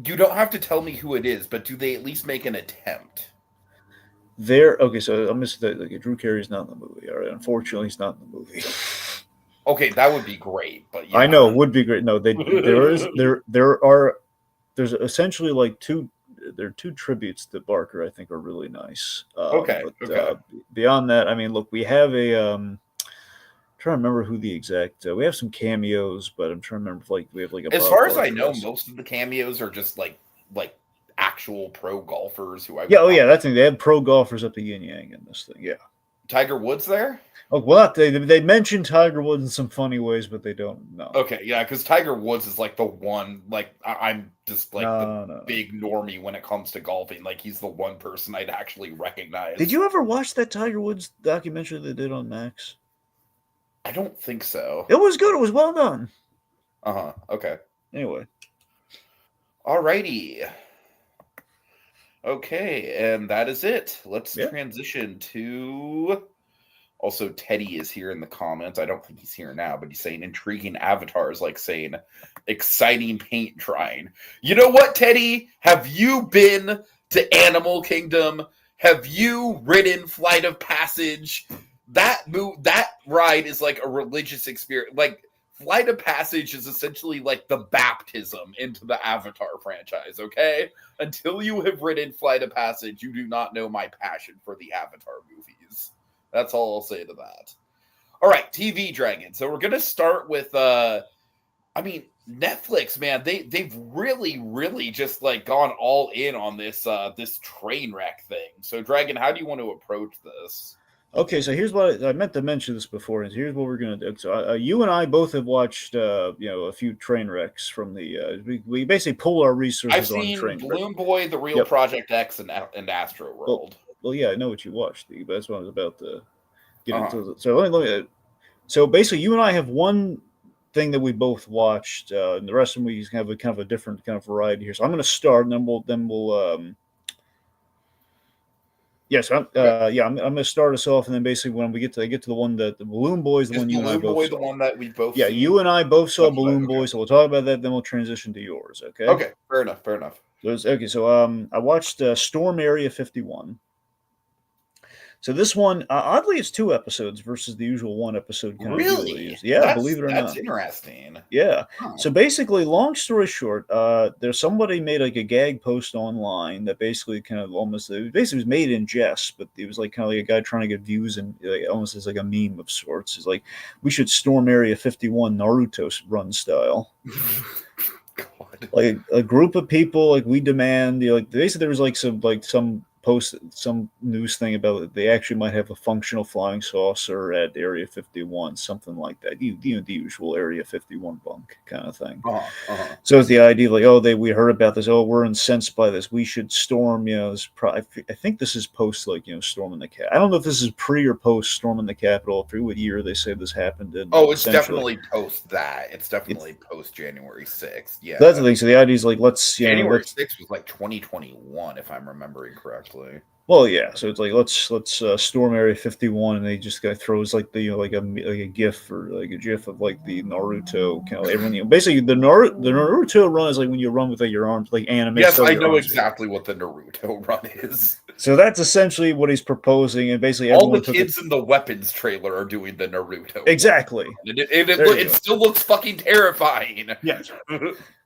You don't have to tell me who it is, but do they at least make an attempt? Okay, so I'm just Drew Carey's not in the movie. All right, unfortunately, he's not in the movie. Okay, that would be great, but I know it would be great. No, there's essentially two tributes to Barker I think are really nice. Okay. Beyond that, I mean, look, we have a trying to remember who the exact. We have some cameos, but I'm trying to remember if we have a. As far as I know, most of the cameos are just like actual pro golfers who that's the thing. They had pro golfers up the yin yang in this thing. Yeah. Tiger Woods there? Oh well, they mentioned Tiger Woods in some funny ways, but they don't know. Okay, yeah, because Tiger Woods is like the one. I'm just the big normie when it comes to golfing. Like he's the one person I'd actually recognize. Did you ever watch that Tiger Woods documentary they did on Max? I don't think so. It was good. It was well done. Okay. Anyway. Alrighty. Okay, and that is it. Let's transition to. Also, Teddy is here in the comments. I don't think he's here now, but he's saying intriguing avatars, like saying exciting paint drying. You know what, Teddy? Have you been to Animal Kingdom? Have you ridden Flight of Passage? That ride is like a religious experience. Like Flight of Passage is essentially like the baptism into the Avatar franchise, okay? Until you have ridden Flight of Passage, you do not know my passion for the Avatar movies. That's all I'll say to that. All right, TV Dragon. So we're going to start with, Netflix, man, they've really just like gone all in on this this train wreck thing. So, Dragon, how do you want to approach this? Okay, so here's what I meant to mention this before. Is here's what we're gonna do. So you and I both have watched, a few train wrecks from the. We basically pull our I've resources on seen train wreck. Balloon Boy, The Real Yep. Project X, and Astro World. Well, yeah, I know what you watched, but that's what I was about to get Uh-huh. into. So so basically, you and I have one thing that we both watched, and the rest of them we have a kind of a different kind of variety here. So I'm going to start, and then we'll. Yes, I'm going to start us off, and then basically when we get to the one that the Balloon Boy is the Is one you and I Balloon both Boy saw. the one that we both Yeah, seen? you and I both saw That's right, Balloon okay. Boy, so we'll talk about that. Then we'll transition to yours. Okay. Okay, fair enough. Fair enough. So I watched Storm Area 51. So this one, oddly, it's 2 episodes versus the usual 1 episode. Kind of deal they Really? use. Yeah, believe it or That's not. interesting. Yeah. Huh. So basically, long story short, there's somebody made like a gag post online that basically kind of almost it basically was made in jest, but it was like kind of like a guy trying to get views and like, almost as like a meme of sorts. It's like we should storm Area 51 Naruto run style. God. Like a group of people, like we demand. Like basically there was like some post some news thing about it. They actually might have a functional flying saucer at Area 51, something like that. The usual Area 51 bunk kind of thing. So it's the idea like, we heard about this. Oh, we're incensed by this. We should storm. I think this is post storming the cap. I don't know if this is pre or post storming the Capitol. Through what year they say this happened in. It's definitely post that. It's definitely post January 6th. Yeah, that's the thing. So the idea is like let's January 6th was like 2021, if I'm remembering correctly. Well, yeah. So it's like let's storm Area 51, and they just guy throws like the like a GIF or like a GIF of like the Naruto kind of everyone. Basically, the Naruto run is like when you run with like your arms like anime. Yes, I know exactly what the Naruto run is. So that's essentially what he's proposing, and basically all the kids in the weapons trailer are doing the Naruto. Exactly. It still looks fucking terrifying. Yes.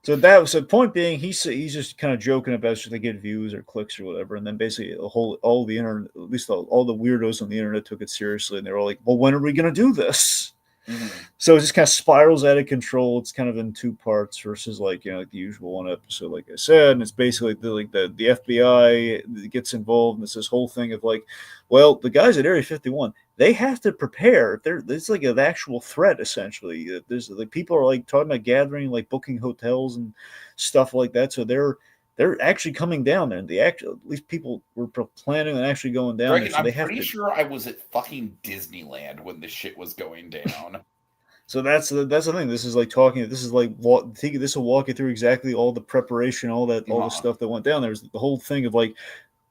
So that was the point being he's just kind of joking about should they get views or clicks or whatever, and then basically all the internet, at least all the weirdos on the internet took it seriously, and they're all like, "Well, when are we going to do this?" Mm-hmm. So it just kind of spirals out of control. It's kind of in 2 parts versus like the usual 1 episode, like I said, and it's basically the FBI gets involved, and it's this whole thing of like, well, the guys at Area 51. They have to prepare. It's like an actual threat, essentially. There's like people are like talking about gathering, like booking hotels and stuff like that. So they're actually coming down there. And at least people were planning on actually going down there. So I'm pretty sure I was at fucking Disneyland when this shit was going down. So that's the thing. This is like talking. This is like this will walk you through exactly all the preparation, all the stuff that went down. There's the whole thing of like.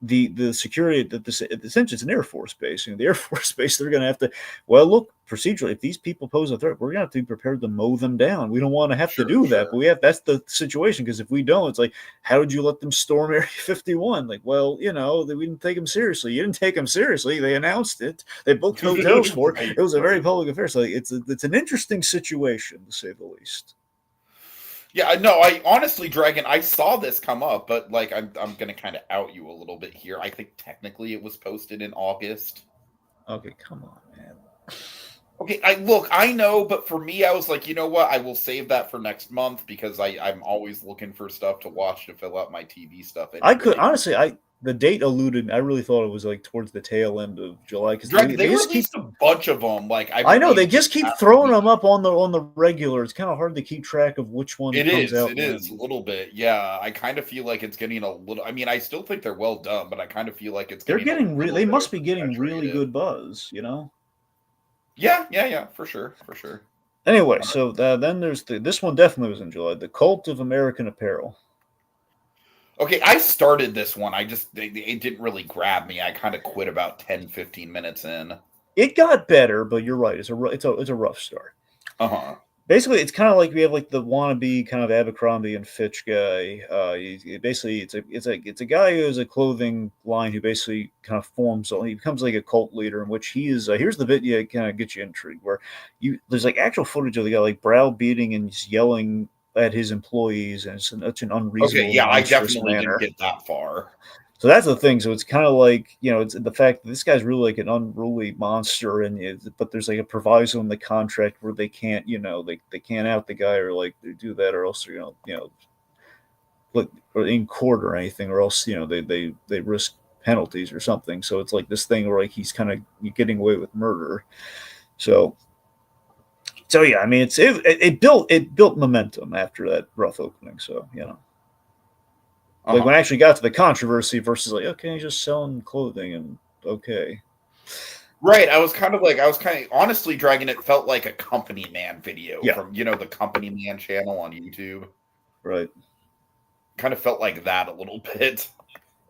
The security that essentially it's an Air Force base. The Air Force base, they're going to have to. Well, look, procedurally, if these people pose a threat, we're going to have to be prepared to mow them down. We don't want to have to do that, but that's the situation. Because if we don't, it's like, how did you let them storm Area 51? Like, well, we didn't take them seriously. You didn't take them seriously. They announced it. They booked hotels for it. It was a very public affair. So it's an interesting situation to say the least. Yeah, no, I honestly, Dragon, I saw this come up, but like I'm gonna kind of out you a little bit here. I think technically it was posted in August. Okay, come on, man. Okay, I know, but for me, I was like, you know what? I will save that for next month because I'm always looking for stuff to watch to fill out my TV stuff. Anyway. I could honestly, the date alluded. I really thought it was like towards the tail end of July because they released a bunch of them. Like I know they just keep throwing them up on the regular. It's kind of hard to keep track of which one comes out. It is a little bit. Yeah, I kind of feel like it's getting a little. I mean, I still think they're well done, but I kind of feel like it's. They must be getting really good buzz. Yeah, for sure. Anyway, so then there's this one definitely was in July. The Cult of American Apparel. Okay, I started this one. It didn't really grab me. I kind of quit about 10, 15 minutes in. It got better, but you're right. It's a rough start. Basically, it's kind of like we have like the wannabe kind of Abercrombie and Fitch guy. It's a guy who has a clothing line who basically kind of he becomes like a cult leader in which he is. Here's the video kind of gets you intrigued where there's like actual footage of the guy like browbeating and just yelling at his employees, and it's such an unreasonable. Okay, yeah, I definitely didn't get that far. So that's the thing. So it's kind of like, it's the fact that this guy's really like an unruly monster, but there's like a proviso in the contract where they can't, they can't out the guy or like they do that, or else or in court or anything, or else they risk penalties or something. So it's like this thing where like he's kind of getting away with murder. So yeah, I mean it built momentum after that rough opening. So like when I actually got to the controversy versus like, okay, he's just selling clothing and okay. Right. I was kind of honestly, Dragon, it felt like a Company Man video from, the Company Man channel on YouTube. Right. Kind of felt like that a little bit.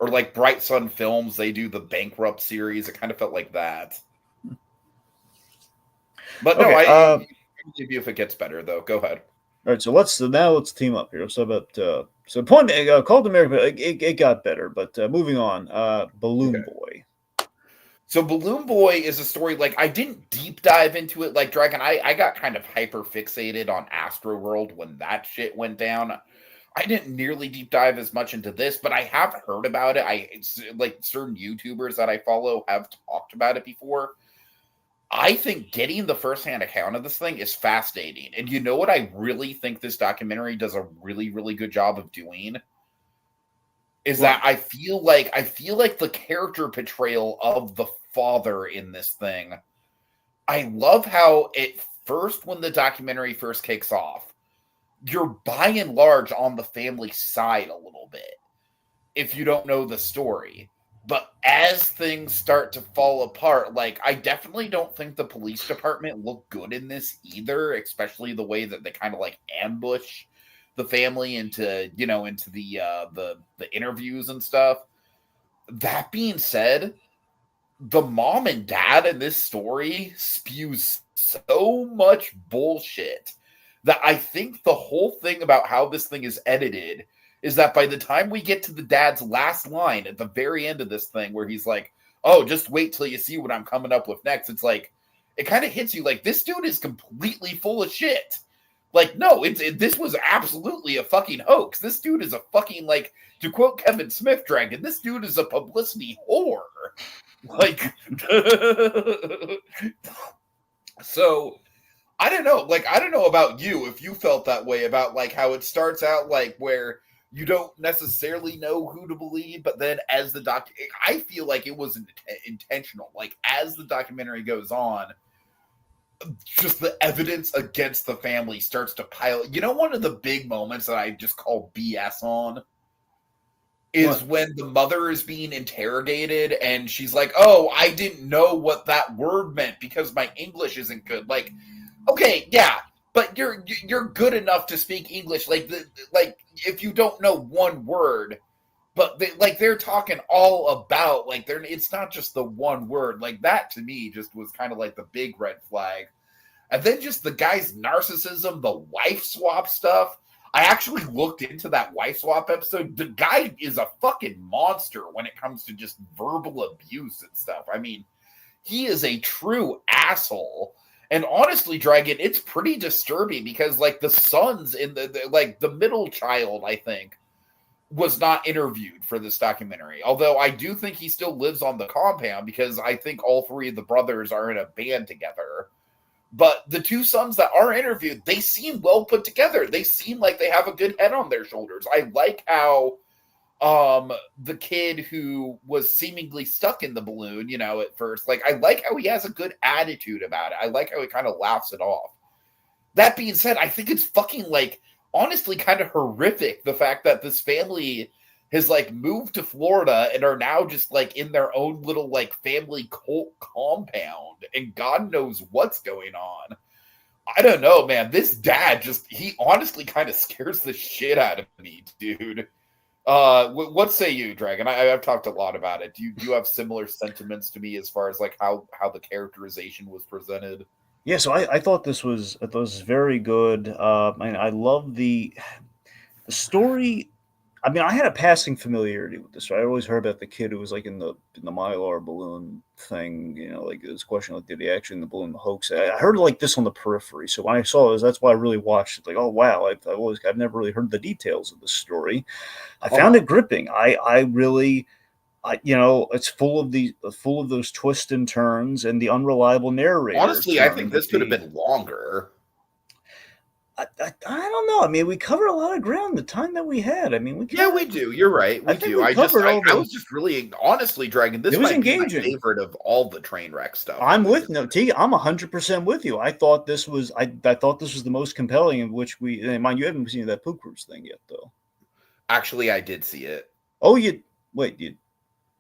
Or like Bright Sun Films, they do the Bankrupt series. It kind of felt like that. But no, I believe you if it gets better, though. Go ahead. All right, so let's team up here. So about Called America, it got better, but moving on. Balloon Boy. So Balloon Boy is a story, like, I didn't deep dive into it like Dragon. I got kind of hyper fixated on Astroworld when that shit went down. I didn't nearly deep dive as much into this, but I have heard about it. Like certain YouTubers that I follow have talked about it before. I think getting the firsthand account of this thing is fascinating. And you know what I really think this documentary does a really, really good job of doing? Is that I feel like the character portrayal of the father in this thing, I love how when the documentary first kicks off, you're by and large on the family side a little bit if you don't know the story. But as things start to fall apart, like, I definitely don't think the police department look good in this either, especially the way that they kind of like ambush the family into the interviews and stuff. That being said, the mom and dad in this story spews so much bullshit that I think the whole thing about how this thing is edited is that by the time we get to the dad's last line at the very end of this thing, where he's like, oh, just wait till you see what I'm coming up with next. It's like, it kind of hits you like, this dude is completely full of shit. Like, no, this was absolutely a fucking hoax. This dude is a fucking, like, to quote Kevin Smith, Dragon, this dude is a publicity whore. Like, so I don't know. Like, I don't know about you, if you felt that way about, like, how it starts out, like, where you don't necessarily know who to believe, but then as I feel like it was intentional. Like, as the documentary goes on, just the evidence against the family starts to pile. You know, one of the big moments that I just call BS on is when the mother is being interrogated and she's like, oh, I didn't know what that word meant because my English isn't good. Like, okay, yeah, but you're good enough to speak English. Like if you don't know one word, but they're talking all about, like, it's not just the one word. Like, that to me just was kind of like the big red flag. And then just the guy's narcissism, the wife swap stuff. I actually looked into that wife swap episode. The guy is a fucking monster when it comes to just verbal abuse and stuff. I mean, he is a true asshole. And honestly, Dragon, it's pretty disturbing because, like, the sons in the middle child, I think, was not interviewed for this documentary. Although I do think he still lives on the compound because I think all three of the brothers are in a band together. But the two sons that are interviewed, they seem well put together. They seem like they have a good head on their shoulders. I like how the kid who was seemingly stuck in the balloon, at first, like, I like how he has a good attitude about it. I like how he kind of laughs it off. That being said, I think it's fucking, like, honestly kind of horrific, the fact that this family has, like, moved to Florida and are now just, like, in their own little, like, family cult compound, and God knows what's going on. I don't know, man. This dad he honestly kind of scares the shit out of me, dude. What say you, Dragon? I've talked a lot about it. Do you have similar sentiments to me as far as, like, how the characterization was presented? Yeah, so I thought this was very good. I love the story. I mean, I had a passing familiarity with this. Right? I always heard about the kid who was like in the Mylar balloon thing. Like this question, like, did he actually in the balloon hoax? I heard like this on the periphery. So when I saw this, that's why I really watched it. Like, oh wow, I've never really heard the details of the story. I found it gripping. I really it's full of those twists and turns and the unreliable narrator. Honestly, I think this could have been longer. I don't know. I mean, we cover a lot of ground the time that we had. I mean, we do. You're right. We do. I was just really, honestly, Dragon, this might be my favorite of all the train wreck stuff. I'm with T. I'm 100% with you. I thought this was the most compelling, in which mind you haven't seen that poop cruise thing yet, though. Actually, I did see it. Oh,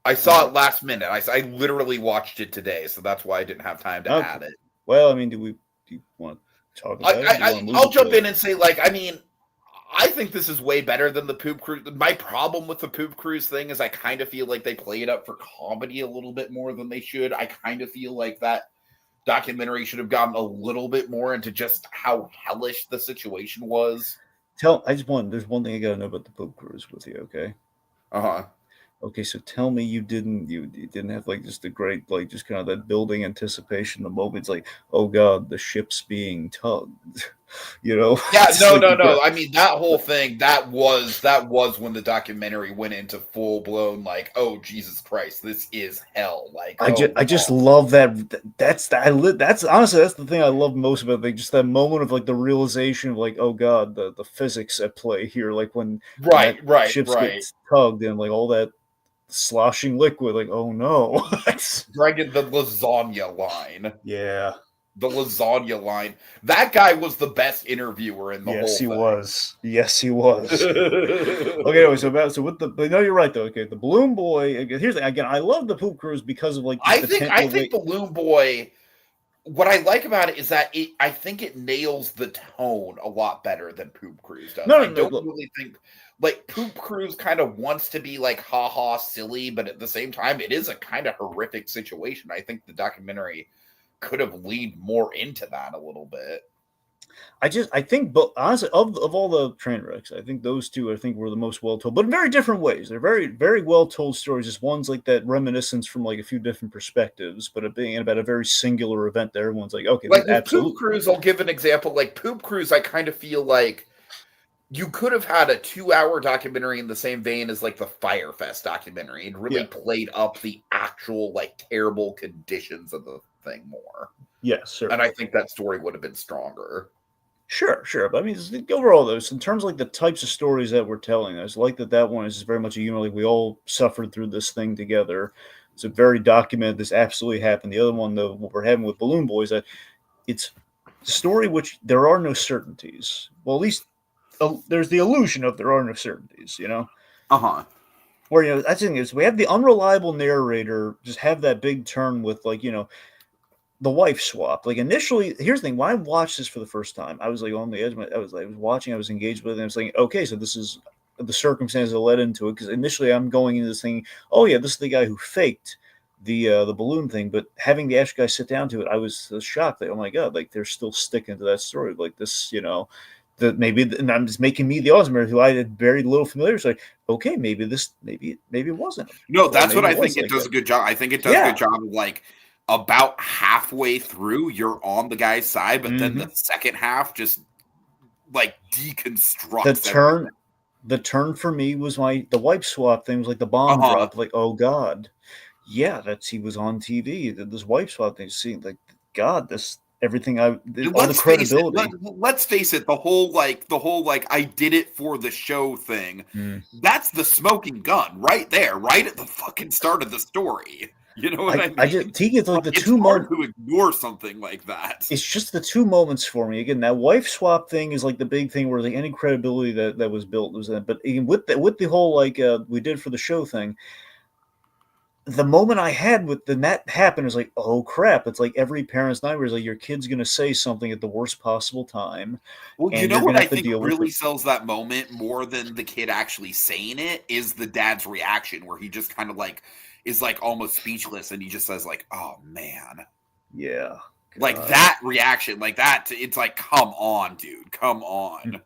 I saw it last minute. I literally watched it today, so that's why I didn't have time to add it. Well, I mean, do you want to talk about it? I'll jump in and say, I think this is way better than the poop cruise. My problem with the poop cruise thing is I kind of feel like they play it up for comedy a little bit more than they should. I kind of feel like that documentary should have gotten a little bit more into just how hellish the situation was. There's one thing I gotta know about the poop cruise with you, okay? Uh-huh. Okay, so tell me you didn't have just the great just kind of that building anticipation, the moments oh god, the ship's being tugged, Yeah, no. I mean, that whole thing that was when the documentary went into full blown oh Jesus Christ, this is hell. I just love that. That's honestly that's the thing I love most about it. Just that moment of the realization of oh god, the physics at play here. When ships get tugged and all that sloshing liquid, oh no. Dragon, the lasagna line. Yeah. The lasagna line. That guy was the best interviewer in the whole thing. Yes, he was. Okay, but no, you're right though. Okay, the Balloon Boy. Here's again, I love the poop cruise because of I think Balloon Boy. What I like about it is that I think it nails the tone a lot better than Poop Cruise does. I don't really think Poop Cruise kind of wants to be ha silly, but at the same time, it is a kind of horrific situation. I think the documentary could have leaned more into that a little bit. I think, but honestly, of all the train wrecks, I think those two, were the most well told, but in very different ways. They're very, very well told stories. Just one's that reminiscence from a few different perspectives, but it being about a very singular event that everyone's okay. With Poop Cruise, I'll give an example. Poop Cruise, I kind of feel you could have had a 2-hour documentary in the same vein as the Firefest documentary and really played up the actual terrible conditions of the thing more. Yes, sir. And I think that story would have been stronger. Sure. But I mean, overall, those in terms of the types of stories that we're telling, I just that one is very much a we all suffered through this thing together. It's a very documented. This absolutely happened. The other one, though, what we're having with Balloon Boys, that it's a story which there are no certainties. Well, at least there's the illusion of there are no certainties. Where I think is we have the unreliable narrator just have that big turn with the wife swap. Initially, here's the thing. When I watched this for the first time, I was on the edge. I was watching. I was engaged with it. And I was thinking, okay, so this is the circumstances that led into it. Because initially, I'm going into this thing. Oh yeah, this is the guy who faked the balloon thing. But having the actual guy sit down to it, I was shocked. Oh my god, they're still sticking to that story. This, that maybe, and I'm just making me the audience who I had very little familiarity. It's okay, maybe it wasn't. No, that's what I think. It does a good job. I think it does a good job of about halfway through, you're on the guy's side, but then the second half just deconstructs the turn for me was the wipe swap thing was the bomb drop. Oh god, yeah, he was on TV. This wipe swap thing. See, God, this everything all the credibility. Let's face it. The whole I did it for the show thing. That's the smoking gun right there, right at the fucking start of the story. You know what I mean? It's the two moments to ignore something like that. It's just the two moments for me. Again, that wife swap thing is the big thing where any credibility that was built was that. But with the whole we did for the show thing, the moment I had that happened is oh crap! It's every parent's nightmare is your kid's going to say something at the worst possible time. Well, you know what I think really sells that moment more than the kid actually saying it is the dad's reaction, where he just kind of is almost speechless, and he just says oh man, yeah, that reaction, that it's come on, dude, come on.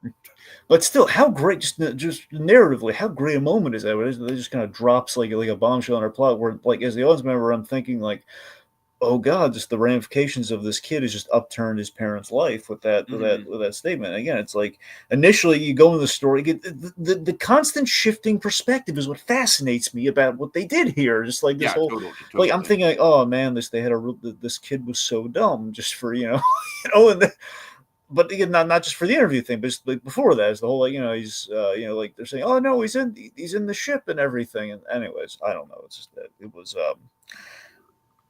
But still, how great, just narratively, how great a moment is that? It just kind of drops like a bombshell on our plot. Where as the audience member, I'm thinking oh God, just the ramifications of this kid has just upturned his parents' life with that with that statement. Again, it's like initially you go into the story, the constant shifting perspective is what fascinates me about what they did here. Just like this Yeah, whole, totally. like I'm thinking, like, oh man, this kid was so dumb just for but again, not just for the interview thing, but just like before that, is the whole, like, he's like they're saying, oh no, he's in the ship and everything. And anyways, I don't know. It's just that it was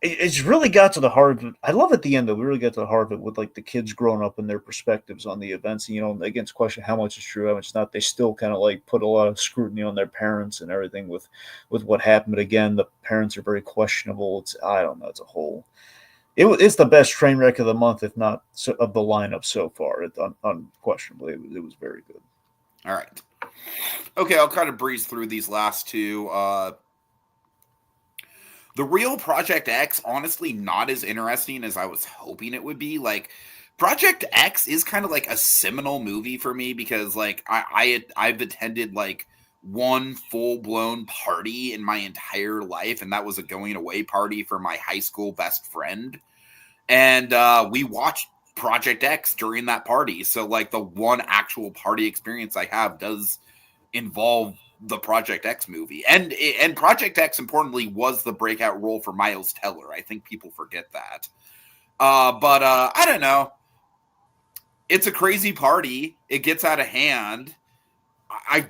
it's really got to the heart of it. I love at the end that we really got to the heart of it with like the kids growing up and their perspectives on the events. Against question how much is true, how much is not. They still kind of like put a lot of scrutiny on their parents and everything with what happened. But again, the parents are very questionable. I don't know. It's a whole. It's the best train wreck of the month, if not of the lineup so far. Unquestionably, it was very good. All right. Okay, I'll kind of breeze through these last two. The real Project X, honestly, not as interesting as I was hoping it would be. Like, Project X is kind of like a seminal movie for me because, like, I've attended like one full blown party in my entire life, and that was a going away party for my high school best friend, and we watched Project X during that party. So, like, the one actual party experience I have does involve the Project X movie, and Project X, importantly, was the breakout role for Miles Teller. I think people forget that. But I don't know. It's a crazy party. It gets out of hand. I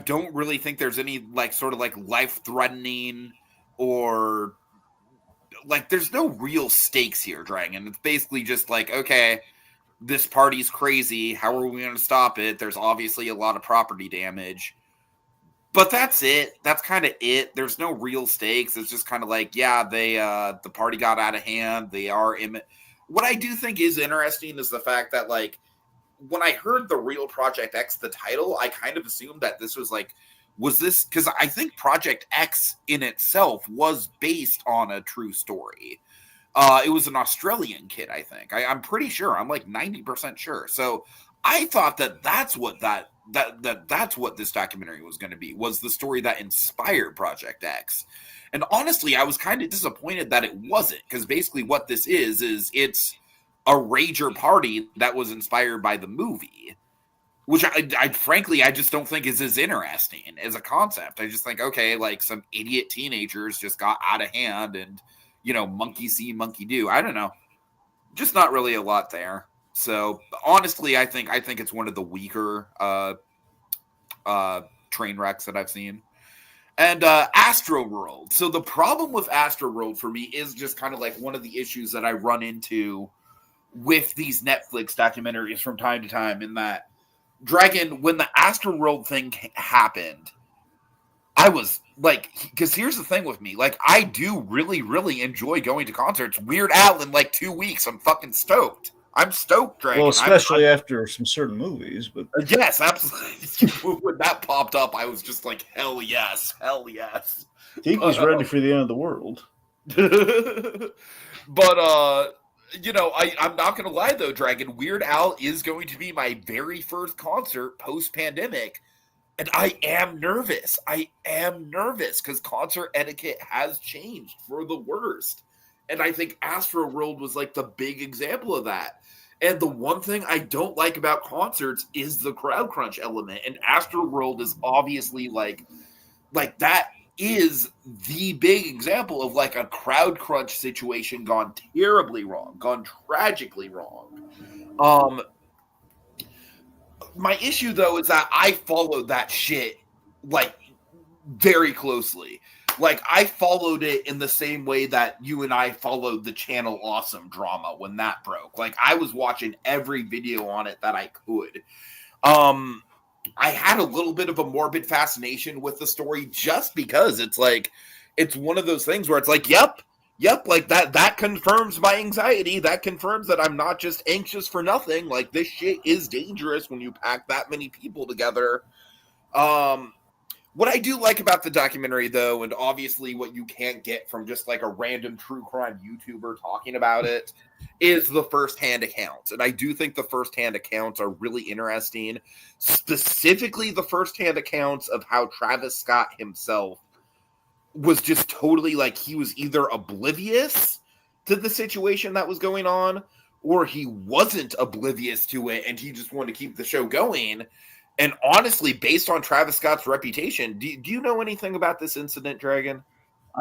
don't really think there's any like sort of like life threatening or like there's no real stakes here, Dragon. It's basically just like, okay, this party's crazy. How are we going to stop it? There's obviously a lot of property damage. But that's it. That's kind of it. There's no real stakes. It's just kind of like, yeah, the party got out of hand. They are what I do think is interesting is the fact that, like, when I heard the real Project X, the title, I kind of assumed that this was this because I think Project X in itself was based on a true story. It was an Australian kid, I think. I'm pretty sure. I'm like 90% sure. So I thought that's what that's what this documentary was going to be, was the story that inspired Project X. And honestly, I was kind of disappointed that it wasn't, because basically what this is it's a rager party that was inspired by the movie, which I frankly, I just don't think is as interesting as a concept. I just think, okay, like some idiot teenagers just got out of hand and, monkey see, monkey do. I don't know. Just not really a lot there. So honestly, I think it's one of the weaker train wrecks that I've seen. And Astroworld. So the problem with Astroworld for me is just kind of like one of the issues that I run into with these Netflix documentaries from time to time, in that, Dragon, when the Astroworld thing happened, I was like, because here's the thing with me, like, I do really, really enjoy going to concerts. Weird Al in like 2 weeks. I'm fucking stoked. I'm stoked, Dragon. Well, especially after some certain movies, but yes, absolutely. When that popped up, I was just like, hell yes, hell yes. Tiki's ready for the end of the world. But I'm not gonna lie though, Dragon. Weird Al is going to be my very first concert post-pandemic, and I am nervous. I am nervous because concert etiquette has changed for the worst. And I think Astroworld was like the big example of that. And the one thing I don't like about concerts is the crowd crunch element. And Astroworld is obviously like that is the big example of like a crowd crunch situation gone terribly wrong, gone tragically wrong. My issue though is that I followed that shit like very closely. Like, I followed it in the same way that you and I followed the Channel Awesome drama when that broke. Like, I was watching every video on it that I could. I had a little bit of a morbid fascination with the story just because it's like, it's one of those things where it's like, yep, like that confirms my anxiety. That confirms that I'm not just anxious for nothing. Like, this shit is dangerous when you pack that many people together. What I do like about the documentary, though, and obviously what you can't get from just like a random true crime YouTuber talking about it, is the firsthand accounts. And I do think the firsthand accounts are really interesting, specifically the firsthand accounts of how Travis Scott himself was just totally like, he was either oblivious to the situation that was going on, or he wasn't oblivious to it and he just wanted to keep the show going. And honestly, based on Travis Scott's reputation, do you know anything about this incident, Dragon?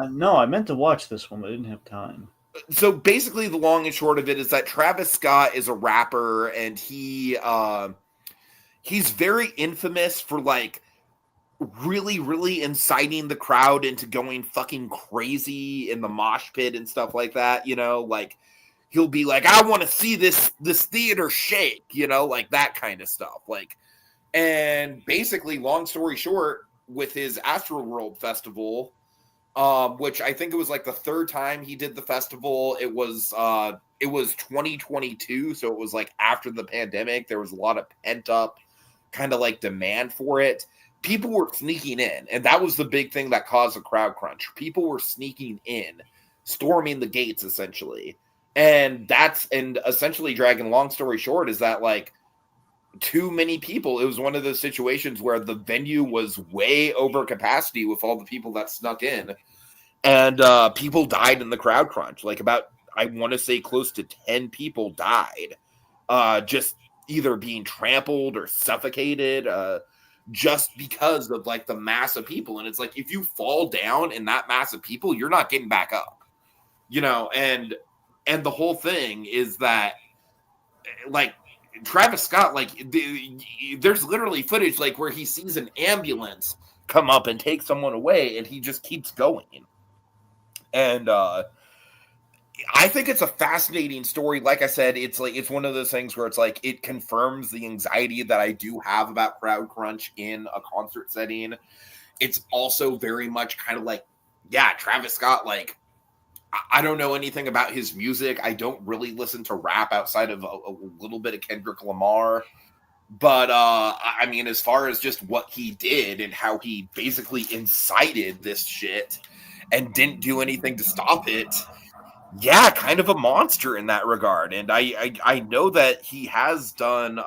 No, I meant to watch this one, but I didn't have time. So basically, the long and short of it is that Travis Scott is a rapper, and he's very infamous for like really, really inciting the crowd into going fucking crazy in the mosh pit and stuff like that. You know, like he'll be like, "I want to see this theater shake," you know, like that kind of stuff. Like, and basically, long story short, with his Astroworld Festival, which I think it was like the third time he did the festival. It was 2022, so it was like after the pandemic. There was a lot of pent up kind of like demand for it. People were sneaking in, and that was the big thing that caused the crowd crunch. People were sneaking in, storming the gates essentially. And essentially, Dragon, long story short, is that like too many people. It was one of those situations where the venue was way over capacity with all the people that snuck in, and people died in the crowd crunch. Like about, I want to say close to 10 people died, just either being trampled or suffocated, just because of like the mass of people. And it's like, if you fall down in that mass of people, you're not getting back up, you know. And the whole thing is that like Travis Scott, like there's literally footage like where he sees an ambulance come up and take someone away, and he just keeps going. And I think it's a fascinating story. Like I said, it's one of those things where it's like it confirms the anxiety that I do have about crowd crunch in a concert setting. It's also very much kind of like, yeah, Travis Scott, like I don't know anything about his music. I don't really listen to rap outside of a little bit of Kendrick Lamar. But I mean, as far as just what he did and how he basically incited this shit and didn't do anything to stop it, yeah, kind of a monster in that regard. And I know that he has done,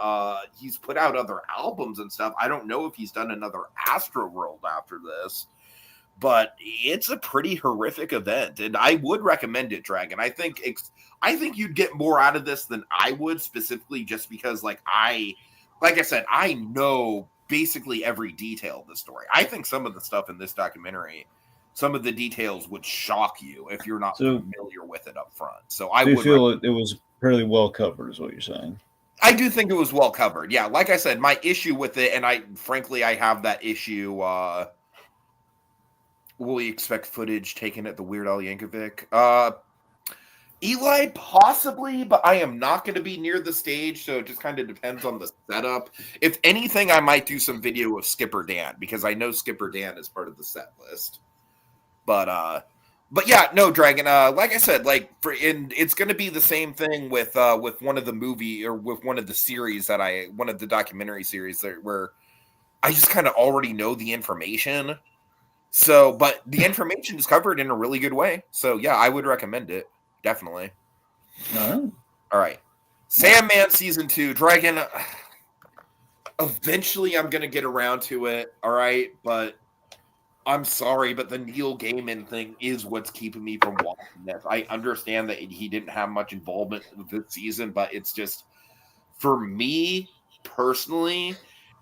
he's put out other albums and stuff. I don't know if he's done another Astroworld after this, but it's a pretty horrific event, and I would recommend it, Dragon. I think you'd get more out of this than I would, specifically just because, like I said, I know basically every detail of the story. I think some of the stuff in this documentary, some of the details would shock you if you're not familiar with it up front. So I would feel it was fairly well covered, is what you're saying. I do think it was well covered. Yeah, like I said, my issue with it, and I have that issue. Will we expect footage taken at the Weird Al Yankovic? Eli, possibly, but I am not going to be near the stage, so it just kind of depends on the setup. If anything, I might do some video of Skipper Dan, because I know Skipper Dan is part of the set list. But yeah, no, Dragon. Like I said, it's going to be the same thing with one of the movie or with one of the series one of the documentary series where I just kind of already know the information. So, but the information is covered in a really good way. So, yeah, I would recommend it. Definitely. All right. Sandman Season 2. Dragon, eventually I'm going to get around to it. All right. But I'm sorry, but the Neil Gaiman thing is what's keeping me from watching this. I understand that he didn't have much involvement with this season, but it's just, for me personally,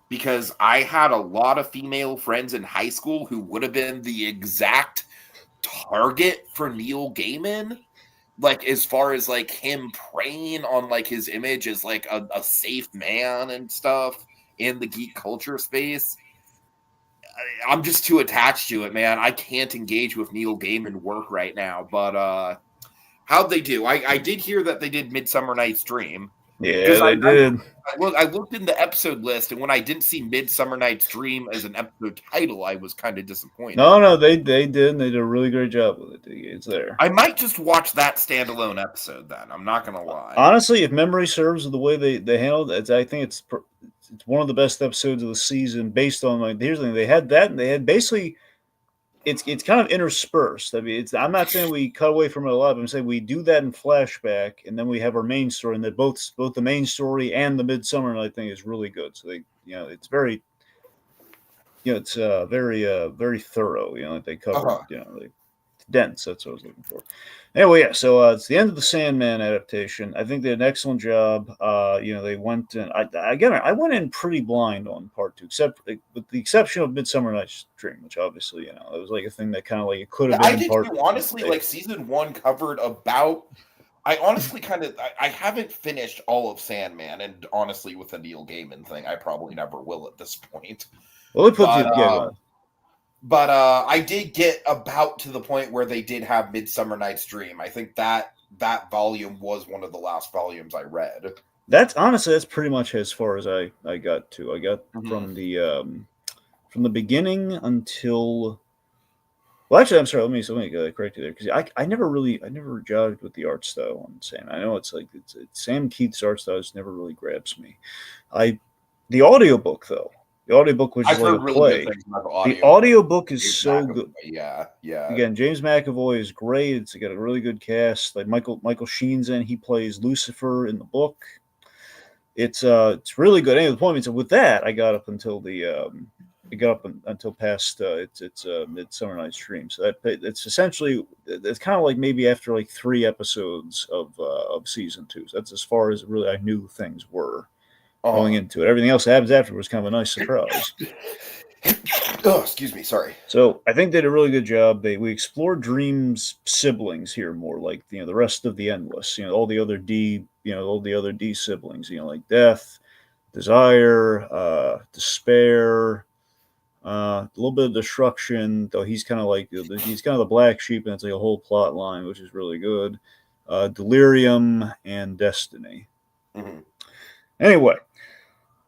because I had a lot of female friends in high school who would have been the exact target for Neil Gaiman. Like, as far as, like, him preying on, like, his image as, like, a safe man and stuff in the geek culture space. I'm just too attached to it, man. I can't engage with Neil Gaiman work right now. But how'd they do? I did hear that they did Midsummer Night's Dream. Yeah, they did. I looked in the episode list, and when I didn't see Midsummer Night's Dream as an episode title, I was kind of disappointed. No, they did, and they did a really great job with it. It's there. I might just watch that standalone episode then. I'm not going to lie. Honestly, if memory serves the way they handled it, I think it's one of the best episodes of the season based on, like, here's the thing. They had that, and they had basically, it's kind of interspersed. I mean, I'm not saying we cut away from it a lot, but I'm saying we do that in flashback, and then we have our main story, and that both the main story and the Midsummer Night thing is really good. So it's very, it's very thorough. They cover, dense. That's what I was looking for. Anyway, yeah. So it's the end of the Sandman adaptation. I think they did an excellent job. They went and I went in pretty blind on part two, except with the exception of Midsummer Night's Dream, which obviously it was like a thing that kind of like it could have been I in did part. too. Honestly, like season 1 covered about. I honestly I haven't finished all of Sandman, and honestly, with the Neil Gaiman thing, I probably never will at this point. Well, they put But, go ahead. But I did get about to the point where they did have Midsummer Night's Dream. I think that volume was one of the last volumes I read. That's pretty much as far as I got to. I got from the beginning until. Well, actually, I'm sorry. Let me correct you there because I never jogged with the art style on Sam. I know it's Sam Keith's art style just never really grabs me. The audiobook though. The audiobook was just like a play. The audiobook is so good. Yeah. Again, James McAvoy is great. It's got a really good cast. Like Michael Sheen's in. He plays Lucifer in the book. It's really good. Anyway, the point is, with that, I got up until past it's Midsummer Night's Dream. So it's essentially it's kind of like maybe after like 3 episodes of season 2. So that's as far as really I knew things were. Going into it. Everything else that happens after was kind of a nice surprise. Oh, excuse me. Sorry. So I think they did a really good job. We explored Dream's siblings here more, like the rest of the Endless. All the other D siblings. Like Death, Desire, Despair, a little bit of Destruction. Though he's kind of the black sheep, and it's like a whole plot line, which is really good. Delirium and Destiny. Mm-hmm. Anyway.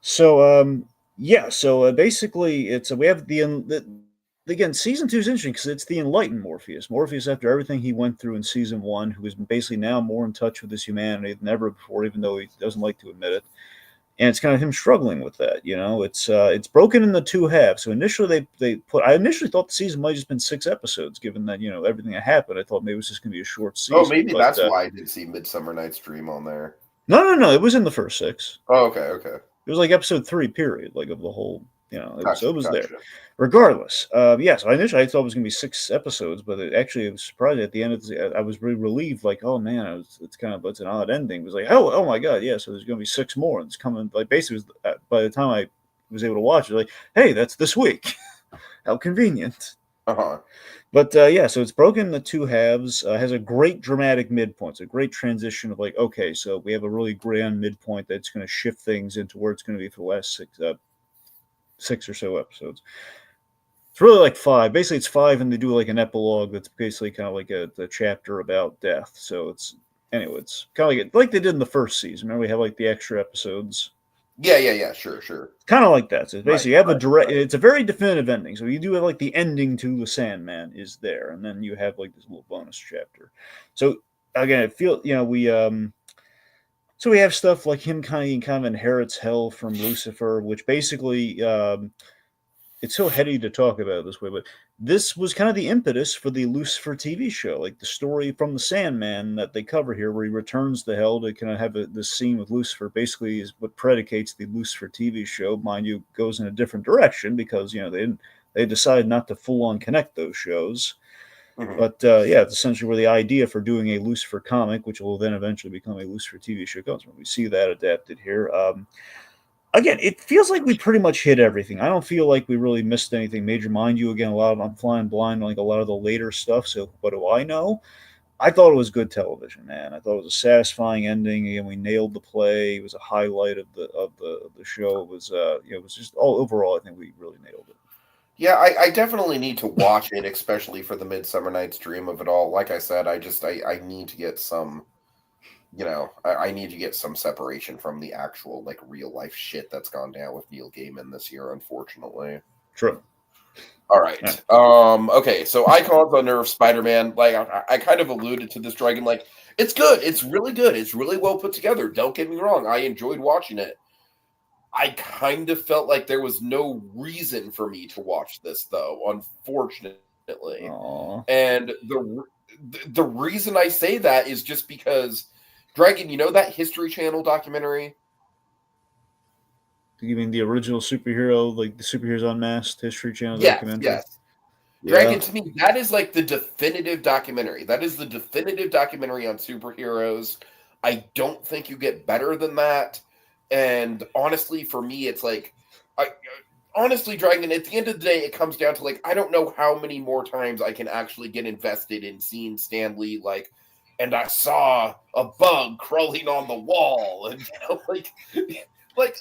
So basically we have again season 2 is interesting because it's the enlightened Morpheus. Morpheus, after everything he went through in season 1, who is basically now more in touch with his humanity than ever before, even though he doesn't like to admit it. And it's kind of him struggling with that. It's broken into 2 halves. So initially I initially thought the season might have just been 6 episodes, given that everything that happened. I thought maybe it was just going to be a short season. Oh, maybe that's why I did see Midsummer Night's Dream on there. No. It was in the first 6. Oh, okay. It was like episode 3, period, like of the whole, Gotcha, it was there. Regardless, so initially I thought it was going to be 6 episodes, but it was surprising at the end of I was really relieved, like, oh man, it's an odd ending. It was like, oh my god, yeah, so there's going to be 6 more, and it's coming, like, basically, by the time I was able to watch it, like, hey, that's this week. How convenient. Uh-huh. But so it's broken into 2 halves. Has a great dramatic midpoint. It's a great transition of like, okay, so we have a really grand midpoint that's going to shift things into where it's going to be for the last 6 or so episodes. It's really like 5. Basically, it's 5, and they do like an epilogue that's basically kind of like a chapter about death. So it's kind of like they did in the first season. Remember, we have like the extra episodes. Yeah, sure. Kind of like that. So basically, you have it's a very definitive ending. So you do have like the ending to the Sandman is there, and then you have like this little bonus chapter. So again, it feels so we have stuff like him kind of inherits hell from Lucifer, which basically it's so heady to talk about this way, but this was kind of the impetus for the Lucifer TV show, like the story from the Sandman that they cover here, where he returns to hell to kind of have this scene with Lucifer. Basically, is what predicates the Lucifer TV show. Mind you, goes in a different direction because they decided not to full on connect those shows. Mm-hmm. But it's essentially where the idea for doing a Lucifer comic, which will then eventually become a Lucifer TV show, comes from. We see that adapted here. Again, it feels like we pretty much hit everything. I don't feel like we really missed anything major. Mind you, again, I'm flying blind on like a lot of the later stuff. So what do I know? I thought it was good television, man. I thought it was a satisfying ending. Again, we nailed the play. It was a highlight of the show. It was it was just all overall. I think we really nailed it. Yeah, I definitely need to watch it, especially for the Midsummer Night's Dream of it all. Like I said, I need to get some. I need to get some separation from the actual, like, real life shit that's gone down with Neil Gaiman this year, unfortunately. True. All right. Yeah. Okay, so Icons on Nerve Spider-Man. Like, I kind of alluded to this, Dragon. Like, it's good. It's really good. It's really well put together. Don't get me wrong. I enjoyed watching it. I kind of felt like there was no reason for me to watch this, though, unfortunately. Aww. And the reason I say that is just because... Dragon, you know that History Channel documentary? You mean the original superhero, like the Superheroes Unmasked History Channel documentary? Yes. Dragon, to me, that is like the definitive documentary. That is the definitive documentary on superheroes. I don't think you get better than that. And honestly, for me, it's like, honestly, Dragon, at the end of the day, it comes down to like, I don't know how many more times I can actually get invested in seeing Stan Lee, like, and I saw a bug crawling on the wall. And,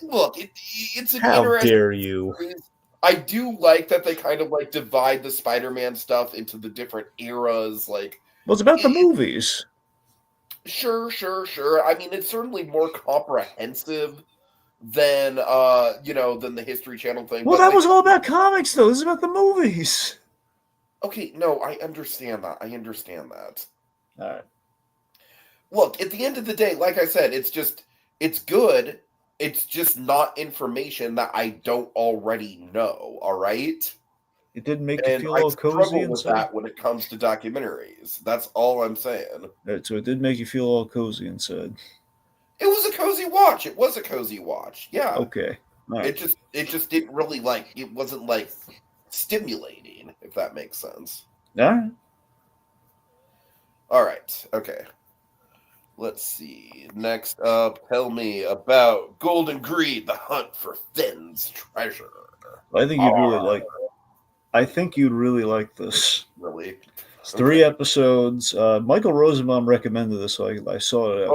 look, it's an How interesting dare you? series. I do like that they kind of like divide the Spider-Man stuff into the different eras. Like, Well, it's about the movies. Sure. I mean, it's certainly more comprehensive than than the History Channel thing. Well, that was all about comics, though. This is about the movies. Okay, no, I understand that. All right. Look, at the end of the day, like I said, it's good. It's just not information that I don't already know. All right. It didn't make you feel all cozy struggle with that when it comes to documentaries. That's all I'm saying. Right, so it did make you feel all cozy inside. It was a cozy watch. Yeah. Okay. Right. It just didn't really it wasn't like stimulating, if that makes sense. All right. Okay. Let's see. Next up, tell me about Golden Greed, the hunt for Finn's treasure. I think you'd really like. I think you'd really like this. Really? It's 3 episodes. Michael Rosenbaum recommended this, so I saw it.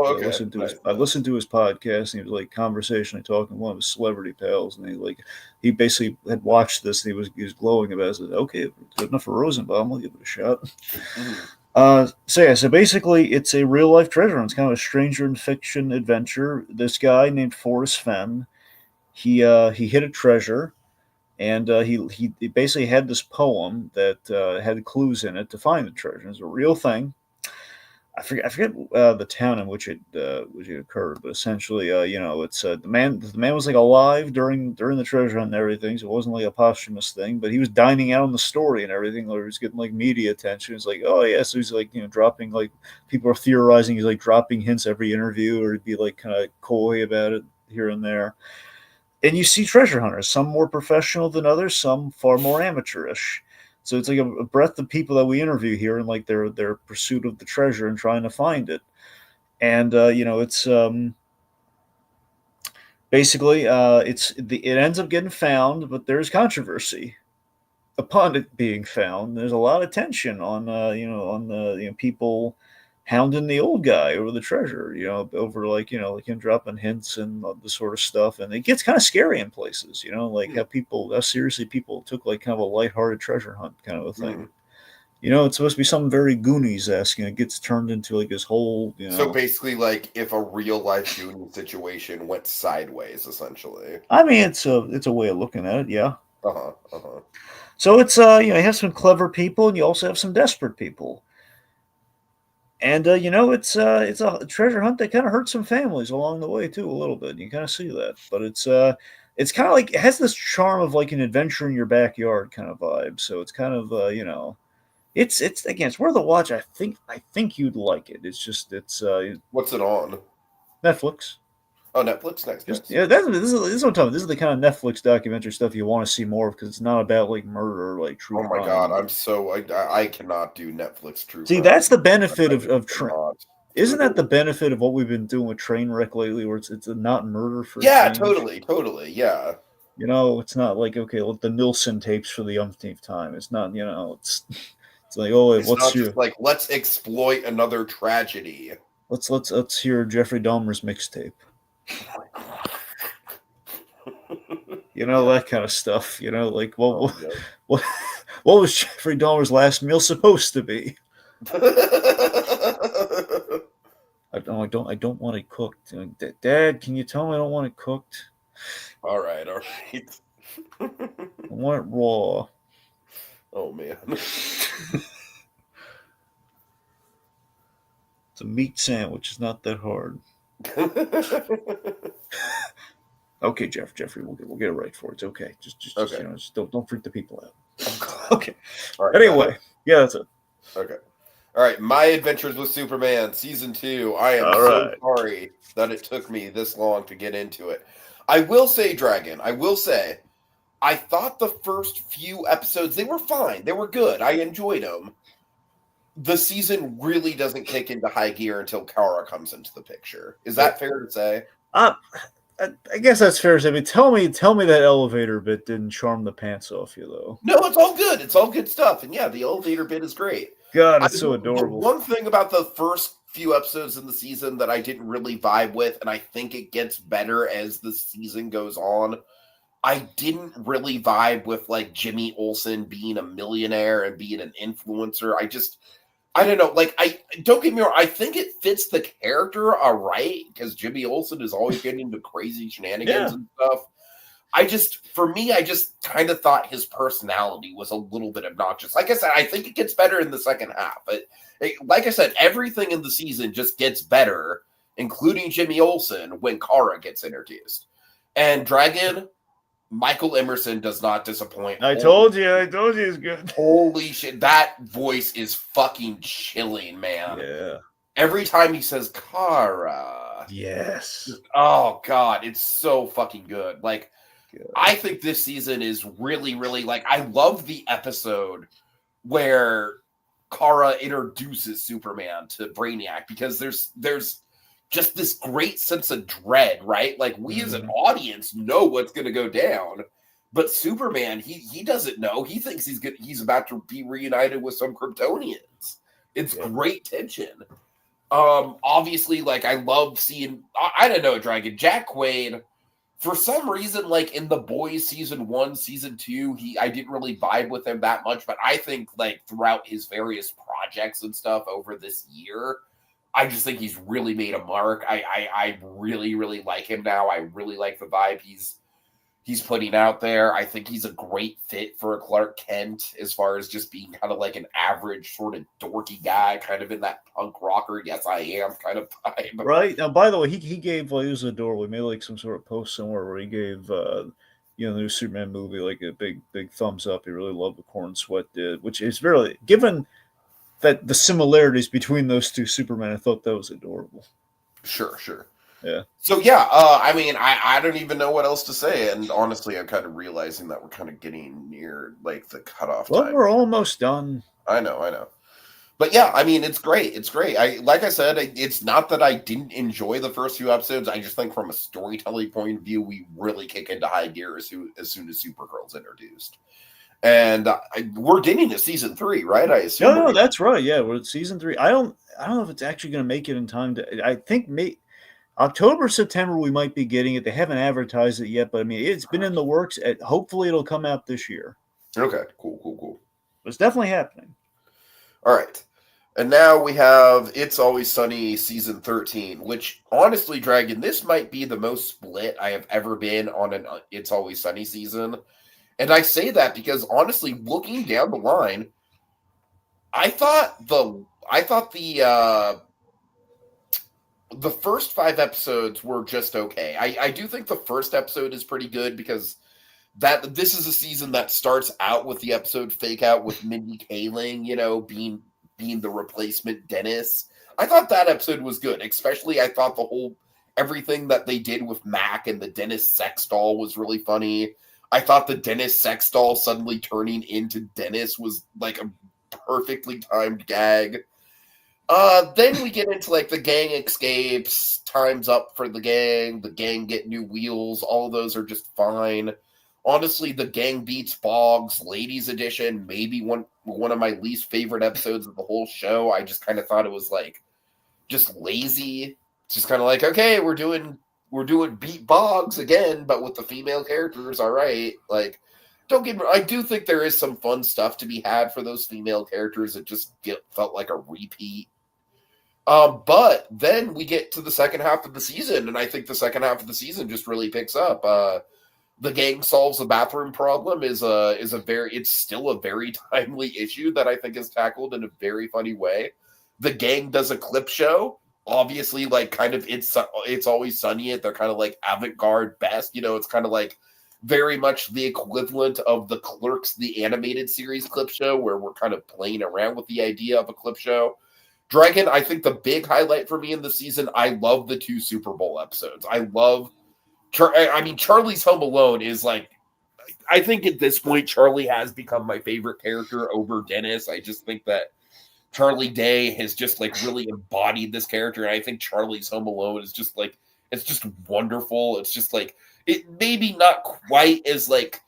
I listened to his podcast, and he was like conversationally talking to one of his celebrity pals, and he basically had watched this, and he was glowing about it. I said, okay, good enough for Rosenbaum. I'll give it a shot. Mm-hmm. So basically, it's a real life treasure hunt. It's kind of a stranger in fiction adventure. This guy named Forrest Fenn, he hid a treasure. And he basically had this poem that had clues in it to find the treasure. It's a real thing. I forget the town in which it occurred, but essentially, it's the man was like alive during the treasure hunt and everything. So it wasn't like a posthumous thing, but he was dining out on the story and everything. Or he was getting like media attention. It's like, oh yeah, so he's like dropping, like, people are theorizing he's like dropping hints every interview, or he'd be like kind of coy about it here and there. And you see treasure hunters, some more professional than others, some far more amateurish. So it's like a breadth of people that we interview here, and like their pursuit of the treasure and trying to find it. And it's basically it ends up getting found, but there's controversy upon it being found. There's a lot of tension on the people hounding the old guy over the treasure, over like him dropping hints and the sort of stuff. And it gets kind of scary in places, like how seriously people took like kind of a lighthearted treasure hunt kind of a thing. It's supposed to be something very Goonies-esque, and it gets turned into like this whole, So basically, like if a real life Goonies situation went sideways, essentially. I mean, it's a way of looking at it, yeah. So it's you have some clever people, and you also have some desperate people. And it's a treasure hunt that kind of hurts some families along the way too, a little bit. You kind of see that, but it's kind of like, it has this charm of like an adventure in your backyard kind of vibe. So it's kind of it's again, it's worth a watch. I think you'd like it. It's just what's it on? Netflix. Oh, Netflix, nice. Yeah, this is what I'm talking about. This is the kind of Netflix documentary stuff you want to see more of, because it's not about like murder or like true crime. Oh my god, I cannot do Netflix true crime. See, that's the benefit of Isn't that the benefit of what we've been doing with Trainwreck lately, where it's not murder for totally, yeah. It's not like, okay, look, the Nilsson tapes for the umpteenth time. It's not, it's like, oh, it's not just like, let's exploit another tragedy. Let's hear Jeffrey Dahmer's mixtape. That kind of stuff. Like, what was Jeffrey Dahmer's last meal supposed to be? I don't want it cooked. Dad, can you tell me I don't want it cooked? All right. I want it raw. Oh man. It's a meat sandwich. It's not that hard. Okay, Jeffrey, we'll get it right for it. It's okay. Just don't freak the people out. Okay. All right, anyway, yeah, that's it. Okay. All right, My Adventures with Superman, Season 2. I am sorry that it took me this long to get into it. I will say, Dragon, I thought the first few episodes, they were fine. They were good. I enjoyed them. The season really doesn't kick into high gear until Kara comes into the picture. Is that fair to say? I guess that's fair to say. I mean, tell me that elevator bit didn't charm the pants off you, though. No, it's all good. It's all good stuff. And yeah, the elevator bit is great. God, it's so adorable. One thing about the first few episodes in the season that I didn't really vibe with, and I think it gets better as the season goes on, I didn't really vibe with like Jimmy Olsen being a millionaire and being an influencer. I don't know. Like, don't get me wrong. I think it fits the character all right because Jimmy Olsen is always getting into crazy shenanigans and stuff. For me, I just kind of thought his personality was a little bit obnoxious. Like I said, I think it gets better in the second half. But like I said, everything in the season just gets better, including Jimmy Olsen when Kara gets introduced. And Dragon, Michael Emerson does not disappoint. I told you he's good. Holy shit, that voice is fucking chilling, man. Yeah. Every time he says Kara. Yes. Oh, God, it's so fucking good. Like, good. I think this season is really, really, like, I love the episode where Kara introduces Superman to Brainiac because there's just this great sense of dread, right? Like, we as an audience know what's going to go down, but Superman, he doesn't know. He thinks he's about to be reunited with some Kryptonians. It's great tension. Obviously, like, I love seeing, I don't know, Dragon, Jack Quaid, for some reason, like, in The Boys season 1, season 2, I didn't really vibe with him that much, but I think, like, throughout his various projects and stuff over this year, I just think he's really made a mark. I really, really like him now. I really like the vibe he's putting out there. I think he's a great fit for a Clark Kent as far as just being kind of like an average sort of dorky guy, kind of in that punk rocker, yes I am kind of vibe. Right. Now, by the way, he gave, like, it was adorable. He made like some sort of post somewhere where he gave the new Superman movie like a big thumbs up. He really loved what Corn Sweat did, which is really, given that the similarities between those two Supermen, I thought that was adorable. Sure. Yeah. So yeah, I mean, I don't even know what else to say, and honestly, I'm kind of realizing that we're kind of getting near like the cutoff time. Well, we're almost done. I know. But yeah, I mean, it's great. It's great. Like I said, it's not that I didn't enjoy the first few episodes. I just think from a storytelling point of view, we really kick into high gear as soon as Supergirl's introduced. And we're getting to season 3, right? I assume. No, that's right. Yeah, we're at season 3. I don't know if it's actually going to make it in time to. I think October, September, we might be getting it. They haven't advertised it yet, but I mean, it's been in the works. Hopefully, it'll come out this year. Okay, cool. It's definitely happening. All right. And now we have It's Always Sunny season 13, which honestly, Dragon, this might be the most split I have ever been on an It's Always Sunny season. And I say that because honestly, looking down the line, I thought the first 5 episodes were just okay. I do think the first episode is pretty good because this is a season that starts out with the episode Fake Out with Mindy Kaling, being the replacement Dennis. I thought that episode was good. Especially I thought everything that they did with Mac and the Dennis sex doll was really funny. I thought the Dennis sex doll suddenly turning into Dennis was like a perfectly timed gag. Then we get into like the gang escapes, time's up for the gang get new wheels, all of those are just fine. Honestly, the gang beats Boggs, Ladies Edition, maybe one of my least favorite episodes of the whole show. I just kind of thought it was like just lazy. It's just kind of like, okay, we're doing Beat Boggs again, but with the female characters, all right. Like, don't get me wrong, I do think there is some fun stuff to be had for those female characters. It just felt like a repeat. But then we get to the second half of the season, and I think the second half of the season just really picks up. The gang solves the bathroom problem it's still a very timely issue that I think is tackled in a very funny way. The gang does a clip show. Obviously, like kind of it's Always Sunny. They're kind of like avant-garde best. It's kind of like very much the equivalent of the Clerks, the animated series clip show, where we're kind of playing around with the idea of a clip show. Dragon, I think the big highlight for me in the season, I love the 2 Super Bowl episodes. I love, Charlie's Home Alone is like, I think at this point, Charlie has become my favorite character over Dennis. I just think that Charlie Day has just like really embodied this character. And I think Charlie's Home Alone is just like, it's just wonderful. It's just like, it maybe not quite as like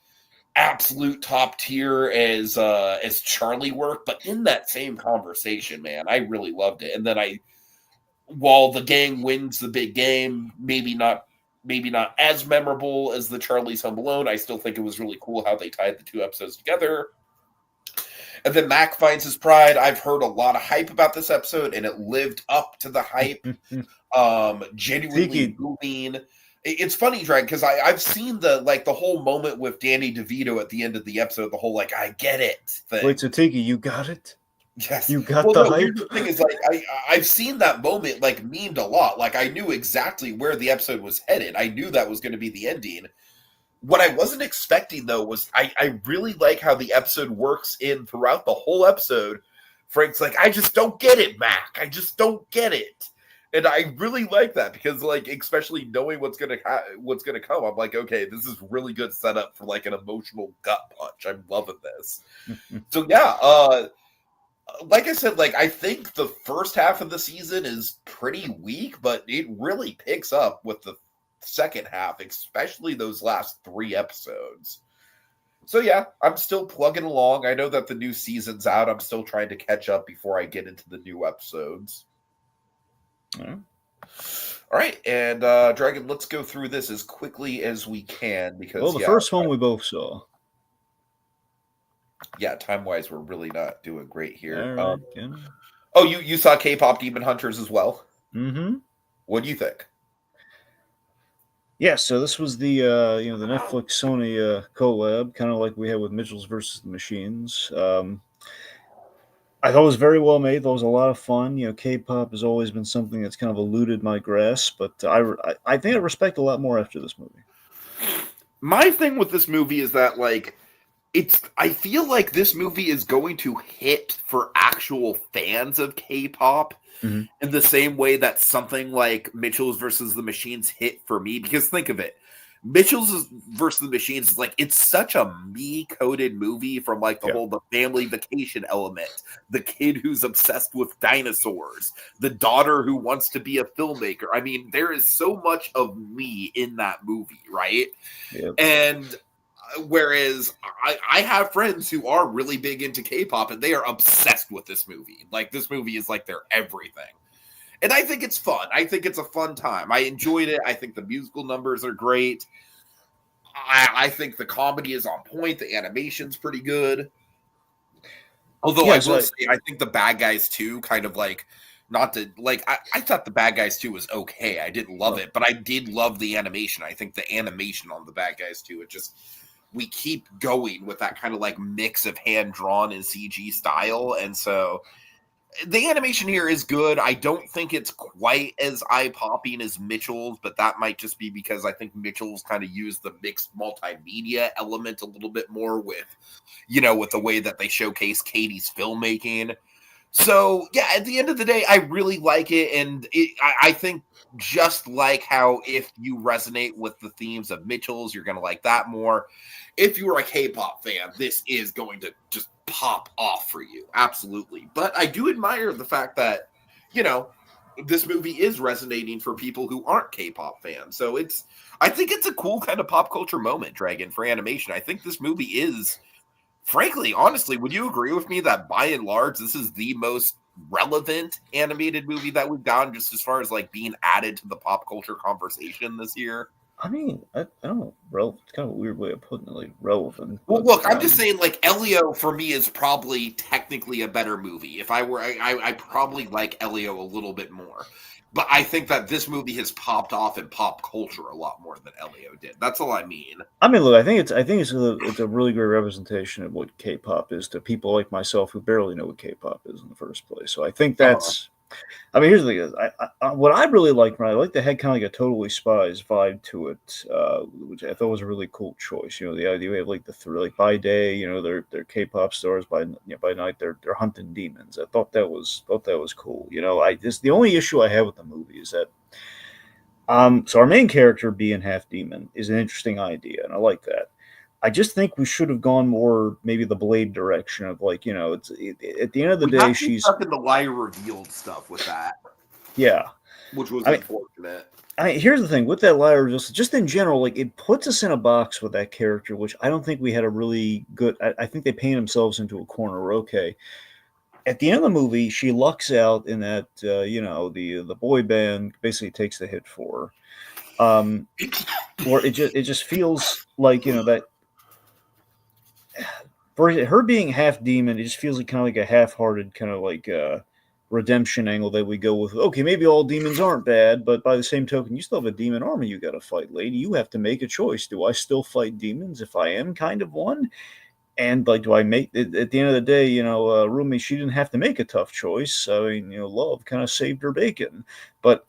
absolute top tier as Charlie work, but in that same conversation, man, I really loved it. And then while the gang wins the big game, maybe not as memorable as the Charlie's Home Alone, I still think it was really cool how they tied the two episodes together. And then Mac finds his pride. I've heard a lot of hype about this episode, and it lived up to the hype. Genuinely moving. It's funny, Dragon, because I've seen the whole moment with Danny DeVito at the end of the episode, the whole like I get it thing. Wait, so Tiki, you got it? Yes, you got the hype. The thing is, like, I've seen that moment like memed a lot. Like I knew exactly where the episode was headed. I knew that was going to be the ending. What I wasn't expecting, though, was I really like how the episode works in throughout the whole episode. Frank's like, I just don't get it, Mac. I just don't get it. And I really like that because, like, especially knowing what's gonna come, I'm like, okay, this is really good setup for like an emotional gut punch. I'm loving this. So yeah, like I said, like I think the first half of the season is pretty weak, but it really picks up with the second half, especially those last 3 episodes. So yeah, I'm still plugging along. I know that the new season's out. I'm still trying to catch up before I get into the new episodes. Yeah. All right, and Dragon, let's go through this as quickly as we can because the first one we both saw. Yeah, time-wise, we're really not doing great here. All right, oh, you saw K-pop Demon Hunters as well? Mm-hmm. What do you think? Yeah, so this was the the Netflix Sony collab, kind of like we had with Mitchell's versus the Machines. I thought it was very well made. Thought it was a lot of fun. K-pop has always been something that's kind of eluded my grasp, but I think I respect a lot more after this movie. My thing with this movie is that like I feel like this movie is going to hit for actual fans of K-pop. Mm-hmm. In the same way that something like Mitchell's versus the Machines hit for me, because think of it, Mitchell's versus the Machines is like, it's such a me-coded movie from like the family vacation element, the kid who's obsessed with dinosaurs, the daughter who wants to be a filmmaker. I mean, there is so much of me in that movie, right? Yep. And whereas I have friends who are really big into K-pop and they are obsessed with this movie. Like this movie is like their everything. And I think it's fun. I think it's a fun time. I enjoyed it. I think the musical numbers are great. I think the comedy is on point. The animation's pretty good. Although I will say, I think the Bad Guys 2 kind of like, not to like, I thought the Bad Guys 2 was okay. I didn't love it, but I did love the animation. I think the animation on the Bad Guys 2, we keep going with that kind of like mix of hand-drawn and CG style. And so the animation here is good. I don't think it's quite as eye-popping as Mitchell's, but that might just be because I think Mitchell's kind of used the mixed multimedia element a little bit more with the way that they showcase Katie's filmmaking. So, yeah, at the end of the day, I really like it. And I think just like how if you resonate with the themes of Mitchell's, you're going to like that more. If you're a K-pop fan, this is going to just pop off for you. Absolutely. But I do admire the fact that, this movie is resonating for people who aren't K-pop fans. So I think it's a cool kind of pop culture moment, Dragon, for animation. I think this movie is, frankly, honestly, would you agree with me that by and large, this is the most relevant animated movie that we've gotten just as far as like being added to the pop culture conversation this year? I mean, I don't know. Relevant. It's kind of a weird way of putting it, like relevant. Well, look, I'm just saying, like, Elio for me is probably technically a better movie. If I were, I probably like Elio a little bit more. But I think that this movie has popped off in pop culture a lot more than Elio did. That's all I mean. I mean, look, I think it's a really great representation of what K-pop is to people like myself who barely know what K-pop is in the first place. So I think that's. I mean, here's the thing: what I really like, right? I like the head kind of like a Totally Spies vibe to it, which I thought was a really cool choice. The idea of like like by day, they're K-pop stars, by night they're hunting demons. I thought that was cool. The only issue I have with the movie is that, so our main character being half demon is an interesting idea, and I like that. I just think we should have gone more maybe the Blade direction of like, you know, at the end of the We day, got she's stuck in the lie revealed stuff with that, yeah. which was I mean, unfortunate. here's the thing with that liar, just in general, like it puts us in a box with that character, which I don't think we had a really good. I think they paint themselves into a corner. Okay, at the end of the movie, she lucks out in that you know the boy band basically takes the hit for her, or it just feels like you know that for her being half demon, it just feels like kind of like a half-hearted kind of like redemption angle that we go with. Okay, maybe all demons aren't bad, but by the same token, you still have a demon army you got to fight, lady. You have to make a choice. Do I still fight demons if I am kind of one? And like, do I make at the end of the day, you know, Rumi, she didn't have to make a tough choice. I mean, you know, love kind of saved her bacon, but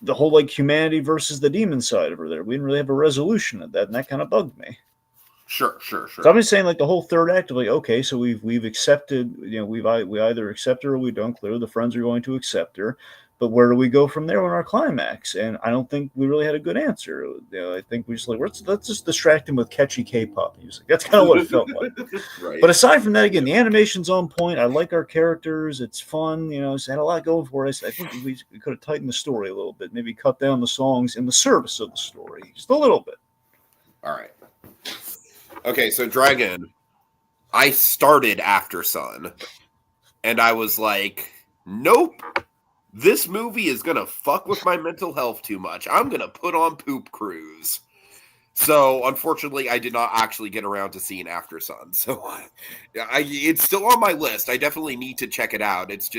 the whole like humanity versus the demon side of her there, we didn't really have a resolution of that, and that kind of bugged me. Sure. So I'm just saying, like the whole third act of like, okay, so we've accepted, you know, we either accept her or we don't. Clearly, the friends are going to accept her, but where do we go from there on our climax? And I don't think we really had a good answer. You know, I think we just like let's just distract him with catchy K-pop music. That's kind of what it felt like. Right. But aside from that, again, the animation's on point. I like our characters. It's fun. You know, it's had a lot going for us. I think we could have tightened the story a little bit. Maybe cut down the songs in the service of the story just a little bit. All right. Okay, so Dragon, I started After Sun, and I was like, nope, this movie is going to fuck with my mental health too much. I'm going to put on Poop Cruise. So, unfortunately, I did not actually get around to seeing After Sun. So, it's still on my list. I definitely need to check it out. It's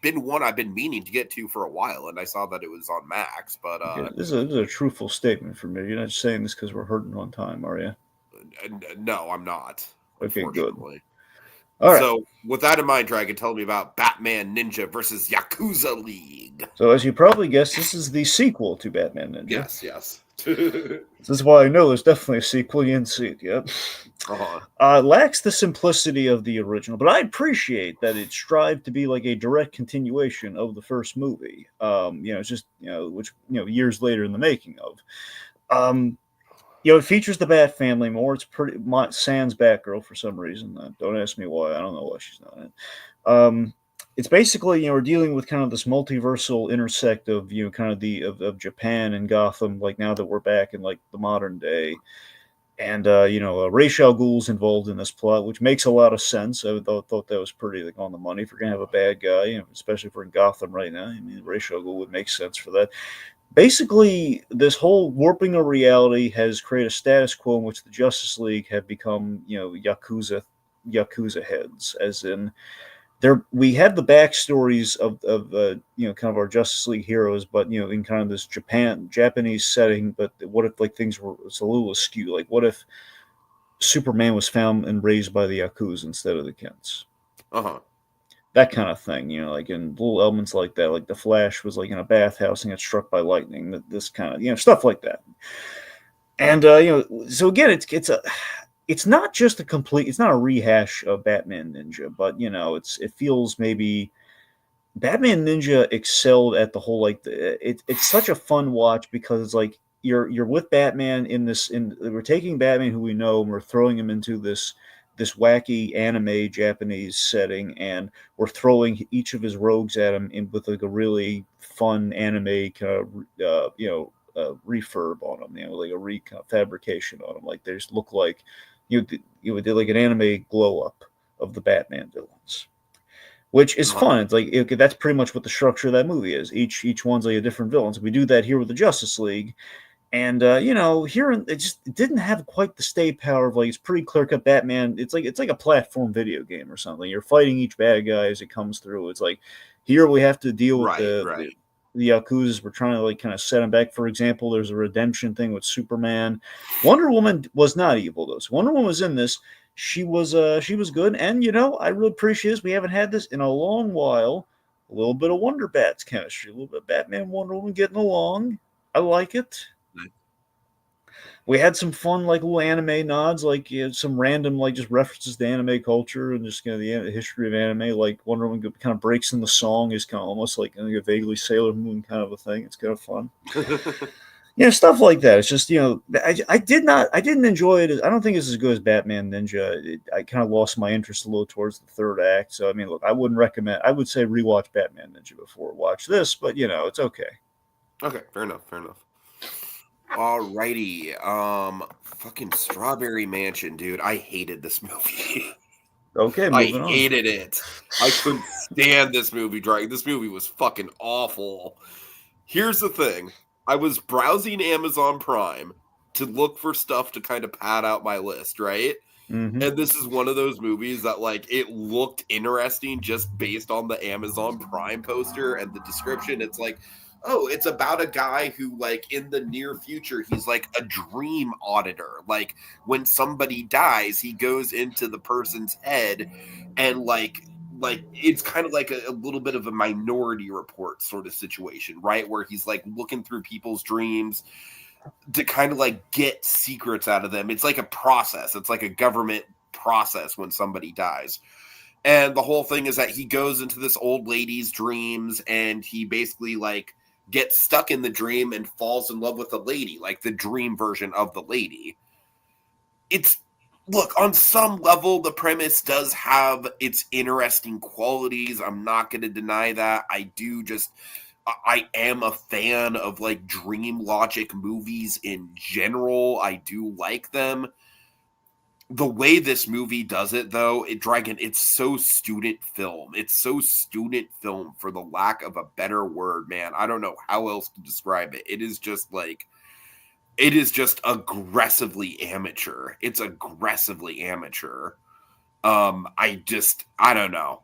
been one I've been meaning to get to for a while, and I saw that it was on Max. But okay, this is a truthful statement from me. You're not saying this because we're hurting on time, are you? No, I'm not. Okay, good. All right. So, with that in mind, Dragon, tell me about Batman Ninja versus Yakuza League. So, as you probably guessed, this is the sequel to Batman Ninja. Yes. This is why I know there's definitely a sequel. You didn't see it yet. Lacks the simplicity of the original, but I appreciate that it strived to be like a direct continuation of the first movie. You know, it's just which years later in the making of. It features the Bat family more. It's pretty sans Batgirl for some reason. Don't ask me why. I don't know why she's not in it. It's basically we're dealing with kind of this multiversal intersect of kind of of Japan and Gotham. Like now that we're back in like the modern day, and Ra's al Ghul's involved in this plot, which makes a lot of sense. I thought that was pretty like on the money. If we're gonna have a bad guy, especially if we're in Gotham right now, I mean Ra's al Ghul would make sense for that. Basically, this whole warping of reality has created a status quo in which the Justice League have become, Yakuza heads, as in we have the backstories of kind of our Justice League heroes, but in kind of this Japanese setting. But what if like things were it's a little askew? Like what if Superman was found and raised by the Yakuza instead of the Kents? That kind of thing, like in little elements like that, like the Flash was like in a bathhouse and got struck by lightning. This kind of stuff like that. And so again, it's not just it's not a rehash of Batman Ninja, but it feels maybe Batman Ninja excelled at the whole like it's such a fun watch because it's like you're with Batman we're taking Batman who we know and we're throwing him into this wacky anime Japanese setting, and we're throwing each of his rogues at him with like a really fun anime kind of refurb on them, like a kind of fabrication on them. Like they just look like you would do like an anime glow up of the Batman villains, which is fun. It's like that's pretty much what the structure of that movie is. Each one's like a different villain. So we do that here with the Justice League. And here it didn't have quite the stay power of like it's pretty clear cut Batman. It's like a platform video game or something. You're fighting each bad guy as it comes through. It's like here we have to deal with the Yakuzas. We're trying to like kind of set them back. For example, there's a redemption thing with Superman. Wonder Woman was not evil though. So Wonder Woman was in this. She was good, and I really appreciate this. We haven't had this in a long while. A little bit of Wonder Bats chemistry, a little bit of Batman, Wonder Woman getting along. I like it. We had some fun, like little anime nods, like some random, like just references to anime culture and just the history of anime. Like Wonder Woman kind of breaks in the song is kind of almost like a vaguely Sailor Moon kind of a thing. It's kind of fun. Stuff like that. It's just, I didn't enjoy it. I don't think it's as good as Batman Ninja. I kind of lost my interest a little towards the third act. So, I mean, look, I wouldn't recommend, I would say rewatch Batman Ninja before watch this, but, it's okay. Okay, fair enough. Alrighty. Fucking Strawberry Mansion, dude. I hated this movie. Okay, I moving on. hated it. I couldn't stand this movie, Dragon. This movie was fucking awful. Here's the thing. I was browsing Amazon Prime to look for stuff to kind of pad out my list, right? Mm-hmm. And this is one of those movies that, like, it looked interesting just based on the Amazon Prime poster and the description. It's like, oh, it's about a guy who, like, in the near future, he's like a dream auditor. Like, when somebody dies, he goes into the person's head and, like it's kind of like a little bit of a Minority Report sort of situation, right? Where he's like looking through people's dreams to kind of like get secrets out of them. It's like a process. It's like a government process when somebody dies. And the whole thing is that he goes into this old lady's dreams and he basically like gets stuck in the dream and falls in love with the lady, like the dream version of the lady. Look, on some level, the premise does have its interesting qualities. I'm not going to deny that. I am a fan of like dream logic movies in general. I do like them. The way this movie does it, though, it's so student film. It's so student film for the lack of a better word, man. I don't know how else to describe it. It is just aggressively amateur. It's aggressively amateur. I don't know.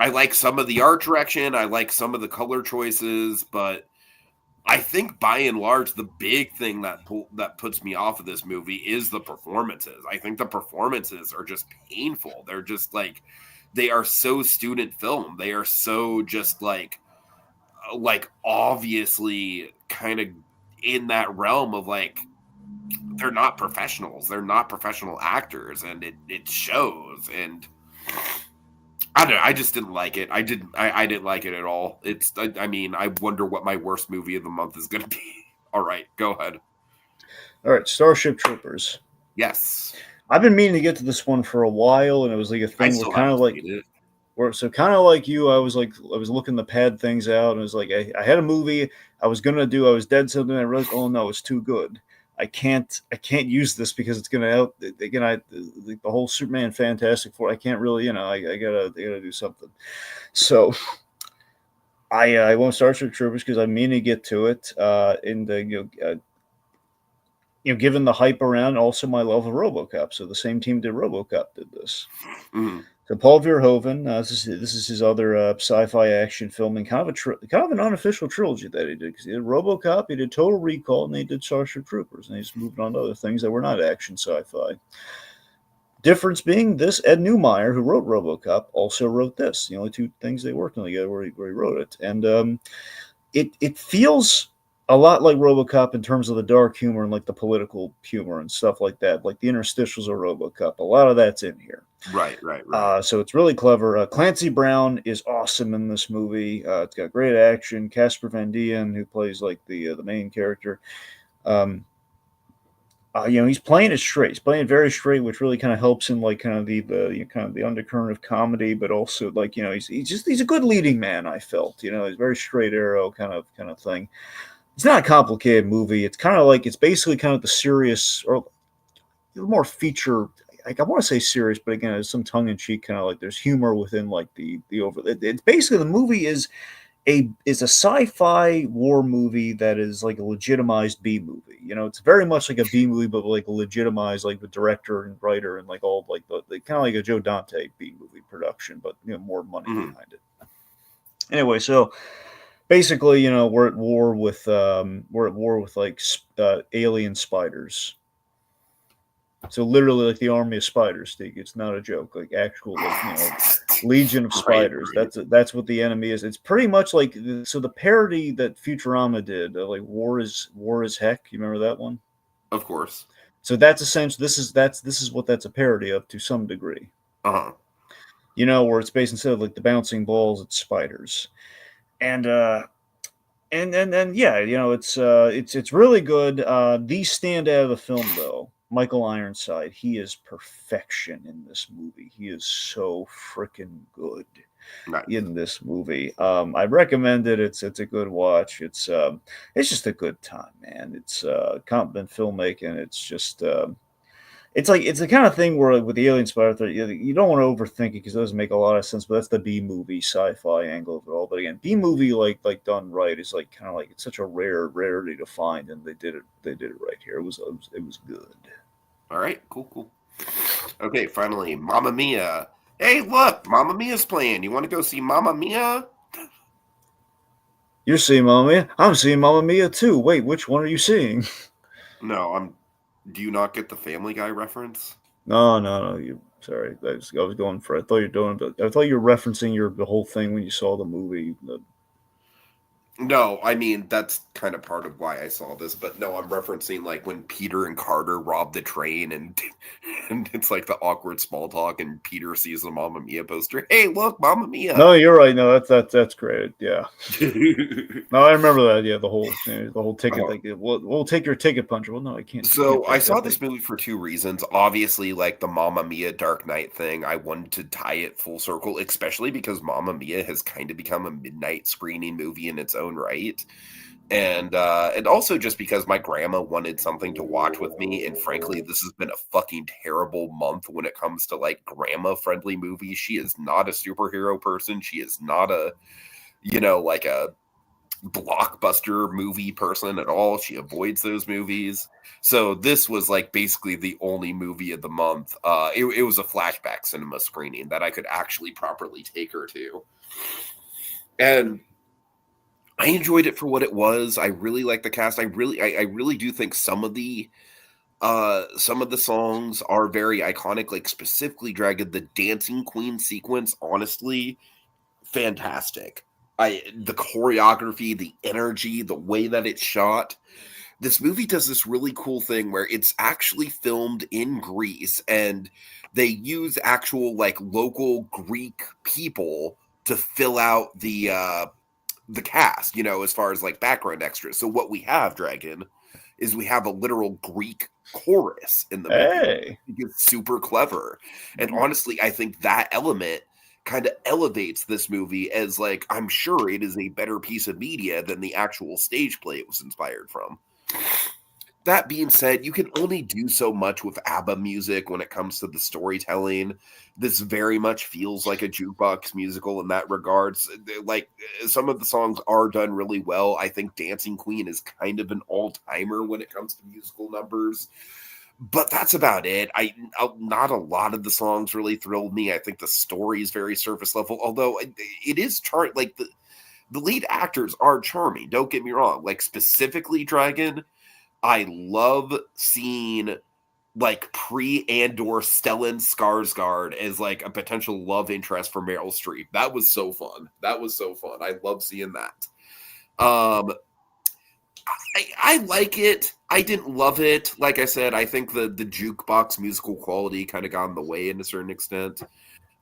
I like some of the art direction. I like some of the color choices, but I think by and large, the big thing that puts me off of this movie is the performances. I think the performances are just painful. They're just like, they are so student film. They are so just like obviously kind of in that realm of like, they're not professionals. They're not professional actors, and it shows. And I don't know. I just didn't like it. I didn't like it at all. I wonder what my worst movie of the month is going to be. All right, go ahead. All right, Starship Troopers. Yes. I've been meaning to get to this one for a while, and it was like a thing where kind of like, kind of like you, I was looking to pad things out, and it was like I had a movie I was gonna do. I was dead something. I realized, oh no, it's too good. I can't use this because it's gonna the whole Superman Fantastic Four. I can't really, I gotta do something. So I won't Starship Troopers because I mean to get to it. Given the hype around, also my love of RoboCop. So the same team did RoboCop did this. Mm-hmm. So Paul Verhoeven, this is his other sci-fi action film, and kind of an unofficial trilogy that he did, because he did RoboCop, he did Total Recall, and he did Starship Troopers, and he's moved on to other things that were not action sci-fi. Difference being, this Ed Neumeyer, who wrote RoboCop, also wrote this. The only two things they worked on together where he wrote it, and it feels a lot like RoboCop in terms of the dark humor and like the political humor and stuff like that, like the interstitials of RoboCop. A lot of that's in here. Right. So it's really clever. Clancy Brown is awesome in this movie. It's got great action. Casper Van Dien, who plays like the main character, he's playing it straight. He's playing it very straight, which really kind of helps him, like kind of the undercurrent of comedy, but also like he's a good leading man. I felt he's very straight arrow kind of thing. It's not a complicated movie. It's kind of like, it's basically kind of the serious or more feature. Like, I want to say serious, but again, there's some tongue in cheek kind of like there's humor within like the over. It's basically, the movie is a sci-fi war movie that is like a legitimized B movie. It's very much like a B movie, but like a legitimized, like the director and writer and like all like the kind of like a Joe Dante B movie production, but more money behind it. Anyway, so basically, we're at war with like alien spiders. So literally, like the army of spiders, Steve. It's not a joke. Like actual, legion of spiders. Right. That's what the enemy is. It's pretty much like the parody that Futurama did, like War is Heck. You remember that one? Of course. So that's essentially this is what that's a parody of to some degree. Uh-huh. Where it's based, instead of like the bouncing balls, it's spiders. And and yeah, it's really good. The standout of the film, though, Michael Ironside, he is perfection in this movie. He is so freaking good Nice. in this movie. I recommend it. It's a good watch. It's just a good time, man. It's competent filmmaking. It's just it's the kind of thing where, like, with the Alien Spider Threat, you don't want to overthink it because it doesn't make a lot of sense. But that's the B movie sci-fi angle of it all. But again, B movie like done right is like kind of like it's such a rarity to find, and they did it right here. It was good. All right, cool. Okay, finally, Mamma Mia. Hey, look, Mamma Mia's playing. You want to go see Mamma Mia? You're seeing Mamma Mia. I'm seeing Mamma Mia too. Wait, which one are you seeing? No, Do you not get the Family Guy reference? No. Sorry, I was going for. I thought you were referencing the whole thing when you saw the movie. No, I mean, that's kind of part of why I saw this, but no, I'm referencing like when Peter and Carter rob the train and it's like the awkward small talk and Peter sees the Mamma Mia poster. Hey, look, Mamma Mia. No, you're right. No, that's great. Yeah. No, I remember that. Yeah, the whole ticket thing. We'll take your ticket, puncher. Well, no, I can't. So I saw this movie for two reasons. Obviously, like the Mamma Mia Dark Knight thing, I wanted to tie it full circle, especially because Mamma Mia has kind of become a midnight screening movie in its own right. And also just because my grandma wanted something to watch with me, and frankly, this has been a fucking terrible month when it comes to like grandma-friendly movies. She is not a superhero person. She is not a, like a blockbuster movie person at all. She avoids those movies. So this was like basically the only movie of the month. It was a flashback cinema screening that I could actually properly take her to. And I enjoyed it for what it was. I really like the cast. I really do think some of the songs are very iconic, like specifically Dragon, the Dancing Queen sequence, honestly, fantastic. The choreography, the energy, the way that it's shot. This movie does this really cool thing where it's actually filmed in Greece and they use actual like local Greek people to fill out the cast, as far as like background extras. So what we have, Dragon, is we have a literal Greek chorus in the movie. Hey. It's super clever. And honestly, I think that element kind of elevates this movie as like, I'm sure it is a better piece of media than the actual stage play it was inspired from. That being said, you can only do so much with ABBA music when it comes to the storytelling. This very much feels like a jukebox musical in that regards. Like, some of the songs are done really well. I think Dancing Queen is kind of an all-timer when it comes to musical numbers. But that's about it. Not a lot of the songs really thrilled me. I think the story is very surface level, although it is like the lead actors are charming. Don't get me wrong. Like, specifically Dragon, I love seeing like pre-Andor Stellan Skarsgård as like a potential love interest for Meryl Streep. That was so fun. I love seeing that. I like it. I didn't love it. Like I said, I think the jukebox musical quality kind of got in the way in a certain extent.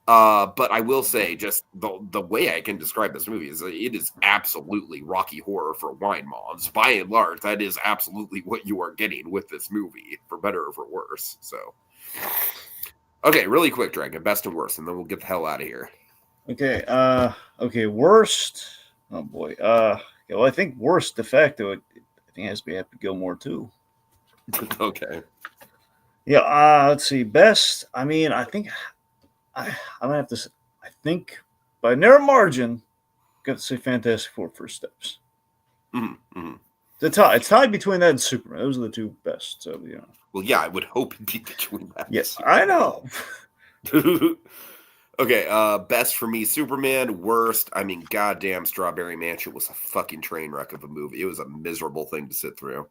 But I will say, just the way I can describe this movie is it is absolutely Rocky Horror for wine moms. By and large, that is absolutely what you are getting with this movie, for better or for worse. So, okay, really quick, Dragon, best and worst, and then we'll get the hell out of here. Okay. Okay. Worst. Oh boy. Well, I think worst de facto. I think it has to be Happy Gilmore too. Okay. Yeah. Let's see. Best. I mean, I think. I'm gonna have to. I think by narrow margin, got to say Fantastic Four: First Steps. Mm-hmm. It's tied between that and Superman. Those are the two best. So Well, yeah, I would hope it'd be between that. Yes, I know. Okay, best for me, Superman. Worst, I mean, goddamn, Strawberry Mansion was a fucking train wreck of a movie. It was a miserable thing to sit through.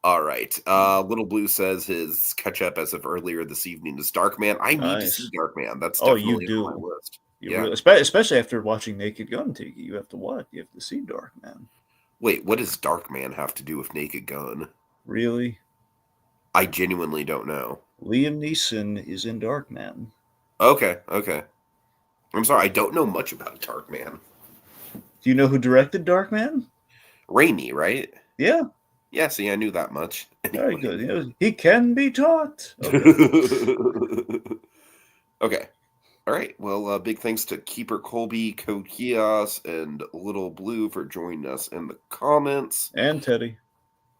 All right. Little Blue says his catch-up as of earlier this evening is Darkman. I need to see Darkman. That's definitely on my list. Really, especially after watching Naked Gun, Tiki. You have to what? You have to see Darkman. Wait, what does Darkman have to do with Naked Gun? Really? I genuinely don't know. Liam Neeson is in Darkman. Okay. I'm sorry, I don't know much about Darkman. Do you know who directed Darkman? Raimi, right? Yeah, Yeah, see, I knew that much. very Anyway. good. You know, he can be taught. Okay. Okay. All right. Well, big thanks to Keeper Colby, Code Kios, and Little Blue for joining us in the comments. And Teddy.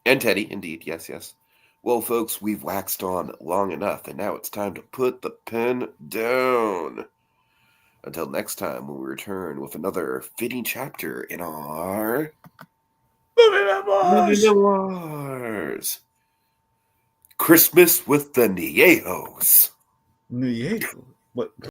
And Teddy, indeed. Yes, yes. Well, folks, we've waxed on long enough, and now it's time to put the pen down. Until next time, when we return with another fitting chapter in our Movie Memoirs. Christmas with the Niejos. Memoirs. What?